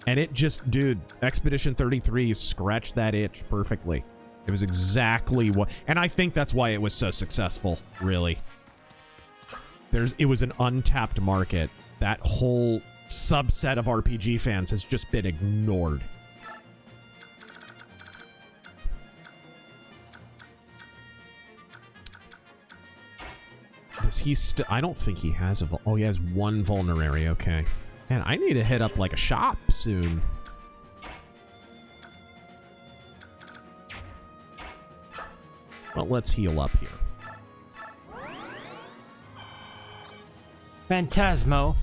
A: And it just, dude, Expedition 33 scratched that itch perfectly. It was exactly what... And I think that's why it was so successful, really. It was an untapped market. That whole subset of RPG fans has just been ignored. Does he I don't think he has a... Oh, he has one vulnerary, okay. Man, I need to hit up, like, a shop soon. Well, let's heal up here.
B: Phantasmo.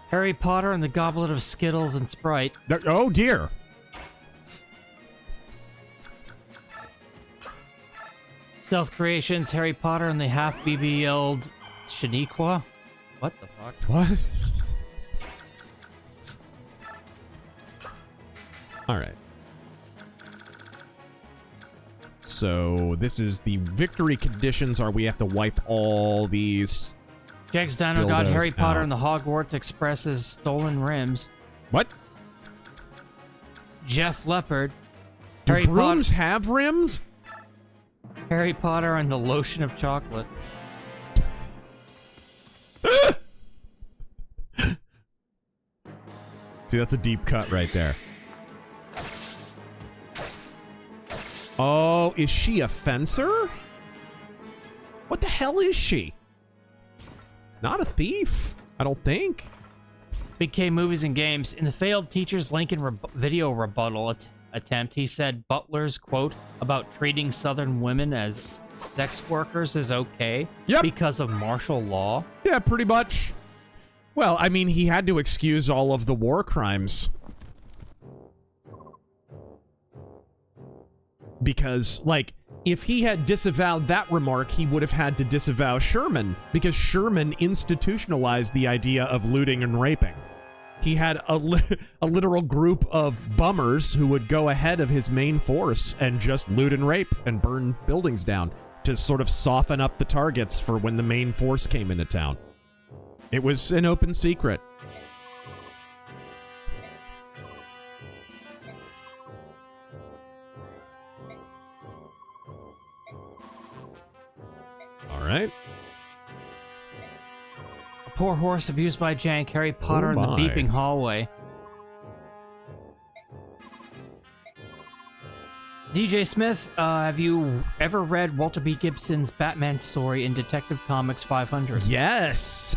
B: Harry Potter and the Goblet of Skittles and Sprite.
A: Oh, dear.
B: Stealth Creations, Harry Potter and the half BBL'd Shaniqua. What the fuck?
A: What? All right. So this is the victory conditions are we have to wipe all these...
B: Jax Dino God, Harry Potter
A: out.
B: and the Hogwarts Express's Stolen Rims.
A: What?
B: Jeff Leopard.
A: Do
B: Harry
A: brooms have rims?
B: Harry Potter and the Lotion of Chocolate.
A: See, that's a deep cut right there. Oh, is she a fencer? What the hell is she? Not a thief, I don't think.
B: Big K Movies and Games. In the failed Teacher's Lincoln video rebuttal attempt, he said Butler's quote about treating Southern women as sex workers is okay because of martial law.
A: Yeah, pretty much. Well, I mean, he had to excuse all of the war crimes. Because, like, if he had disavowed that remark, he would have had to disavow Sherman, because Sherman institutionalized the idea of looting and raping. He had a literal group of bummers who would go ahead of his main force and just loot and rape and burn buildings down to sort of soften up the targets for when the main force came into town. It was an open secret. All right.
B: Poor horse abused by Jank. Harry Potter in the
A: my.
B: beeping hallway. DJ Smith, have you ever read Walter B. Gibson's Batman story in Detective Comics 500?
A: Yes.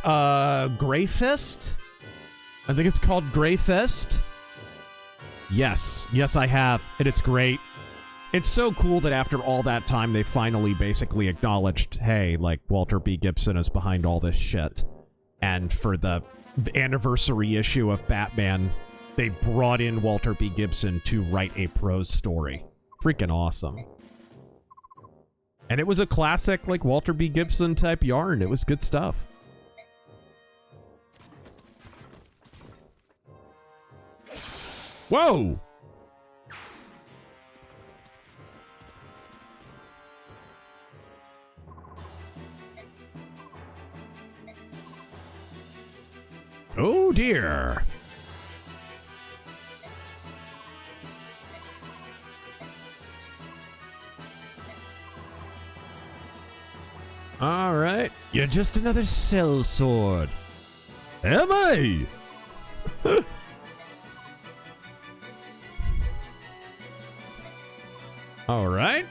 A: Grey Fist? I think it's called Grey Fist. Yes. Yes, I have. And it's great. It's so cool that after all that time, they finally basically acknowledged, hey, like, Walter B. Gibson is behind all this shit. And for the anniversary issue of Batman, they brought in Walter B. Gibson to write a prose story. Freaking awesome. And it was a classic, like, Walter B. Gibson type yarn. It was good stuff. Whoa! Oh dear. All right. You're just another cell sword. Am I? All right.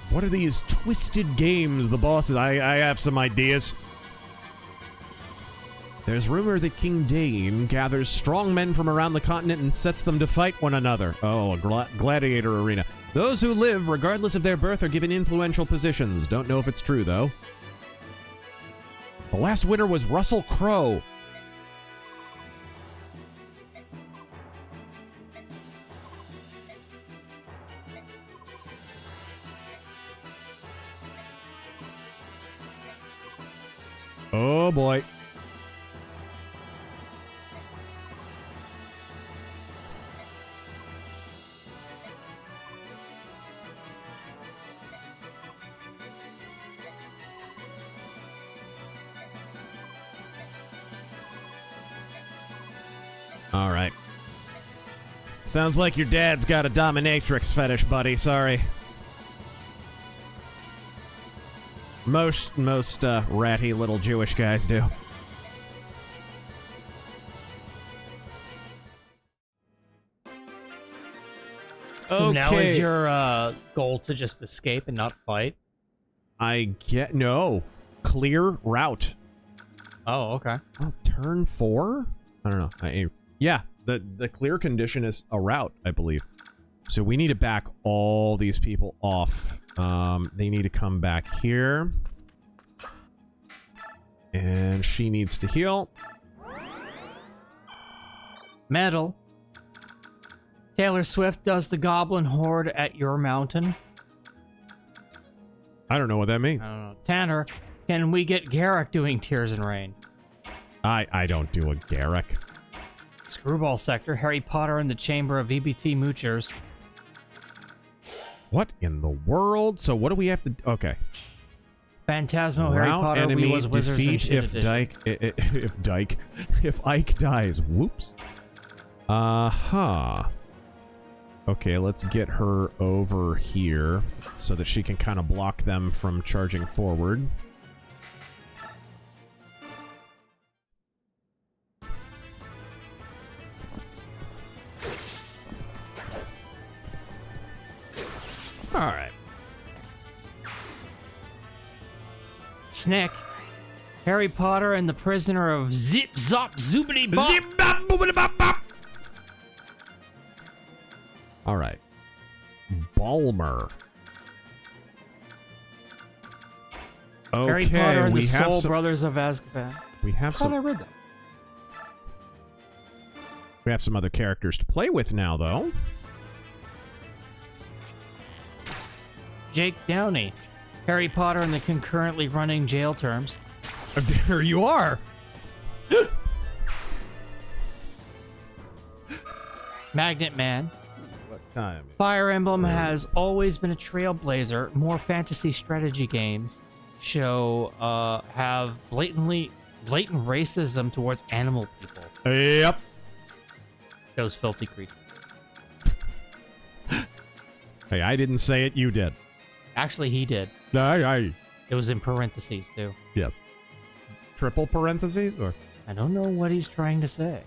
A: What are these twisted games the bosses? I have some ideas. There's rumor that King Dane gathers strong men from around the continent and sets them to fight one another. Oh, a gladiator arena. Those who live, regardless of their birth, are given influential positions. Don't know if it's true, though. The last winner was Russell Crowe. Oh, boy. All right. Sounds like your dad's got a dominatrix fetish, buddy. Sorry. Most ratty little Jewish guys do.
B: So now is your goal to just escape and not fight?
A: No. Clear route.
B: Oh, okay.
A: Oh, turn 4? I don't know. Yeah, the clear condition is a route, I believe. So we need to back all these people off. They need to come back here. And she needs to heal.
B: Metal. Taylor Swift does the Goblin Horde at your mountain.
A: I don't know what that means.
B: I don't know. Tanner, can we get Garrick doing Tears in Rain?
A: I don't do a Garrick.
B: Screwball Sector, Harry Potter and the Chamber of EBT Moochers.
A: What in the world? So what do we have to... Okay.
B: Phantasmo, Harry Potter, We Was Wizards, and Shit Edition.
A: If Ike dies. Whoops. Uh-huh. Okay, let's get her over here so that she can kind of block them from charging forward. All right.
B: Snick. Harry Potter and the Prisoner of Zip Zop Zoobity Bop.
A: All right. Balmer. Okay,
B: Harry Potter and
A: we
B: the
A: have
B: Soul
A: some,
B: Brothers of Azkaban.
A: We have
B: I
A: some.
B: read that.
A: We have some other characters to play with now, though.
B: Jake Downey. Harry Potter and the concurrently running jail terms.
A: There you are.
B: Magnet Man.
A: What time?
B: Fire Emblem has always been a trailblazer. More fantasy strategy games have blatant racism towards animal people.
A: Yep.
B: Those filthy creatures.
A: Hey, I didn't say it, you did.
B: Actually, he did.
A: Aye.
B: It was in parentheses, too.
A: Yes. Triple parentheses, or?
B: I don't know what he's trying to say.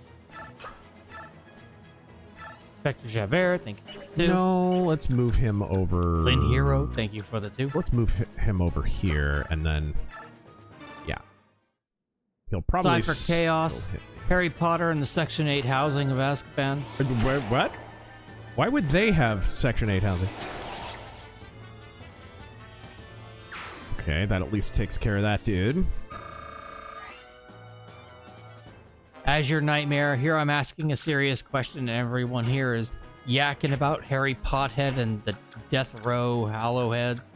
B: Inspector Javert, thank you for the 2.
A: No, let's move him over.
B: Lynn Hero, thank you for the 2.
A: Let's move him over here, and then... Yeah. He'll probably...
B: Cypher Chaos, Harry Potter and the Section 8 housing of Azkaban.
A: What? Why would they have Section 8 housing? Okay, that at least takes care of that dude.
B: As your nightmare, here I'm asking a serious question, and everyone here is yakking about Harry Pothead and the Death Row Hollowheads.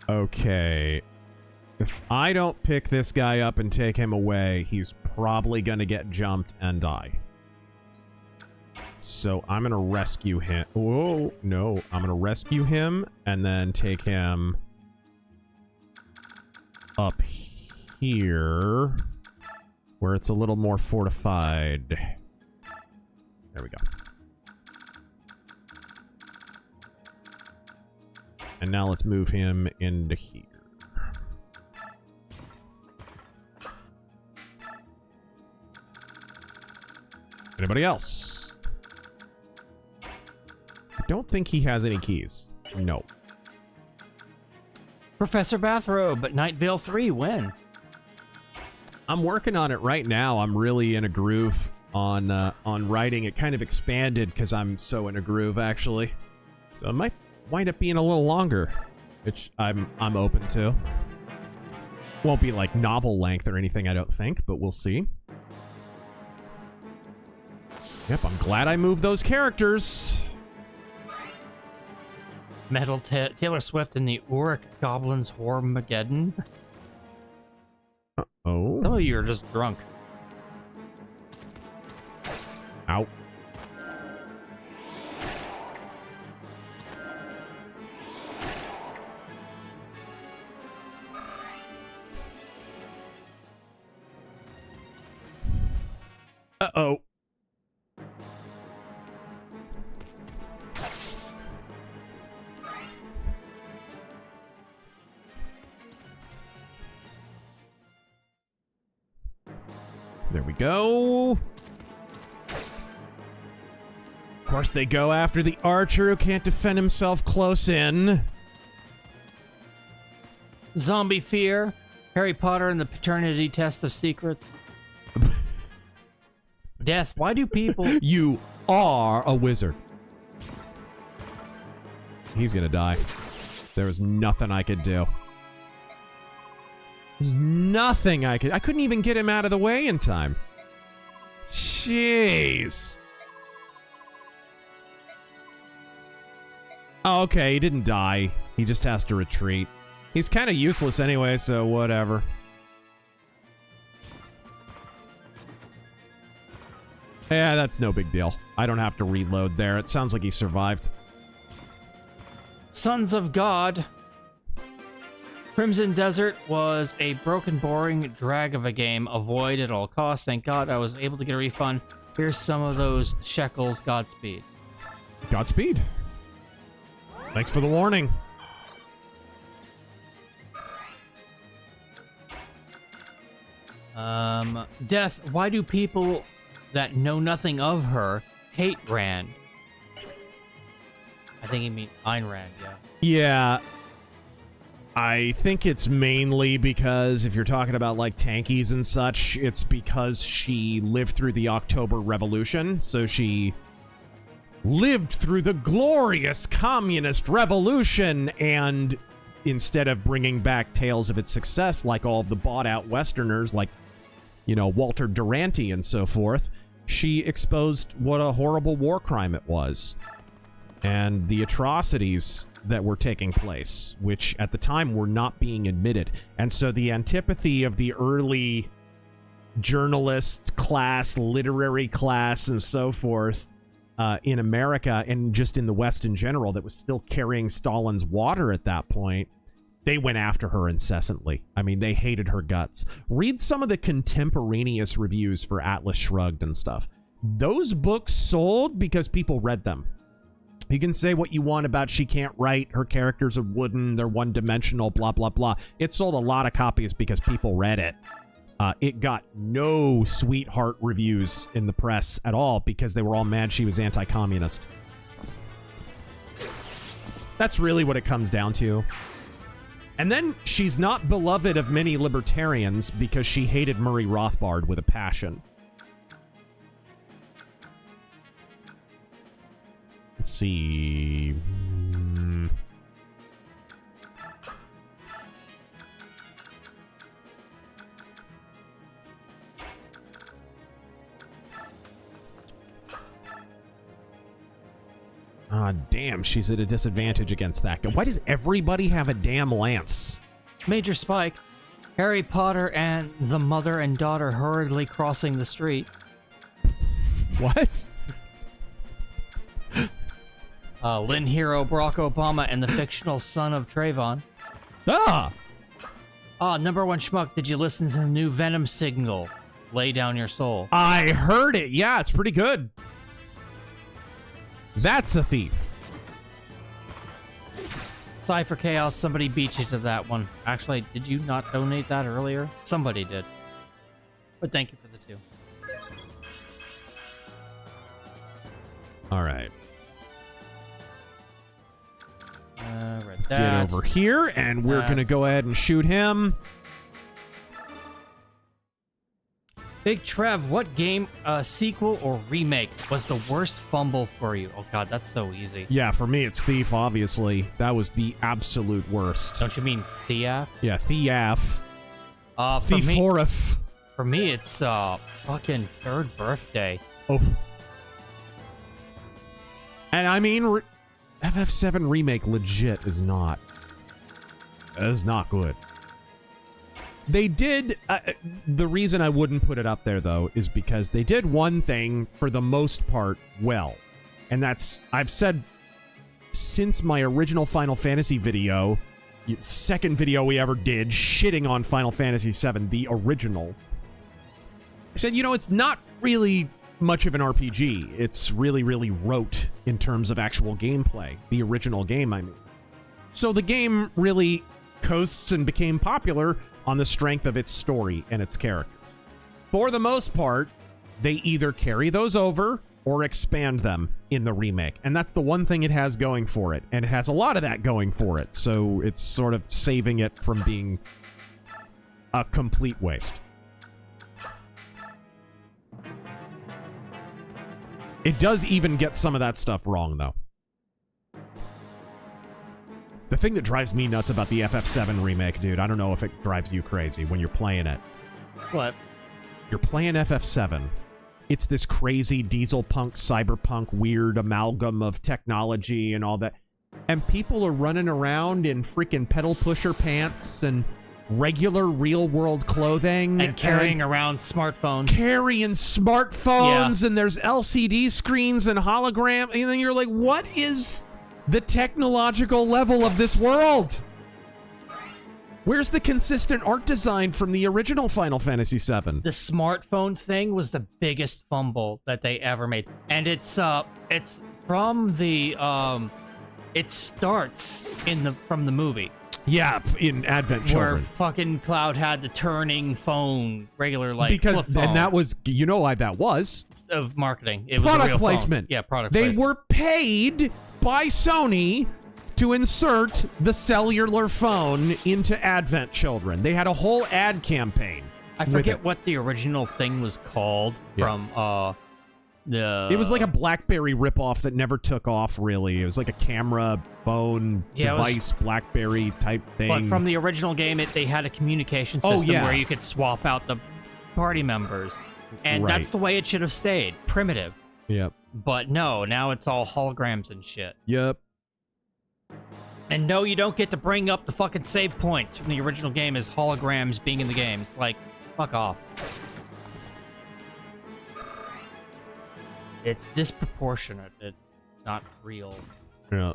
A: Okay. If I don't pick this guy up and take him away, he's probably gonna get jumped and die. So I'm gonna rescue him. Whoa, no. I'm gonna rescue him and then take him up here where it's a little more fortified. There we go. And now let's move him into here. Anybody else? I don't think he has any keys. No.
B: Professor Bathrobe at Night Vale 3, when?
A: I'm working on it right now. I'm really in a groove on writing. It kind of expanded because I'm so in a groove, actually. So it might wind up being a little longer, which I'm open to. Won't be like novel length or anything, I don't think, but we'll see. Yep, I'm glad I moved those characters.
B: Metal Taylor Swift and the Uruk Goblins Hormageddon.
A: Oh.
B: Some of you are just drunk.
A: Ow. Uh-oh. There we go. Of course, they go after the archer who can't defend himself close in.
B: Zombie Fear, Harry Potter and the Paternity Test of Secrets. Death, why do people...
A: You are a wizard. He's gonna die. There was nothing I could do. There's nothing I couldn't even get him out of the way in time. Jeez. Oh, okay, he didn't die. He just has to retreat. He's kind of useless anyway, so whatever. Yeah, that's no big deal. I don't have to reload there. It sounds like he survived.
B: Sons of God. Crimson Desert was a broken, boring drag of a game. Avoid at all costs. Thank God I was able to get a refund. Here's some of those shekels. Godspeed.
A: Godspeed. Thanks for the warning.
B: Death, why do people that know nothing of her hate Rand? I think you mean Ayn Rand, yeah.
A: Yeah. I think it's mainly because if you're talking about like tankies and such, it's because she lived through the October Revolution. So she lived through the glorious communist revolution, and instead of bringing back tales of its success like all of the bought out Westerners like, you know, Walter Duranty and so forth, she exposed what a horrible war crime it was and the atrocities that were taking place, which at the time were not being admitted. And so the antipathy of the early journalist class, literary class, and so forth in America and just in the West in general that was still carrying Stalin's water at that point they went after her incessantly. I mean, they hated her guts. Read some of the contemporaneous reviews for Atlas Shrugged and stuff. Those books sold because people read them. You can say what you want about she can't write, her characters are wooden, they're one-dimensional, blah, blah, blah. It sold a lot of copies because people read it. It got no sweetheart reviews in the press at all because they were all mad she was anti-communist. That's really what it comes down to. And then she's not beloved of many libertarians because she hated Murray Rothbard with a passion. Let's see. Ah, damn, she's at a disadvantage against that guy. Why does everybody have a damn lance?
B: Major Spike. Harry Potter and the mother and daughter hurriedly crossing the street.
A: What?
B: Lynn Hero, Barack Obama, and the fictional son of Trayvon.
A: Ah!
B: Number one schmuck, did you listen to the new Venom single, Lay Down Your Soul?
A: I heard it. Yeah, it's pretty good. That's a thief.
B: Cypher Chaos, somebody beat you to that one. Actually, did you not donate that earlier? Somebody did. But thank you for the 2.
A: All right.
B: Read that.
A: Get over here, and we're going to go ahead and shoot him.
B: Big Trev, what game, sequel or remake was the worst fumble for you? Oh god, that's so easy.
A: Yeah, for me, it's Thief, obviously. That was the absolute worst.
B: Don't you mean Thief?
A: Yeah, Thief.
B: For me,
A: Thief.
B: for me, it's, fucking Third Birthday.
A: Oh. And I mean, FF7 Remake legit is not. It is not good. They did, the reason I wouldn't put it up there, though, is because they did one thing, for the most part, well. And that's, I've said, since my original Final Fantasy video, second video we ever did, shitting on Final Fantasy VII, the original, I said, you know, it's not really much of an RPG. It's really, really rote in terms of actual gameplay. The original game, I mean. So the game really coasts and became popular on the strength of its story and its characters. For the most part, they either carry those over or expand them in the remake. And that's the one thing it has going for it. And it has a lot of that going for it. So it's sort of saving it from being a complete waste. It does even get some of that stuff wrong, though. The thing that drives me nuts about the FF7 remake, dude, I don't know if it drives you crazy when you're playing it.
B: What?
A: You're playing FF7. It's this crazy diesel punk, cyberpunk, weird amalgam of technology and all that. And people are running around in freaking pedal pusher pants and regular real-world clothing.
B: And carrying around smartphones.
A: Carrying smartphones,
B: Yeah.
A: and there's LCD screens and hologram. And then you're like, what is the technological level of this world? Where's the consistent art design from the original Final Fantasy VII?
B: The smartphone thing was the biggest fumble that they ever made. And it's from the, it starts from the movie.
A: Yeah, in Advent Children.
B: Where fucking Cloud had the turning phone, regular, like,
A: because
B: flip phone.
A: and that was, you know why that was?
B: Of marketing. It was
A: Product
B: a real
A: placement.
B: Phone. Yeah, product
A: They
B: placement.
A: were paid by Sony to insert the cellular phone into Advent Children. They had a whole ad campaign.
B: I forget what the original thing was called from the...
A: It was like a BlackBerry ripoff that never took off, really. It was like a camera, phone, device, BlackBerry type thing.
B: But from the original game, they had a communication system where you could swap out the party members. And that's the way it should have stayed. Primitive.
A: Yep.
B: But no, now it's all holograms and shit.
A: Yep.
B: And no, you don't get to bring up the fucking save points from the original game as holograms being in the game. It's like, fuck off. It's disproportionate. It's not real.
A: Yeah.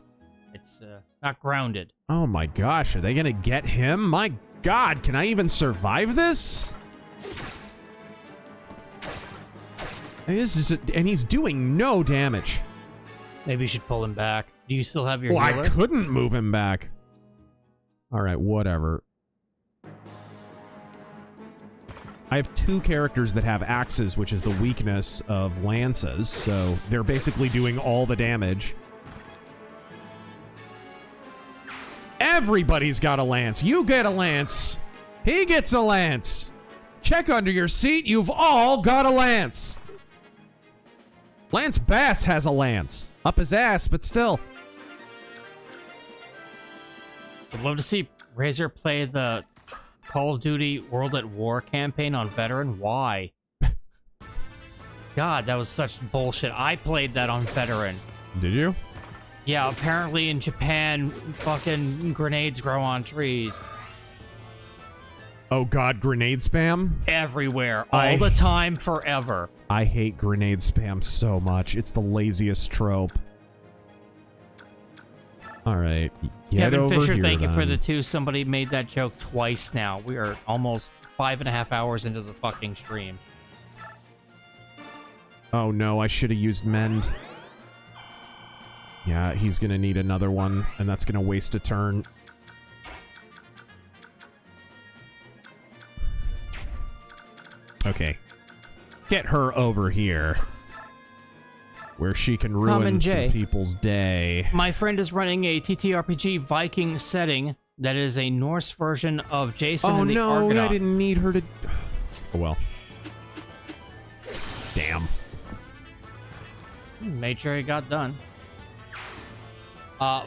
B: It's not grounded.
A: Oh my gosh, are they gonna get him? My god, can I even survive this? And he's doing no damage.
B: Maybe you should pull him back. Do you still have your
A: Well,
B: healer?
A: I couldn't move him back. Alright, whatever. I have 2 characters that have axes, which is the weakness of lances, so they're basically doing all the damage. Everybody's got a lance. You get a lance. He gets a lance. Check under your seat. You've all got a lance. Lance Bass has a lance. Up his ass, but still.
B: I'd love to see Razor play the Call of Duty World at War campaign on Veteran. Why? God, that was such bullshit. I played that on Veteran.
A: Did you?
B: Yeah, apparently in Japan, fucking grenades grow on trees.
A: Oh god, grenade spam?
B: Everywhere. All the time, forever.
A: I hate grenade spam so much. It's the laziest trope. Alright,
B: Kevin Fisher,
A: here,
B: thank you for
A: then.
B: the 2. Somebody made that joke twice now. We are almost 5.5 hours into the fucking stream.
A: Oh no, I should have used Mend. Yeah, he's gonna need another one, and that's gonna waste a turn. Okay. Get her over here. Where she can ruin
B: Common
A: some
B: J.
A: people's day.
B: My friend is running a TTRPG Viking setting that is a Norse version of Jason
A: Oh
B: and the
A: no,
B: Argonaut.
A: I didn't need her to... Oh well. Damn.
B: Made sure it got done.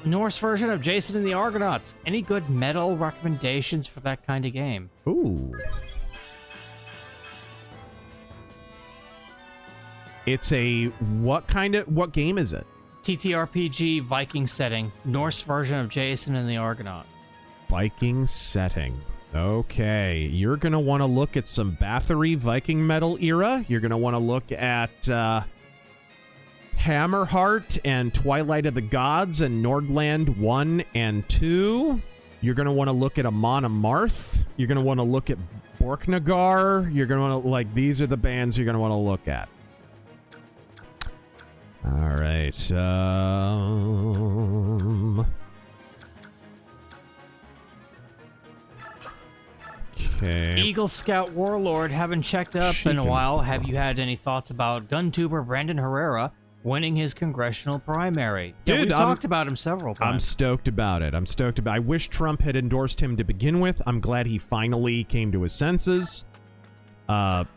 B: Norse version of Jason and the Argonauts. Any good metal recommendations for that kind of game?
A: Ooh. It's a... What game is it?
B: TTRPG Viking setting. Norse version of Jason and the Argonaut.
A: Viking setting. Okay. You're going to want to look at some Bathory Viking metal era. You're going to want to look at Hammerheart and Twilight of the Gods and Nordland 1 and 2. You're going to want to look at Amon Amarth. You're going to want to look at Borknagar. You're going to want to... Like, these are the bands you're going to want to look at. All right. Okay.
B: Eagle Scout Warlord, haven't checked up in a while. Have you had any thoughts about gun-tuber Brandon Herrera winning his congressional primary?
A: Dude,
B: we've talked about him several times.
A: I'm stoked about it. I wish Trump had endorsed him to begin with. I'm glad he finally came to his senses. Let's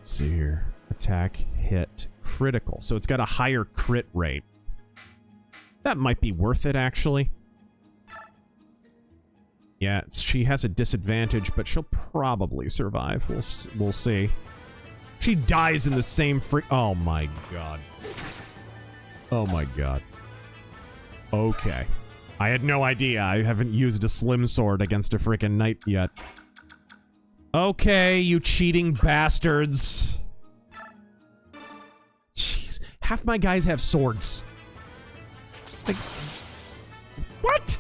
A: see here. Attack, hit, critical. So it's got a higher crit rate. That might be worth it, actually. Yeah, she has a disadvantage, but she'll probably survive. We'll see. She dies in the same Oh my god. Oh my god. Okay. I had no idea. I haven't used a slim sword against a freaking knight yet. Okay, you cheating bastards. Jeez. Half my guys have swords. Like... What?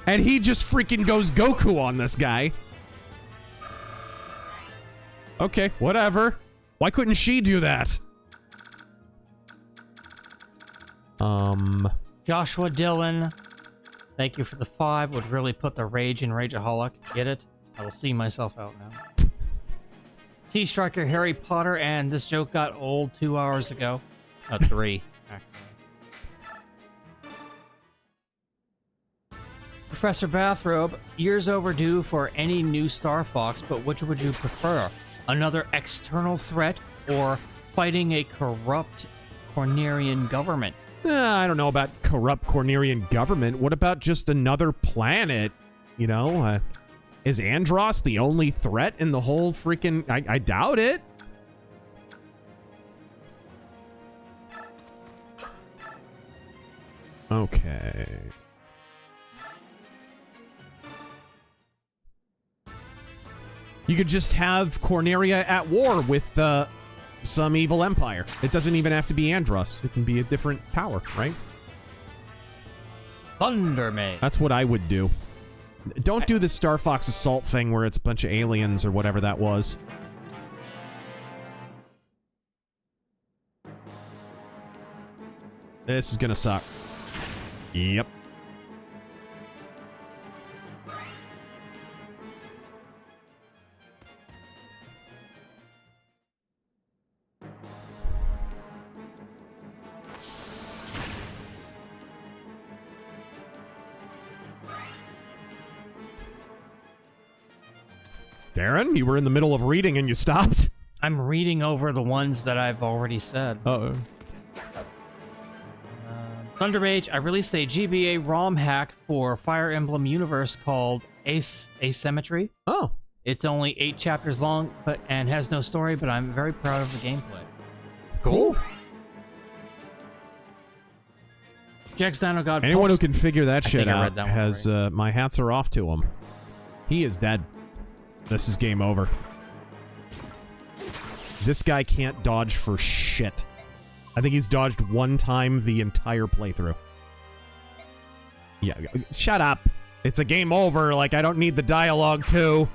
A: And he just freaking goes Goku on this guy. Okay, whatever. Why couldn't she do that?
B: Joshua Dillon, thank you for the 5. Would really put the rage in Rageaholic. Get it? I will see myself out now. Sea Striker Harry Potter, and this joke got old 2 hours ago. 3, actually. Professor Bathrobe, years overdue for any new Star Fox, but which would you prefer? Another external threat or fighting a corrupt Cornerian government?
A: I don't know about corrupt Cornerian government. What about just another planet? You know, is Andros the only threat in the whole freaking... I doubt it. Okay. You could just have Corneria at war with some evil empire. It doesn't even have to be Andros. It can be a different power, right?
B: Thunder Mage.
A: That's what I would do. Don't do the Star Fox Assault thing where it's a bunch of aliens or whatever that was. This is gonna suck. Yep. Darren, you were in the middle of reading and you stopped?
B: I'm reading over the ones that I've already said.
A: Uh-oh.
B: Thunder Mage, I released a GBA ROM hack for Fire Emblem Universe called Asymmetry.
A: Oh.
B: It's only 8 chapters long and has no story, but I'm very proud of the gameplay.
A: Cool.
B: Jax Dino God.
A: Anyone who can figure that shit out
B: that
A: has,
B: right.
A: My hats are off to him. He is dead. This is game over. This guy can't dodge for shit. I think he's dodged one time the entire playthrough. Yeah, shut up. It's a game over. Like, I don't need the dialogue, too.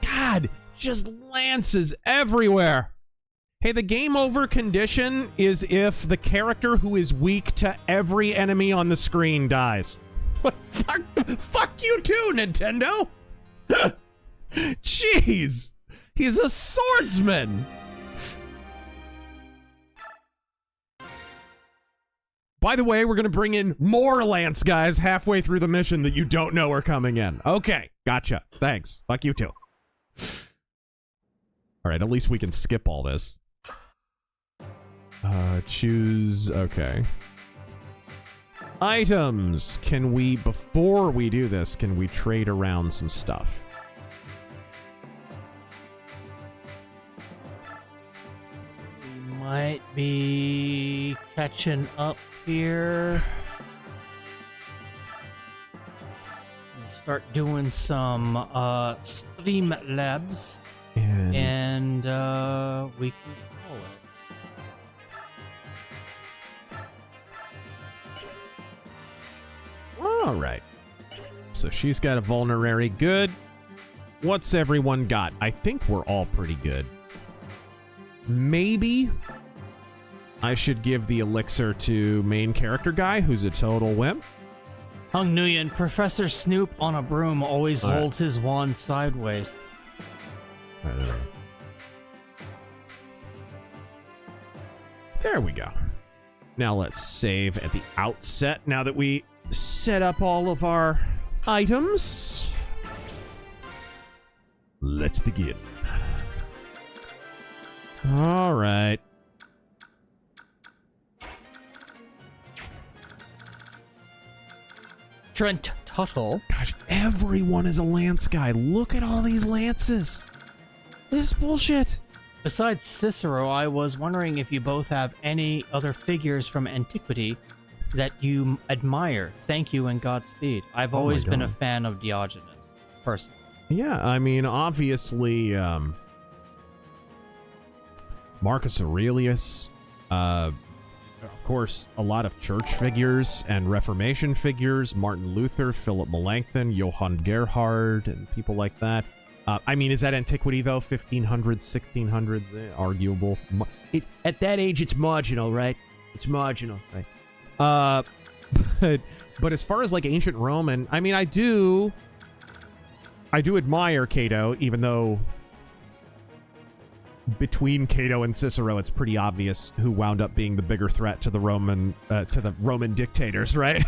A: God, just lances everywhere. Hey, the game over condition is if the character who is weak to every enemy on the screen dies. What? Fuck you too, Nintendo. Jeez. He's a swordsman. By the way, we're going to bring in more Lance guys halfway through the mission that you don't know are coming in. Okay, gotcha. Thanks. Fuck you too. All right, at least we can skip all this. Choose... Okay. Items. Can we, before we do this, can we trade around some stuff?
B: We might be catching up here. Start doing some Streamlabs, and we can call it.
A: All right. So she's got a vulnerary. Good. What's everyone got? I think we're all pretty good. Maybe I should give the elixir to main character guy, who's a total wimp.
B: Hung Nguyen, Professor Snoop on a broom always holds his wand sideways.
A: There we go. Now let's save at the outset, now that we set up all of our items. Let's begin. All right.
B: Trent Tuttle.
A: Gosh, everyone is a lance guy. Look at all these lances. This is bullshit.
B: Besides Cicero, I was wondering if you both have any other figures from antiquity that you admire. Thank you and Godspeed. I've always been a fan of Diogenes, personally.
A: Yeah, I mean, obviously, Marcus Aurelius, of course, a lot of church figures and Reformation figures, Martin Luther, Philip Melanchthon, Johann Gerhard, and people like that. I mean, is that antiquity, though? 1500s, 1600s? Arguable. At that age, it's marginal, right? It's marginal, right? But as far as, like, ancient Rome, and I mean, I do admire Cato, even though between Cato and Cicero, it's pretty obvious who wound up being the bigger threat to the Roman dictators, right?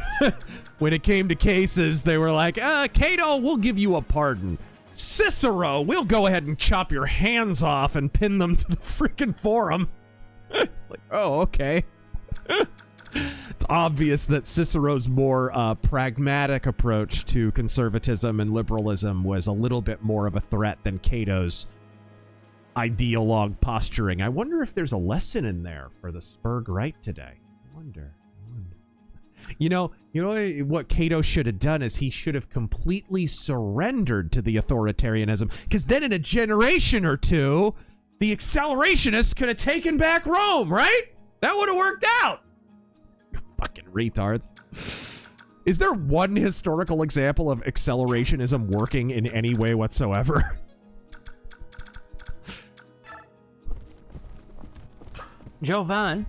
A: When it came to cases, they were like, Cato, we'll give you a pardon. Cicero, we'll go ahead and chop your hands off and pin them to the freaking forum. Like, oh, okay. It's obvious that Cicero's more pragmatic approach to conservatism and liberalism was a little bit more of a threat than Cato's ideologue posturing. I wonder if there's a lesson in there for the Spurg right today. I wonder. You know what Cato should have done is he should have completely surrendered to the authoritarianism, because then in a generation or two, The accelerationists could have taken back Rome, right? That would have worked out. You fucking retards. Is there one historical example of accelerationism working in any way whatsoever?
B: Jovan,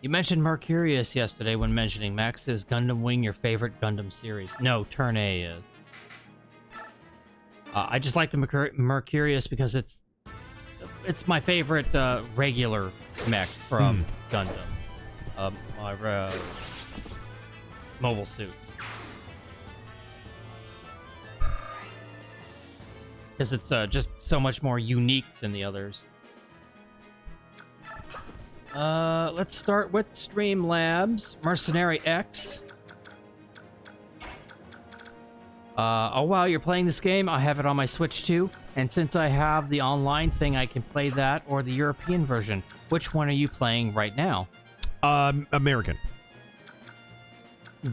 B: you mentioned Mercurius yesterday when mentioning Max. Is Gundam Wing your favorite Gundam series? No, Turn A is. I just like the Mercurius because it's my favorite regular mech from Gundam. My mobile suit. Because it's just so much more unique than the others. Let's start with Streamlabs. Mercenary X. Oh wow, you're playing this game? I have it on my Switch too. And since I have the online thing, I can play that or the European version. Which one are you playing right now?
A: American.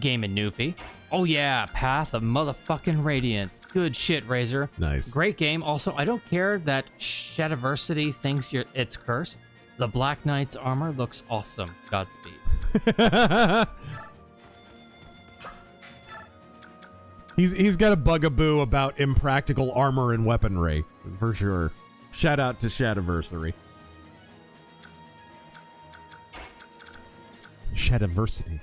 B: Game and Newfie. Oh yeah, Path of motherfucking Radiance. Good shit, Razor.
A: Nice.
B: Great game. Also, I don't care that Shadiversity thinks it's cursed. The Black Knight's armor looks awesome. Godspeed.
A: He's got a bugaboo about impractical armor and weaponry, for sure. Shout out to Shadiversary. Shadiversity.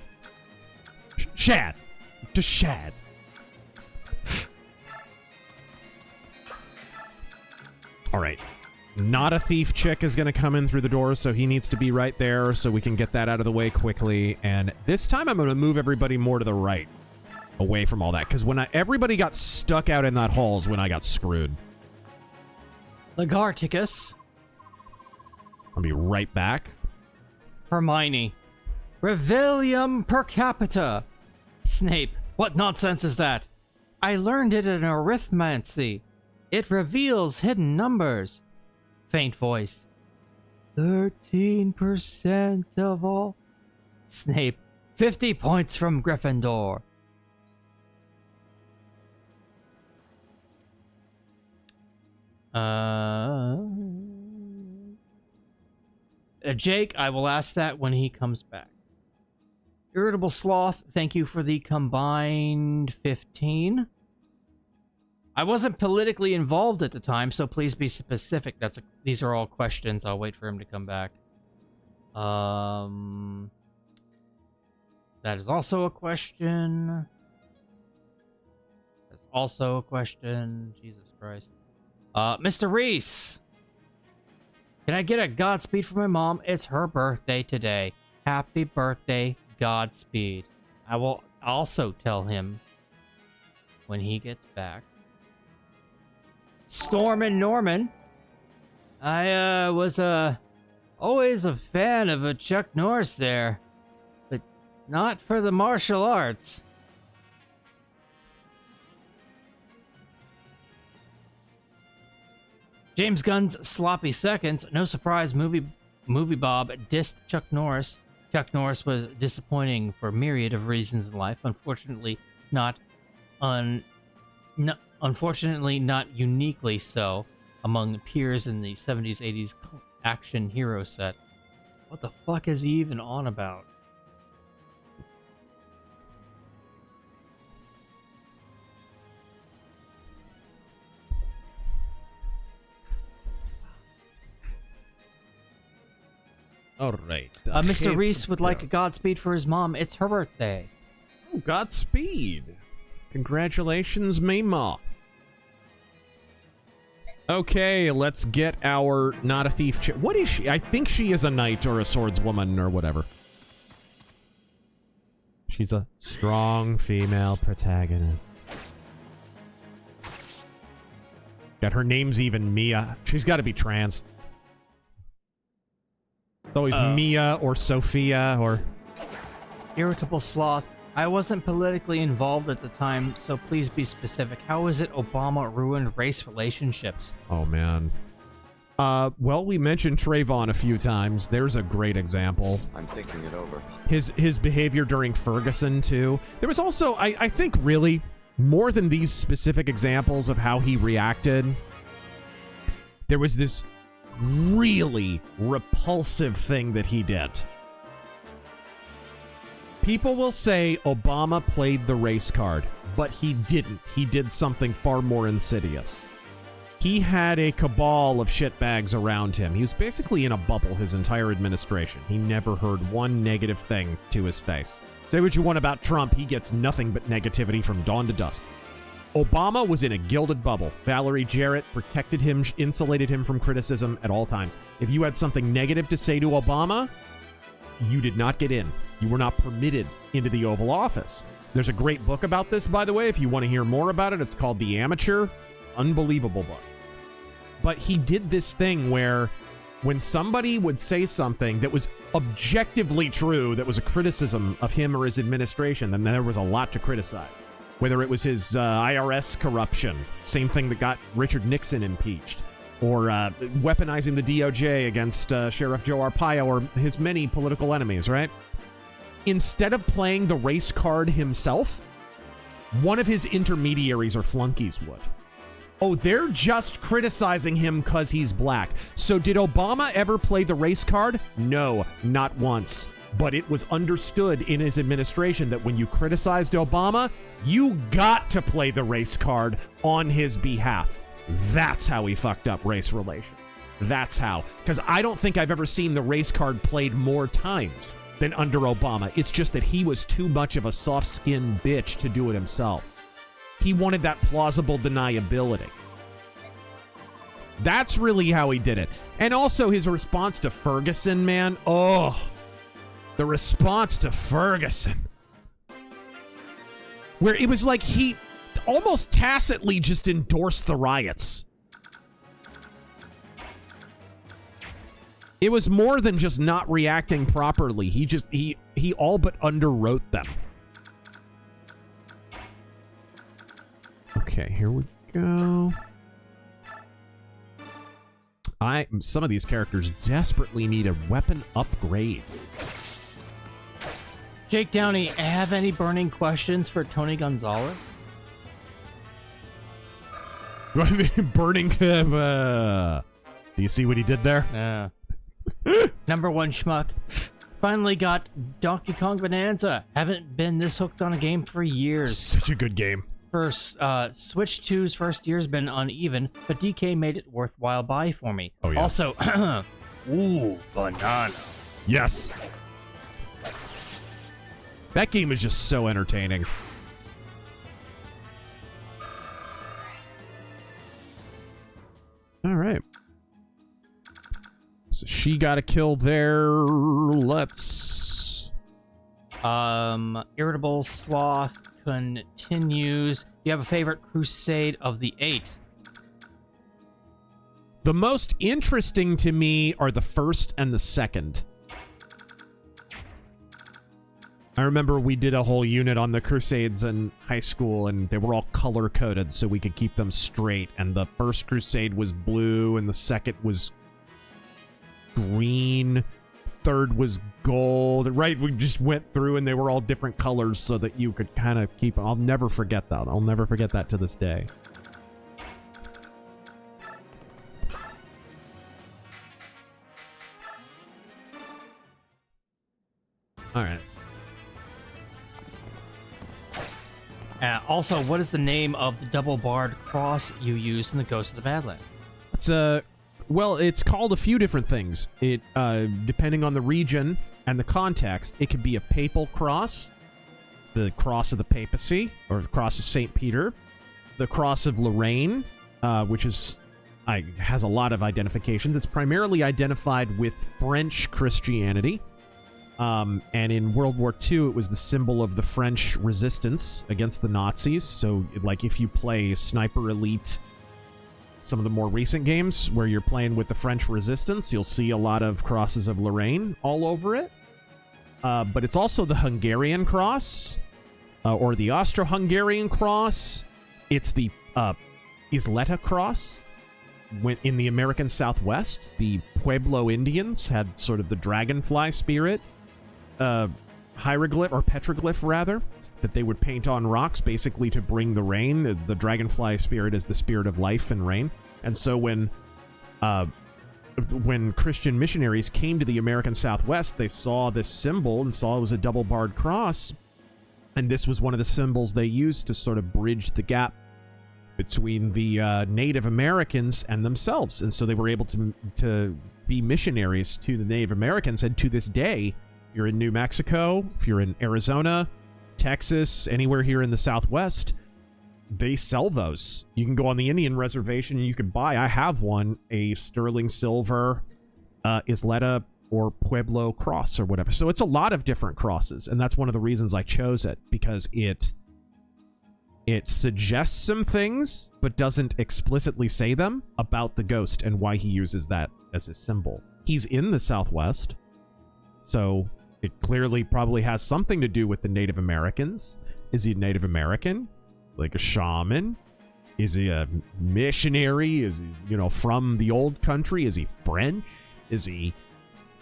A: Shad! To Shad. Alright. Not a thief chick is going to come in through the door, so he needs to be right there so we can get that out of the way quickly. And this time I'm going to move everybody more to the right. Away from all that, because when everybody got stuck out in that hall is when I got screwed.
B: Lagarticus.
A: I'll be right back.
B: Hermione. Revellium per capita. Snape. What nonsense is that? I learned it in arithmancy. It reveals hidden numbers. Faint voice. 13% of all. Snape. 50 points from Gryffindor. Jake, I will ask that when he comes back. Irritable Sloth, thank you for the combined 15. I wasn't politically involved at the time, so please be specific. These are all questions. I'll wait for him to come back. That is also a question. That's also a question. Jesus Christ. Mr. Reese. Can I get a Godspeed for my mom? It's her birthday today. Happy birthday, Godspeed. I will also tell him when he gets back. Storm and Norman. I was always a fan of Chuck Norris there, but not for the martial arts. James Gunn's sloppy seconds. No surprise, movie Bob dissed Chuck Norris. Chuck Norris was disappointing for a myriad of reasons in life. Unfortunately, not uniquely so among peers in the 70s, 80s action hero set. What the fuck is he even on about?
A: All right.
B: Mr. Reese would like a Godspeed for his mom. It's her birthday.
A: Oh, Godspeed. Congratulations, Mima. Okay, let's get our not a thief chick. What is she? I think she is a knight or a swordswoman or whatever. She's a strong female protagonist. God, her name's even Mia. She's got to be trans. It's always Mia or Sophia or...
B: Irritable Sloth. I wasn't politically involved at the time, so please be specific. How is it Obama ruined race relationships?
A: Oh, man. Well, we mentioned Trayvon a few times. There's a great example.
J: I'm thinking it over.
A: His behavior during Ferguson, too. There was also, I think, really, more than these specific examples of how he reacted, there was this really repulsive thing that he did. People will say Obama played the race card, but he didn't. He did something far more insidious. He had a cabal of shitbags around him. He was basically in a bubble his entire administration. He never heard one negative thing to his face. Say what you want about Trump, he gets nothing but negativity from dawn to dusk. Obama was in a gilded bubble. Valerie Jarrett protected him, insulated him from criticism at all times. If you had something negative to say to Obama, you did not get in. You were not permitted into the Oval Office. There's a great book about this, by the way, if you want to hear more about it. It's called The Amateur. Unbelievable book. But he did this thing where when somebody would say something that was objectively true, that was a criticism of him or his administration, then there was a lot to criticize. Whether it was his IRS corruption, same thing that got Richard Nixon impeached, or weaponizing the DOJ against Sheriff Joe Arpaio or his many political enemies, right? Instead of playing the race card himself, one of his intermediaries or flunkies would. Oh, they're just criticizing him because he's black. So did Obama ever play the race card? No, not once. But it was understood in his administration that when you criticized Obama, you got to play the race card on his behalf. That's how he fucked up race relations. That's how. Because I don't think I've ever seen the race card played more times than under Obama. It's just that he was too much of a soft-skinned bitch to do it himself. He wanted that plausible deniability. That's really how he did it. And also his response to Ferguson, man. Oh, the response to Ferguson. Where it was like he almost tacitly just endorsed the riots. It was more than just not reacting properly. He all but underwrote them. Okay, here we go. Some of these characters desperately need a weapon upgrade.
B: Jake Downey, have any burning questions for Tony Gonzalez?
A: Burning. Do you see what he did there?
B: Yeah. Number one schmuck. Finally got Donkey Kong Bonanza. Haven't been this hooked on a game for years.
A: Such a good game.
B: First, Switch 2's first year's been uneven, but DK made it worthwhile buy for me.
A: Oh, yeah.
B: Also, ooh, banana.
A: Yes. That game is just so entertaining. All right. So she got a kill there. Let's...
B: Irritable Sloth continues. You have a favorite Crusade of the 8?
A: The most interesting to me are the first and the second. I remember we did a whole unit on the Crusades in high school, and they were all color-coded so we could keep them straight. And the first Crusade was blue, and the second was green. Third was gold. Right, we just went through, and they were all different colors so that you could kind of keep... I'll never forget that. I'll never forget that to this day. All right.
B: Also, what is the name of the double-barred cross you use in the Ghost of the Badlands?
A: It's well, it's called a few different things. It depending on the region and the context, it could be a papal cross, the cross of the papacy, or the cross of St. Peter, the cross of Lorraine, which has a lot of identifications. It's primarily identified with French Christianity. And in World War II, it was the symbol of the French resistance against the Nazis. So, like, if you play Sniper Elite, some of the more recent games where you're playing with the French resistance, you'll see a lot of crosses of Lorraine all over it. But it's also the Hungarian cross, or the Austro-Hungarian cross. It's the Isleta cross. When in the American Southwest, the Pueblo Indians had sort of the dragonfly spirit hieroglyph, or petroglyph rather, that they would paint on rocks basically to bring the rain. The dragonfly spirit is the spirit of life and rain. And so when when Christian missionaries came to the American Southwest, they saw this symbol and saw it was a double-barred cross. And this was one of the symbols they used to sort of bridge the gap between the Native Americans and themselves. And so they were able to be missionaries to the Native Americans. And to this day, if you're in New Mexico, if you're in Arizona, Texas, anywhere here in the Southwest, they sell those. You can go on the Indian reservation and you can buy, I have one, a sterling silver Isleta or Pueblo cross or whatever. So it's a lot of different crosses, and that's one of the reasons I chose it, because it suggests some things but doesn't explicitly say them about the ghost and why he uses that as his symbol. He's in the Southwest, so it clearly probably has something to do with the Native Americans. Is he Native American? Like a shaman? Is he a missionary? Is he, you know, from the old country? Is he French? Is he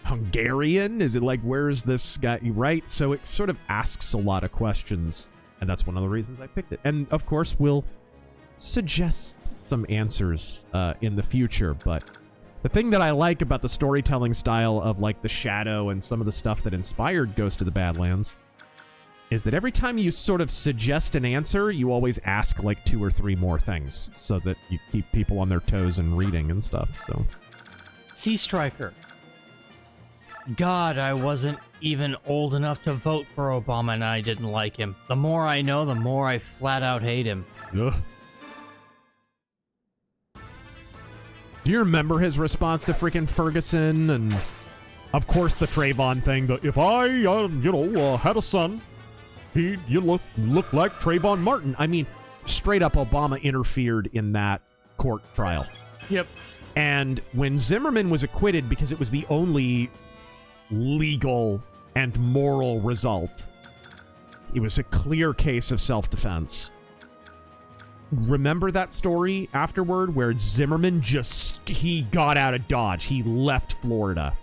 A: Hungarian? Is it like, where is this guy? Right? So it sort of asks a lot of questions, and that's one of the reasons I picked it. And of course, we'll suggest some answers in the future, but the thing that I like about the storytelling style of like The Shadow and some of the stuff that inspired Ghost of the Badlands is that every time you sort of suggest an answer, you always ask like 2 or 3 more things so that you keep people on their toes and reading and stuff. So,
B: Sea Striker. God, I wasn't even old enough to vote for Obama and I didn't like him. The more I know, the more I flat out hate him.
A: Ugh. Do you remember his response to freaking Ferguson? And of course the Trayvon thing, that if I, had a son, you look like Trayvon Martin. I mean, straight up Obama interfered in that court trial.
B: Yep.
A: And when Zimmerman was acquitted, because it was the only legal and moral result, it was a clear case of self-defense. Remember that story afterward where Zimmerman he got out of Dodge. He left Florida.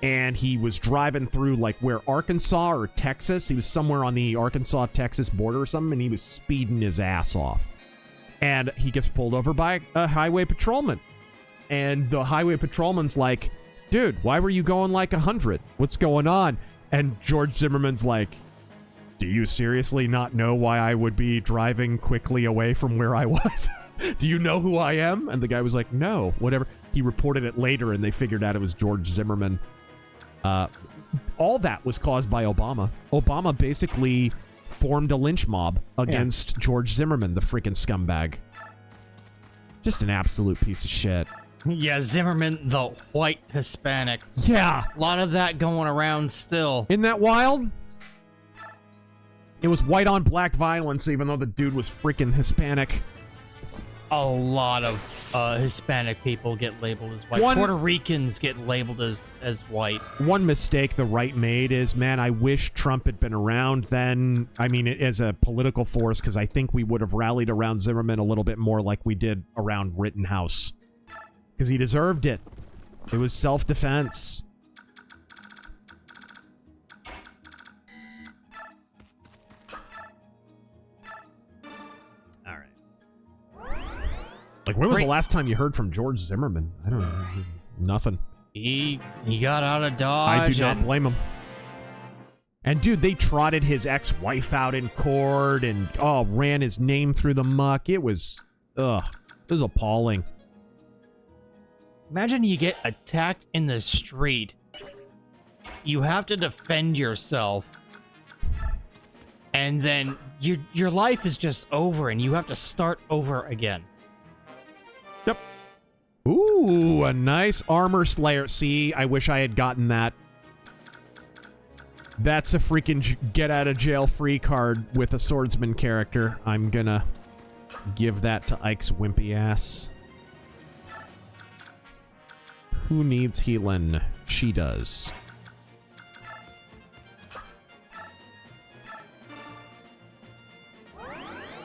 A: And he was driving through, like, where Arkansas or Texas. He was somewhere on the Arkansas-Texas border or something, and he was speeding his ass off. And he gets pulled over by a highway patrolman. And the highway patrolman's like, dude, why were you going like 100? What's going on? And George Zimmerman's like, do you seriously not know why I would be driving quickly away from where I was? Do you know who I am? And the guy was like, no, whatever. He reported it later, and they figured out it was George Zimmerman. All that was caused by Obama. Obama basically formed a lynch mob against George Zimmerman, the freaking scumbag. Just an absolute piece of shit.
B: Yeah, Zimmerman, the white Hispanic.
A: Yeah.
B: A lot of that going around still.
A: Isn't that wild? It was white on black violence, even though the dude was freaking Hispanic.
B: A lot of Hispanic people get labeled as white. Puerto Ricans get labeled as white.
A: One mistake the right made is, man, I wish Trump had been around then. I mean, as a political force, because I think we would have rallied around Zimmerman a little bit more like we did around Rittenhouse. Because he deserved it. It was self-defense. Like, when was the last time you heard from George Zimmerman? I don't know. Nothing.
B: He got out of Dodge.
A: I do not blame him. And, dude, they trotted his ex-wife out in court and, ran his name through the muck. It was appalling.
B: Imagine you get attacked in the street. You have to defend yourself. And then your life is just over and you have to start over again.
A: Yep. Ooh, a nice armor slayer. See, I wish I had gotten that. That's a freaking get out of jail free card with a swordsman character. I'm gonna give that to Ike's wimpy ass. Who needs healing? She does.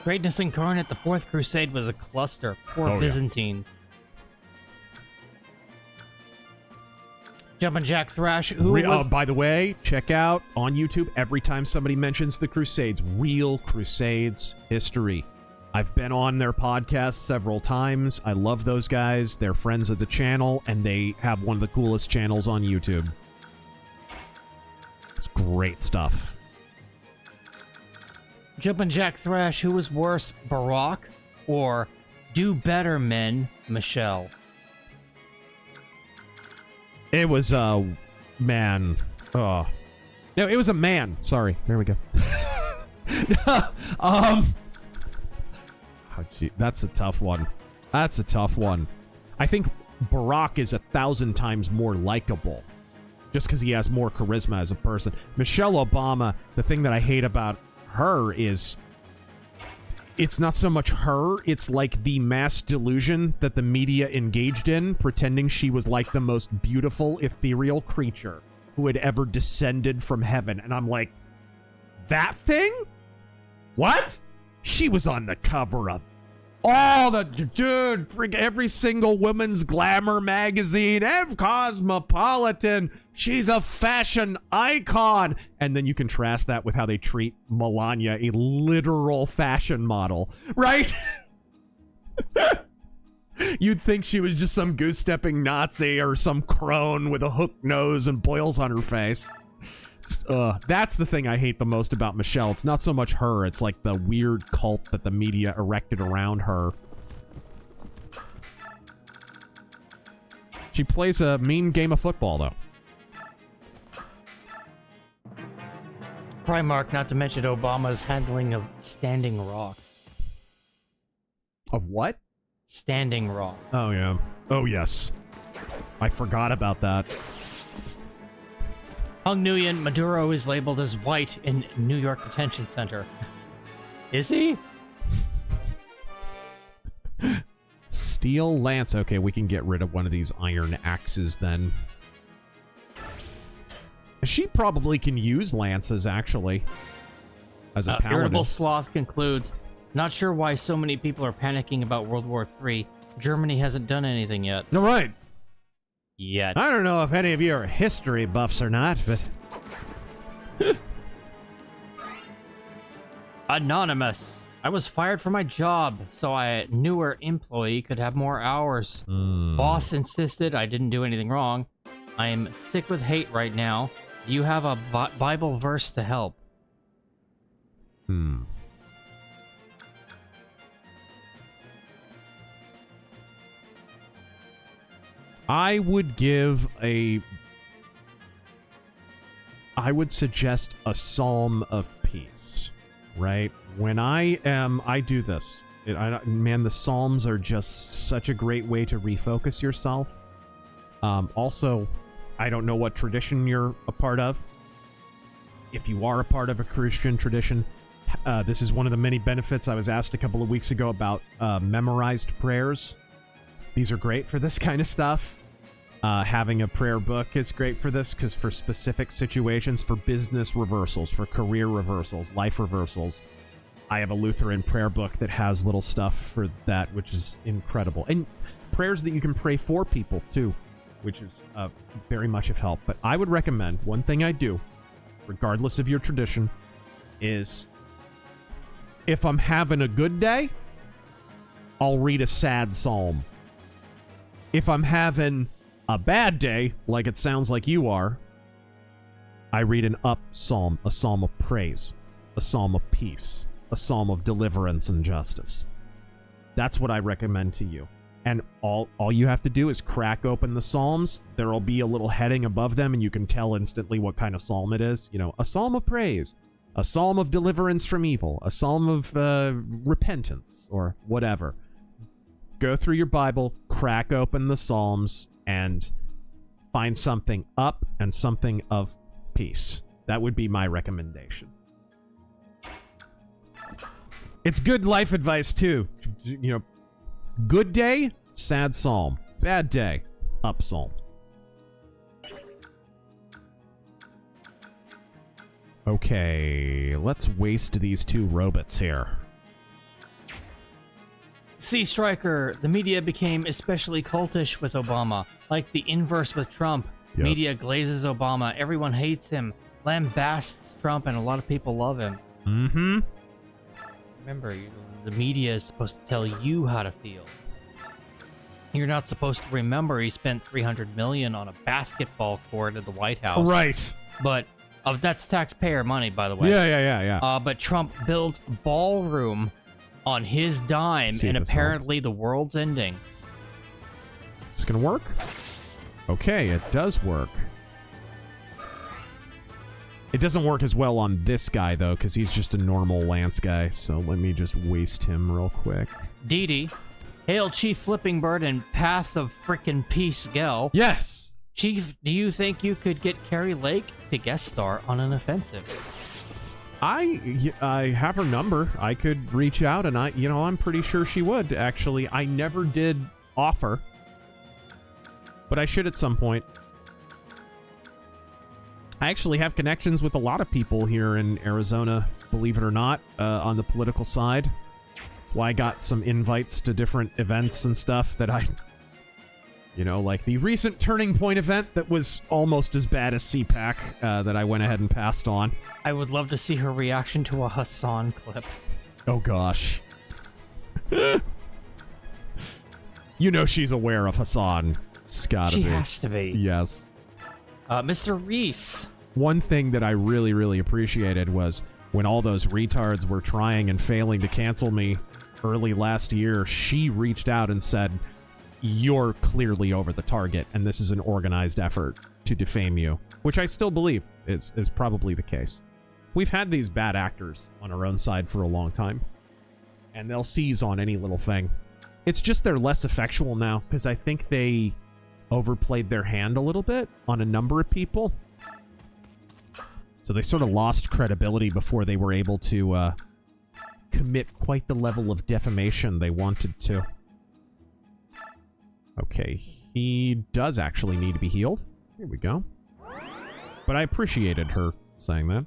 B: Greatness Incarnate, the Fourth Crusade was a cluster. Poor Byzantines. Jumpin' Jack Thrash,
A: by the way, check out on YouTube every time somebody mentions the Crusades. Real Crusades history. I've been on their podcast several times. I love those guys. They're friends of the channel, and they have one of the coolest channels on YouTube. It's great stuff.
B: Jumpin' Jack Thrash, who was worse, Barack or Do Better Men, Michelle?
A: It was a man. Oh. No, it was a man. Sorry. There we go. Oh, gee, that's a tough one. That's a tough one. I think Barack is 1,000 times more likable. Just because he has more charisma as a person. Michelle Obama, the thing that I hate about her is it's not so much her, it's like the mass delusion that the media engaged in, pretending she was like the most beautiful, ethereal creature who had ever descended from heaven. And I'm like, that thing? What? She was on the cover of all the, dude, every single woman's glamour magazine, Cosmopolitan. She's a fashion icon. And then you contrast that with how they treat Melania, a literal fashion model, right? You'd think she was just some goose-stepping Nazi or some crone with a hooked nose and boils on her face. Just, that's the thing I hate the most about Michelle. It's not so much her, it's like the weird cult that the media erected around her. She plays a mean game of football, though.
B: Primark, not to mention Obama's handling of Standing Rock.
A: Of what?
B: Standing Rock.
A: Oh, yeah. Oh, yes. I forgot about that.
B: Hung Nguyen, Maduro is labeled as white in New York Detention Center. Is he?
A: Steel Lance. Okay, we can get rid of one of these iron axes then. She probably can use lances, actually. As a paladin.
B: Irritable Sloth concludes, not sure why so many people are panicking about World War III. Germany hasn't done anything yet.
A: All right.
B: Yet.
A: I don't know if any of you are history buffs or not, but...
B: Anonymous. I was fired from my job, so a newer employee could have more hours. Boss insisted I didn't do anything wrong. I am sick with hate right now. Do you have a Bible verse to help?
A: I would suggest a Psalm of Peace, right? When I do this. Man, the Psalms are just such a great way to refocus yourself. Also, I don't know what tradition you're a part of. If you are a part of a Christian tradition, this is one of the many benefits. I was asked a couple of weeks ago about memorized prayers. These are great for this kind of stuff. Having a prayer book is great for this because for specific situations, for business reversals, for career reversals, life reversals, I have a Lutheran prayer book that has little stuff for that, which is incredible. And prayers that you can pray for people, too, which is very much of help. But I would recommend, one thing I do, regardless of your tradition, is if I'm having a good day, I'll read a sad psalm. If I'm having a bad day, like it sounds like you are, I read an up psalm, a psalm of praise, a psalm of peace, a psalm of deliverance and justice. That's what I recommend to you. And all you have to do is crack open the psalms. There'll be a little heading above them, and you can tell instantly what kind of psalm it is. You know, a psalm of praise, a psalm of deliverance from evil, a psalm of repentance, or whatever. Go through your Bible, crack open the psalms, and find something up and something of peace. That would be my recommendation. It's good life advice, too. You know, good day, sad psalm. Bad day, up psalm. Okay, let's waste these two robots here.
B: Sea Striker, the media became especially cultish with Obama. Like the inverse with Trump.
A: Yep.
B: Media glazes Obama. Everyone hates him. Lambasts Trump, and a lot of people love him.
A: Mm-hmm.
B: Remember, the media is supposed to tell you how to feel. You're not supposed to remember he spent $300 million on a basketball court at the White House.
A: Right.
B: But that's taxpayer money, by the way.
A: Yeah.
B: But Trump builds a ballroom on his dime,
A: See if
B: and
A: this
B: apparently the world's ending.
A: It's gonna work? Okay, it does work. It doesn't work as well on this guy, though, because he's just a normal lance guy. So let me just waste him real quick.
B: Dee Dee. Hail Chief Flipping Bird and Path of Frickin' Peace Gel.
A: Yes!
B: Chief, do you think you could get Carrie Lake to guest star on an offensive?
A: I have her number. I could reach out, and I'm pretty sure she would, actually. I never did offer, but I should at some point. I actually have connections with a lot of people here in Arizona, believe it or not, on the political side. That's why I got some invites to different events and stuff that like the recent Turning Point event that was almost as bad as CPAC that I went ahead and passed on.
B: I would love to see her reaction to a Hassan clip.
A: Oh, gosh. She's aware of Hassan. It's gotta be.
B: She has to be.
A: Yes.
B: Mr. Reese.
A: One thing that I really, really appreciated was when all those retards were trying and failing to cancel me early last year, she reached out and said, "You're clearly over the target, and this is an organized effort to defame you," which I still believe is probably the case. We've had these bad actors on our own side for a long time, and they'll seize on any little thing. It's just they're less effectual now, because I think they overplayed their hand a little bit on a number of people. So they sort of lost credibility before they were able to commit quite the level of defamation they wanted to. Okay, he does actually need to be healed. Here we go. But I appreciated her saying that.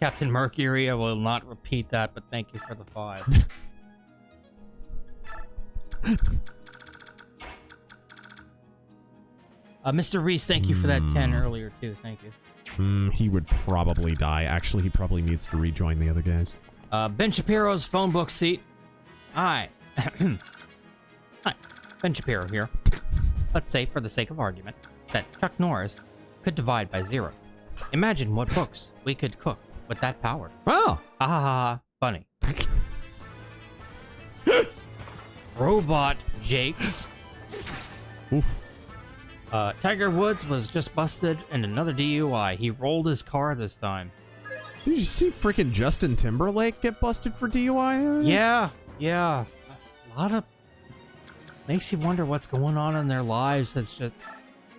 B: Captain Mercury, I will not repeat that, but thank you for the 5. Mr. Reese, thank you for that 10 earlier, too. Thank you.
A: He would probably die. Actually, he probably needs to rejoin the other guys.
B: Ben Shapiro's phone book seat. Hi. Hi. Ben Shapiro here. Let's say, for the sake of argument, that Chuck Norris could divide by 0. Imagine what books we could cook with that power.
A: Oh!
B: Ha ha ha. Funny. Robot Jakes.
A: Oof.
B: Tiger Woods was just busted in another DUI. He rolled his car this time.
A: Did you see freaking Justin Timberlake get busted for DUI?
B: Yeah. A lot of... Makes you wonder what's going on in their lives. That's just...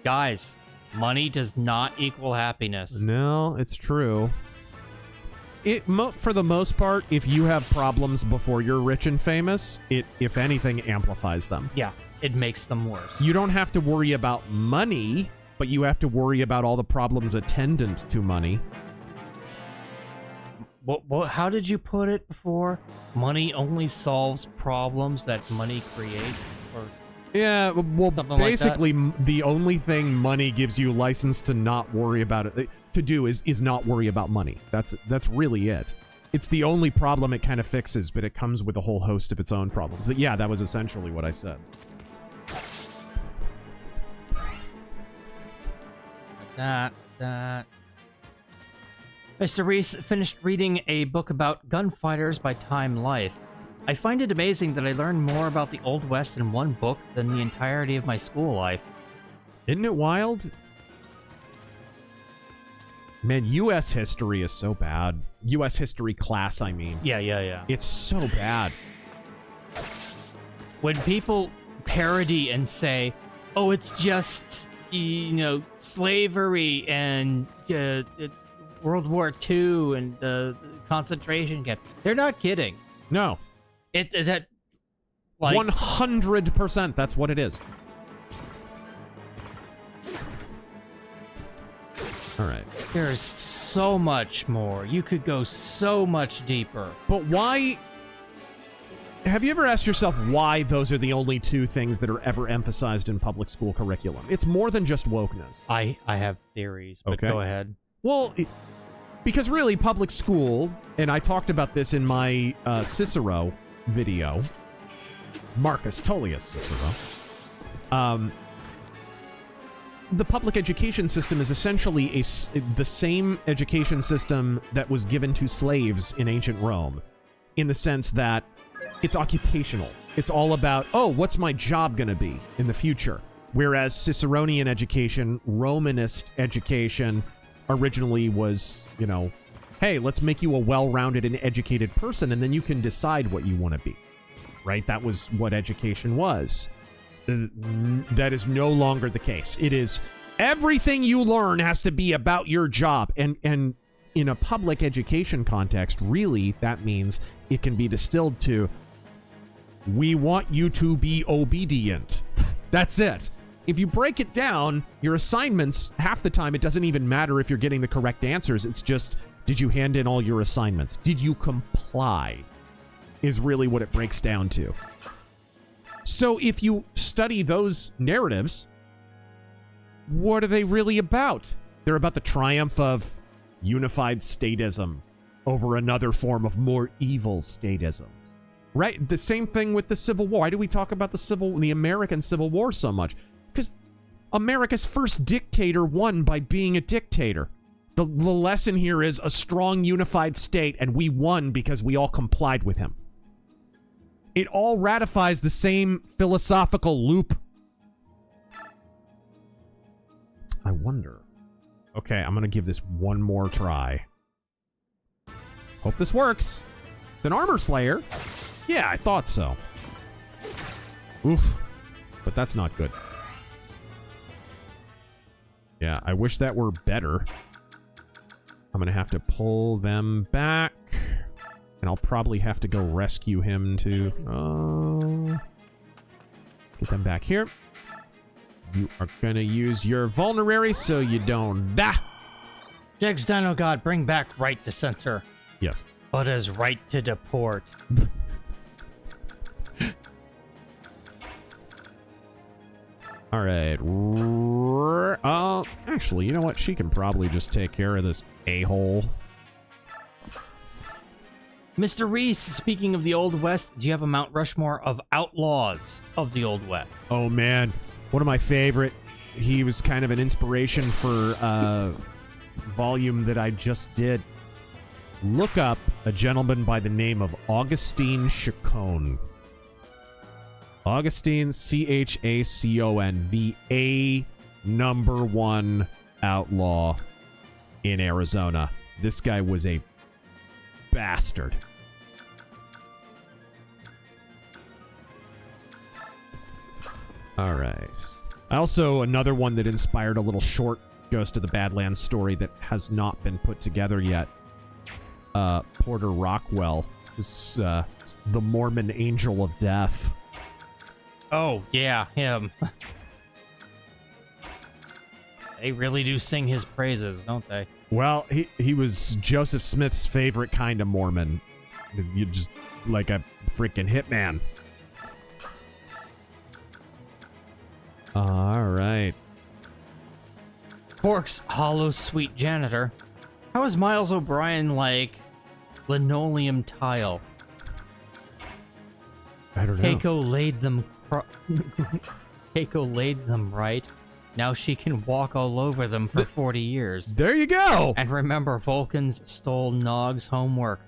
B: Guys, money does not equal happiness.
A: No, it's true. For the most part, if you have problems before you're rich and famous, it, if anything, amplifies them.
B: Yeah, it makes them worse.
A: You don't have to worry about money, but you have to worry about all the problems attendant to money.
B: How did you put it before? Money only solves problems that money creates? Or
A: yeah, well, basically,
B: like
A: the only thing money gives you license to not worry about it, to do is not worry about money. That's really it. It's the only problem it kind of fixes, but it comes with a whole host of its own problems. But yeah, that was essentially what I said.
B: That. Mr. Reese finished reading a book about gunfighters by Time Life. I find it amazing that I learned more about the Old West in one book than the entirety of my school life.
A: Isn't it wild? Man, U.S. history is so bad. U.S. history class, I mean.
B: Yeah.
A: It's so bad.
B: When people parody and say, oh, it's just, slavery and World War II and concentration camp. They're not kidding.
A: No.
B: That like
A: 100%. That's what it is. All right.
B: There's so much more. You could go so much deeper.
A: But why? Have you ever asked yourself why those are the only two things that are ever emphasized in public school curriculum? It's more than just wokeness.
B: I have theories, but
A: okay.
B: Go ahead.
A: Well, Because really, public school, and I talked about this in my Cicero video, Marcus Tullius Cicero, the public education system is essentially the same education system that was given to slaves in ancient Rome, in the sense that it's occupational. It's all about, oh, what's my job going to be in the future? Whereas Ciceronian education, Romanist education, originally was, you know, hey, let's make you a well-rounded and educated person, and then you can decide what you want to be. Right? That was what education was. That is no longer the case. It is everything you learn has to be about your job. And in a public education context, really, that means it can be distilled to, we want you to be obedient. That's it. If you break it down, your assignments, half the time, it doesn't even matter if you're getting the correct answers. It's just, did you hand in all your assignments? Did you comply? Is really what it breaks down to. So if you study those narratives, what are they really about? They're about the triumph of unified statism over another form of more evil statism. Right? The same thing with the Civil War. Why do we talk about the American Civil War so much? Because America's first dictator won by being a dictator. The lesson here is a strong, unified state, and we won because we all complied with him. It all ratifies the same philosophical loop. I wonder. Okay, I'm going to give this one more try. Hope this works. It's an armor slayer. Yeah, I thought so. Oof. But that's not good. Yeah, I wish that were better. I'm going to have to pull them back. And I'll probably have to go rescue him to... get them back here. You are going to use your vulnerary so you don't die.
B: Jegs Dino God, bring back right to censor.
A: Yes.
B: But as right to deport.
A: All right. Actually, you know what? She can probably just take care of this a-hole.
B: Mr. Reese, speaking of the Old West, do you have a Mount Rushmore of outlaws of the Old West?
A: Oh, man. One of my favorite. He was kind of an inspiration for a volume that I just did. Look up a gentleman by the name of Augustine Chacon. Augustine, C-H-A-C-O-N, the #1 outlaw in Arizona. This guy was a bastard. All right. Also, another one that inspired a little short Ghost of the Badlands story that has not been put together yet. Porter Rockwell is the Mormon Angel of Death.
B: Oh, yeah, him. They really do sing his praises, don't they?
A: Well, he was Joseph Smith's favorite kind of Mormon. You just like a freaking hitman. All right.
B: Forks, hollow sweet janitor. How is Miles O'Brien like linoleum tile?
A: I don't know.
B: Keiko laid them. Keiko laid them right. Now she can walk all over them for 40 years.
A: There you go.
B: And remember, Vulcans stole Nog's homework.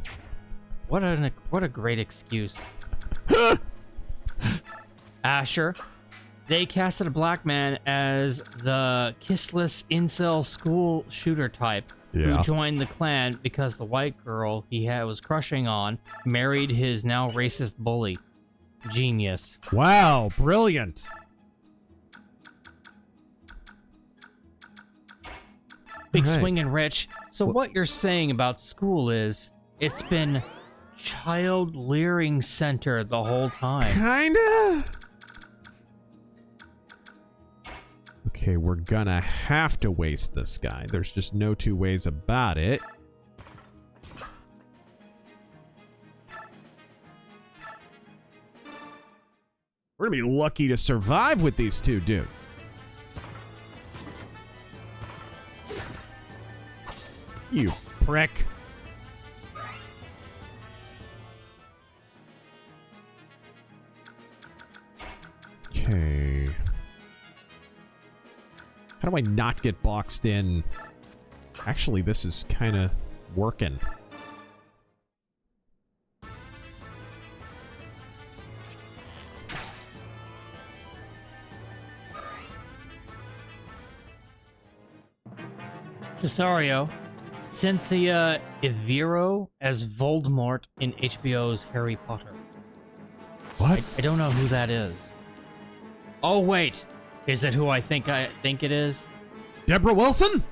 B: What a great excuse. Asher. They casted a black man as the kissless incel school shooter type who joined the clan because the white girl he was crushing on married his now racist bully. Genius.
A: Wow, brilliant.
B: Big swinging rich. So what you're saying about school is it's been child leering center the whole time.
A: Kinda. Okay, we're gonna have to waste this guy. There's just no two ways about it. We're gonna be lucky to survive with these two dudes. You prick. Okay. How do I not get boxed in? Actually, this is kind of working.
B: Cesario, Cynthia Evero as Voldemort in HBO's Harry Potter.
A: What?
B: I don't know who that is. Oh wait, is it who I think it is?
A: Deborah Wilson?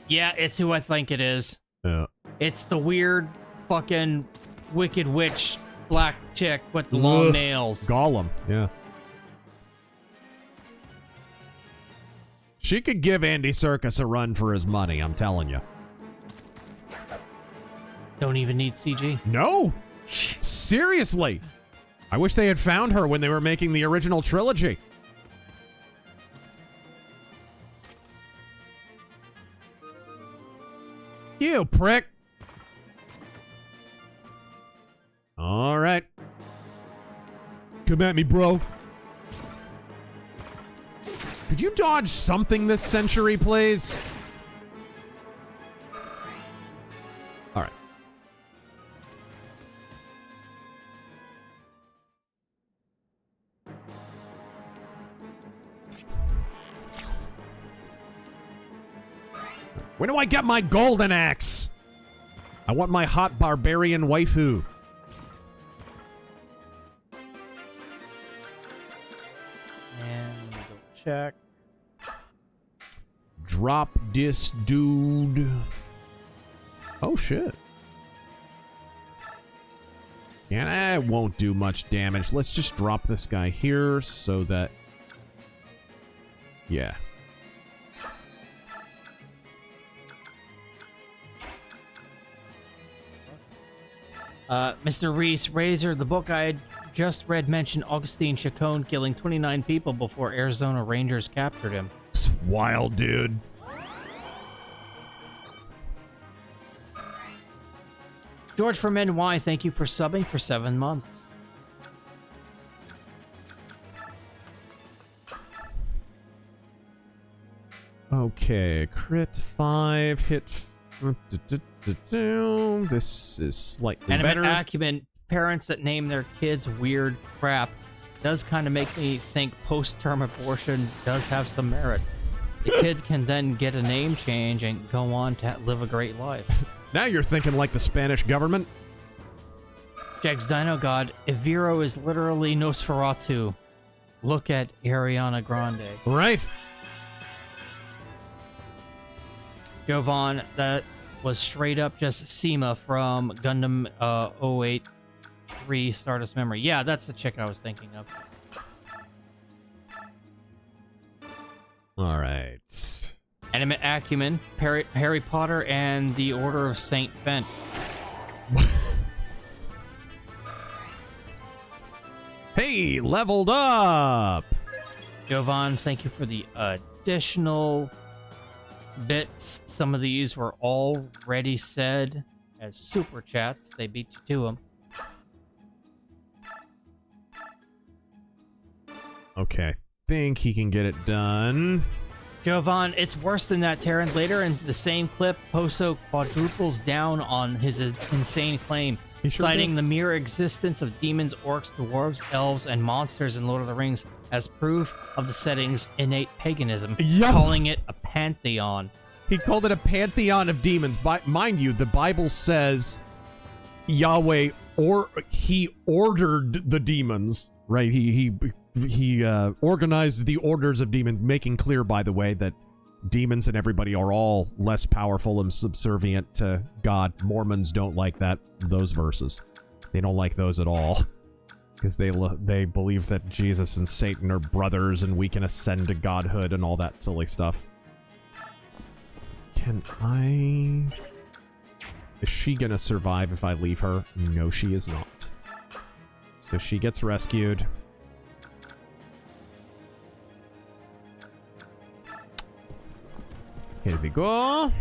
B: Yeah, it's who I think it is.
A: Yeah.
B: It's the weird fucking wicked witch black chick with the long nails.
A: Gollum, yeah. She could give Andy Serkis a run for his money, I'm telling you.
B: Don't even need CG.
A: No! Seriously! I wish they had found her when they were making the original trilogy. You prick! Alright. Come at me, bro. Could you dodge something this century, please? Alright. When do I get my golden axe? I want my hot barbarian waifu.
B: And double check.
A: Drop this dude. Oh shit. Yeah, it won't do much damage. Let's just drop this guy here so that... Yeah.
B: Mr. Reese, Razor, the book I had just read mentioned Augustine Chacon killing 29 people before Arizona Rangers captured him.
A: It's wild, dude.
B: George from NY, thank you for subbing for 7 months.
A: Okay, crit 5, hit... This is slightly better.
B: Acumen, parents that name their kids weird crap, does kind of make me think post-term abortion does have some merit. The kid can then get a name change and go on to live a great life.
A: Now you're thinking like the Spanish government.
B: Jags Dino God, Evero is literally Nosferatu. Look at Ariana Grande.
A: Right.
B: Jovan, that was straight up just Seema from Gundam 083 Stardust Memory. Yeah, that's the chick I was thinking of.
A: All right.
B: Animate Acumen, Harry Potter, and the Order of Saint Fent.
A: Hey, leveled up!
B: Jovan, thank you for the additional bits. Some of these were already said as super chats. They beat you to them.
A: Okay, I think he can get it done.
B: Jovan, it's worse than that, Terran. Later in the same clip, Poso quadruples down on his insane claim, citing the mere existence of demons, orcs, dwarves, elves, and monsters in Lord of the Rings as proof of the setting's innate paganism, calling it a pantheon.
A: He called it a pantheon of demons. Mind you, the Bible says Yahweh he ordered the demons, right? He organized the orders of demons, making clear, by the way, that demons and everybody are all less powerful and subservient to God. Mormons don't like those verses. They don't like those at all. Because they believe that Jesus and Satan are brothers and we can ascend to godhood and all that silly stuff. Can I... Is she gonna survive if I leave her? No, she is not. So she gets rescued. Here we go.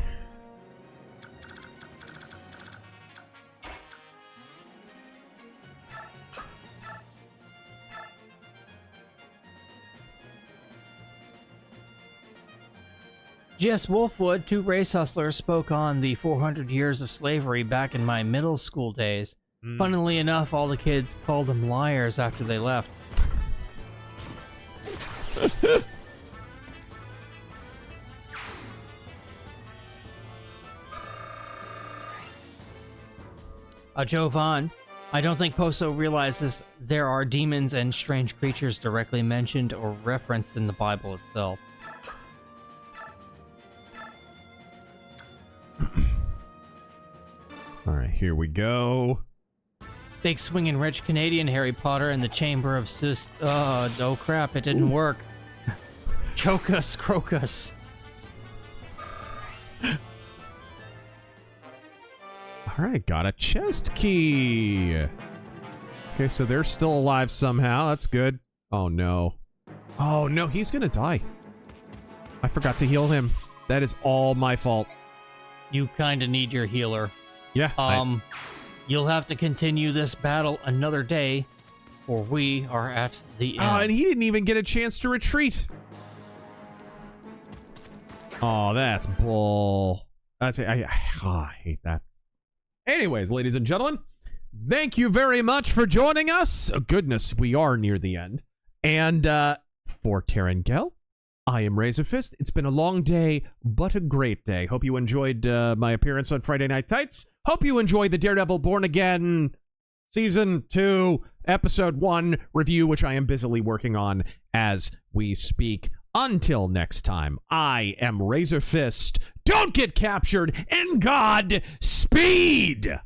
B: G.S. Wolfwood, two race hustlers, spoke on the 400 years of slavery back in my middle school days. Funnily enough, all the kids called them liars after they left. Jovan, I don't think Poso realizes there are demons and strange creatures directly mentioned or referenced in the Bible itself.
A: All right, here we go.
B: Big swinging rich Canadian Harry Potter and the Chamber of Sus... Oh crap, it didn't work. Chocus Crocus.
A: All right, got a chest key. Okay, so they're still alive somehow. That's good. Oh, no. Oh, no, he's gonna die. I forgot to heal him. That is all my fault.
B: You kinda need your healer.
A: Yeah.
B: You'll have to continue this battle another day, for we are at the end.
A: Oh, and he didn't even get a chance to retreat. Oh, that's bull. That's I hate that. Anyways, ladies and gentlemen, thank you very much for joining us. Oh, goodness, we are near the end. And for Terangel, I am RazorFist. It's been a long day, but a great day. Hope you enjoyed my appearance on Friday Night Tights. Hope you enjoyed the Daredevil Born Again Season 2, Episode 1 review, which I am busily working on as we speak. Until next time, I am RazorFist. Don't get captured, and God speed!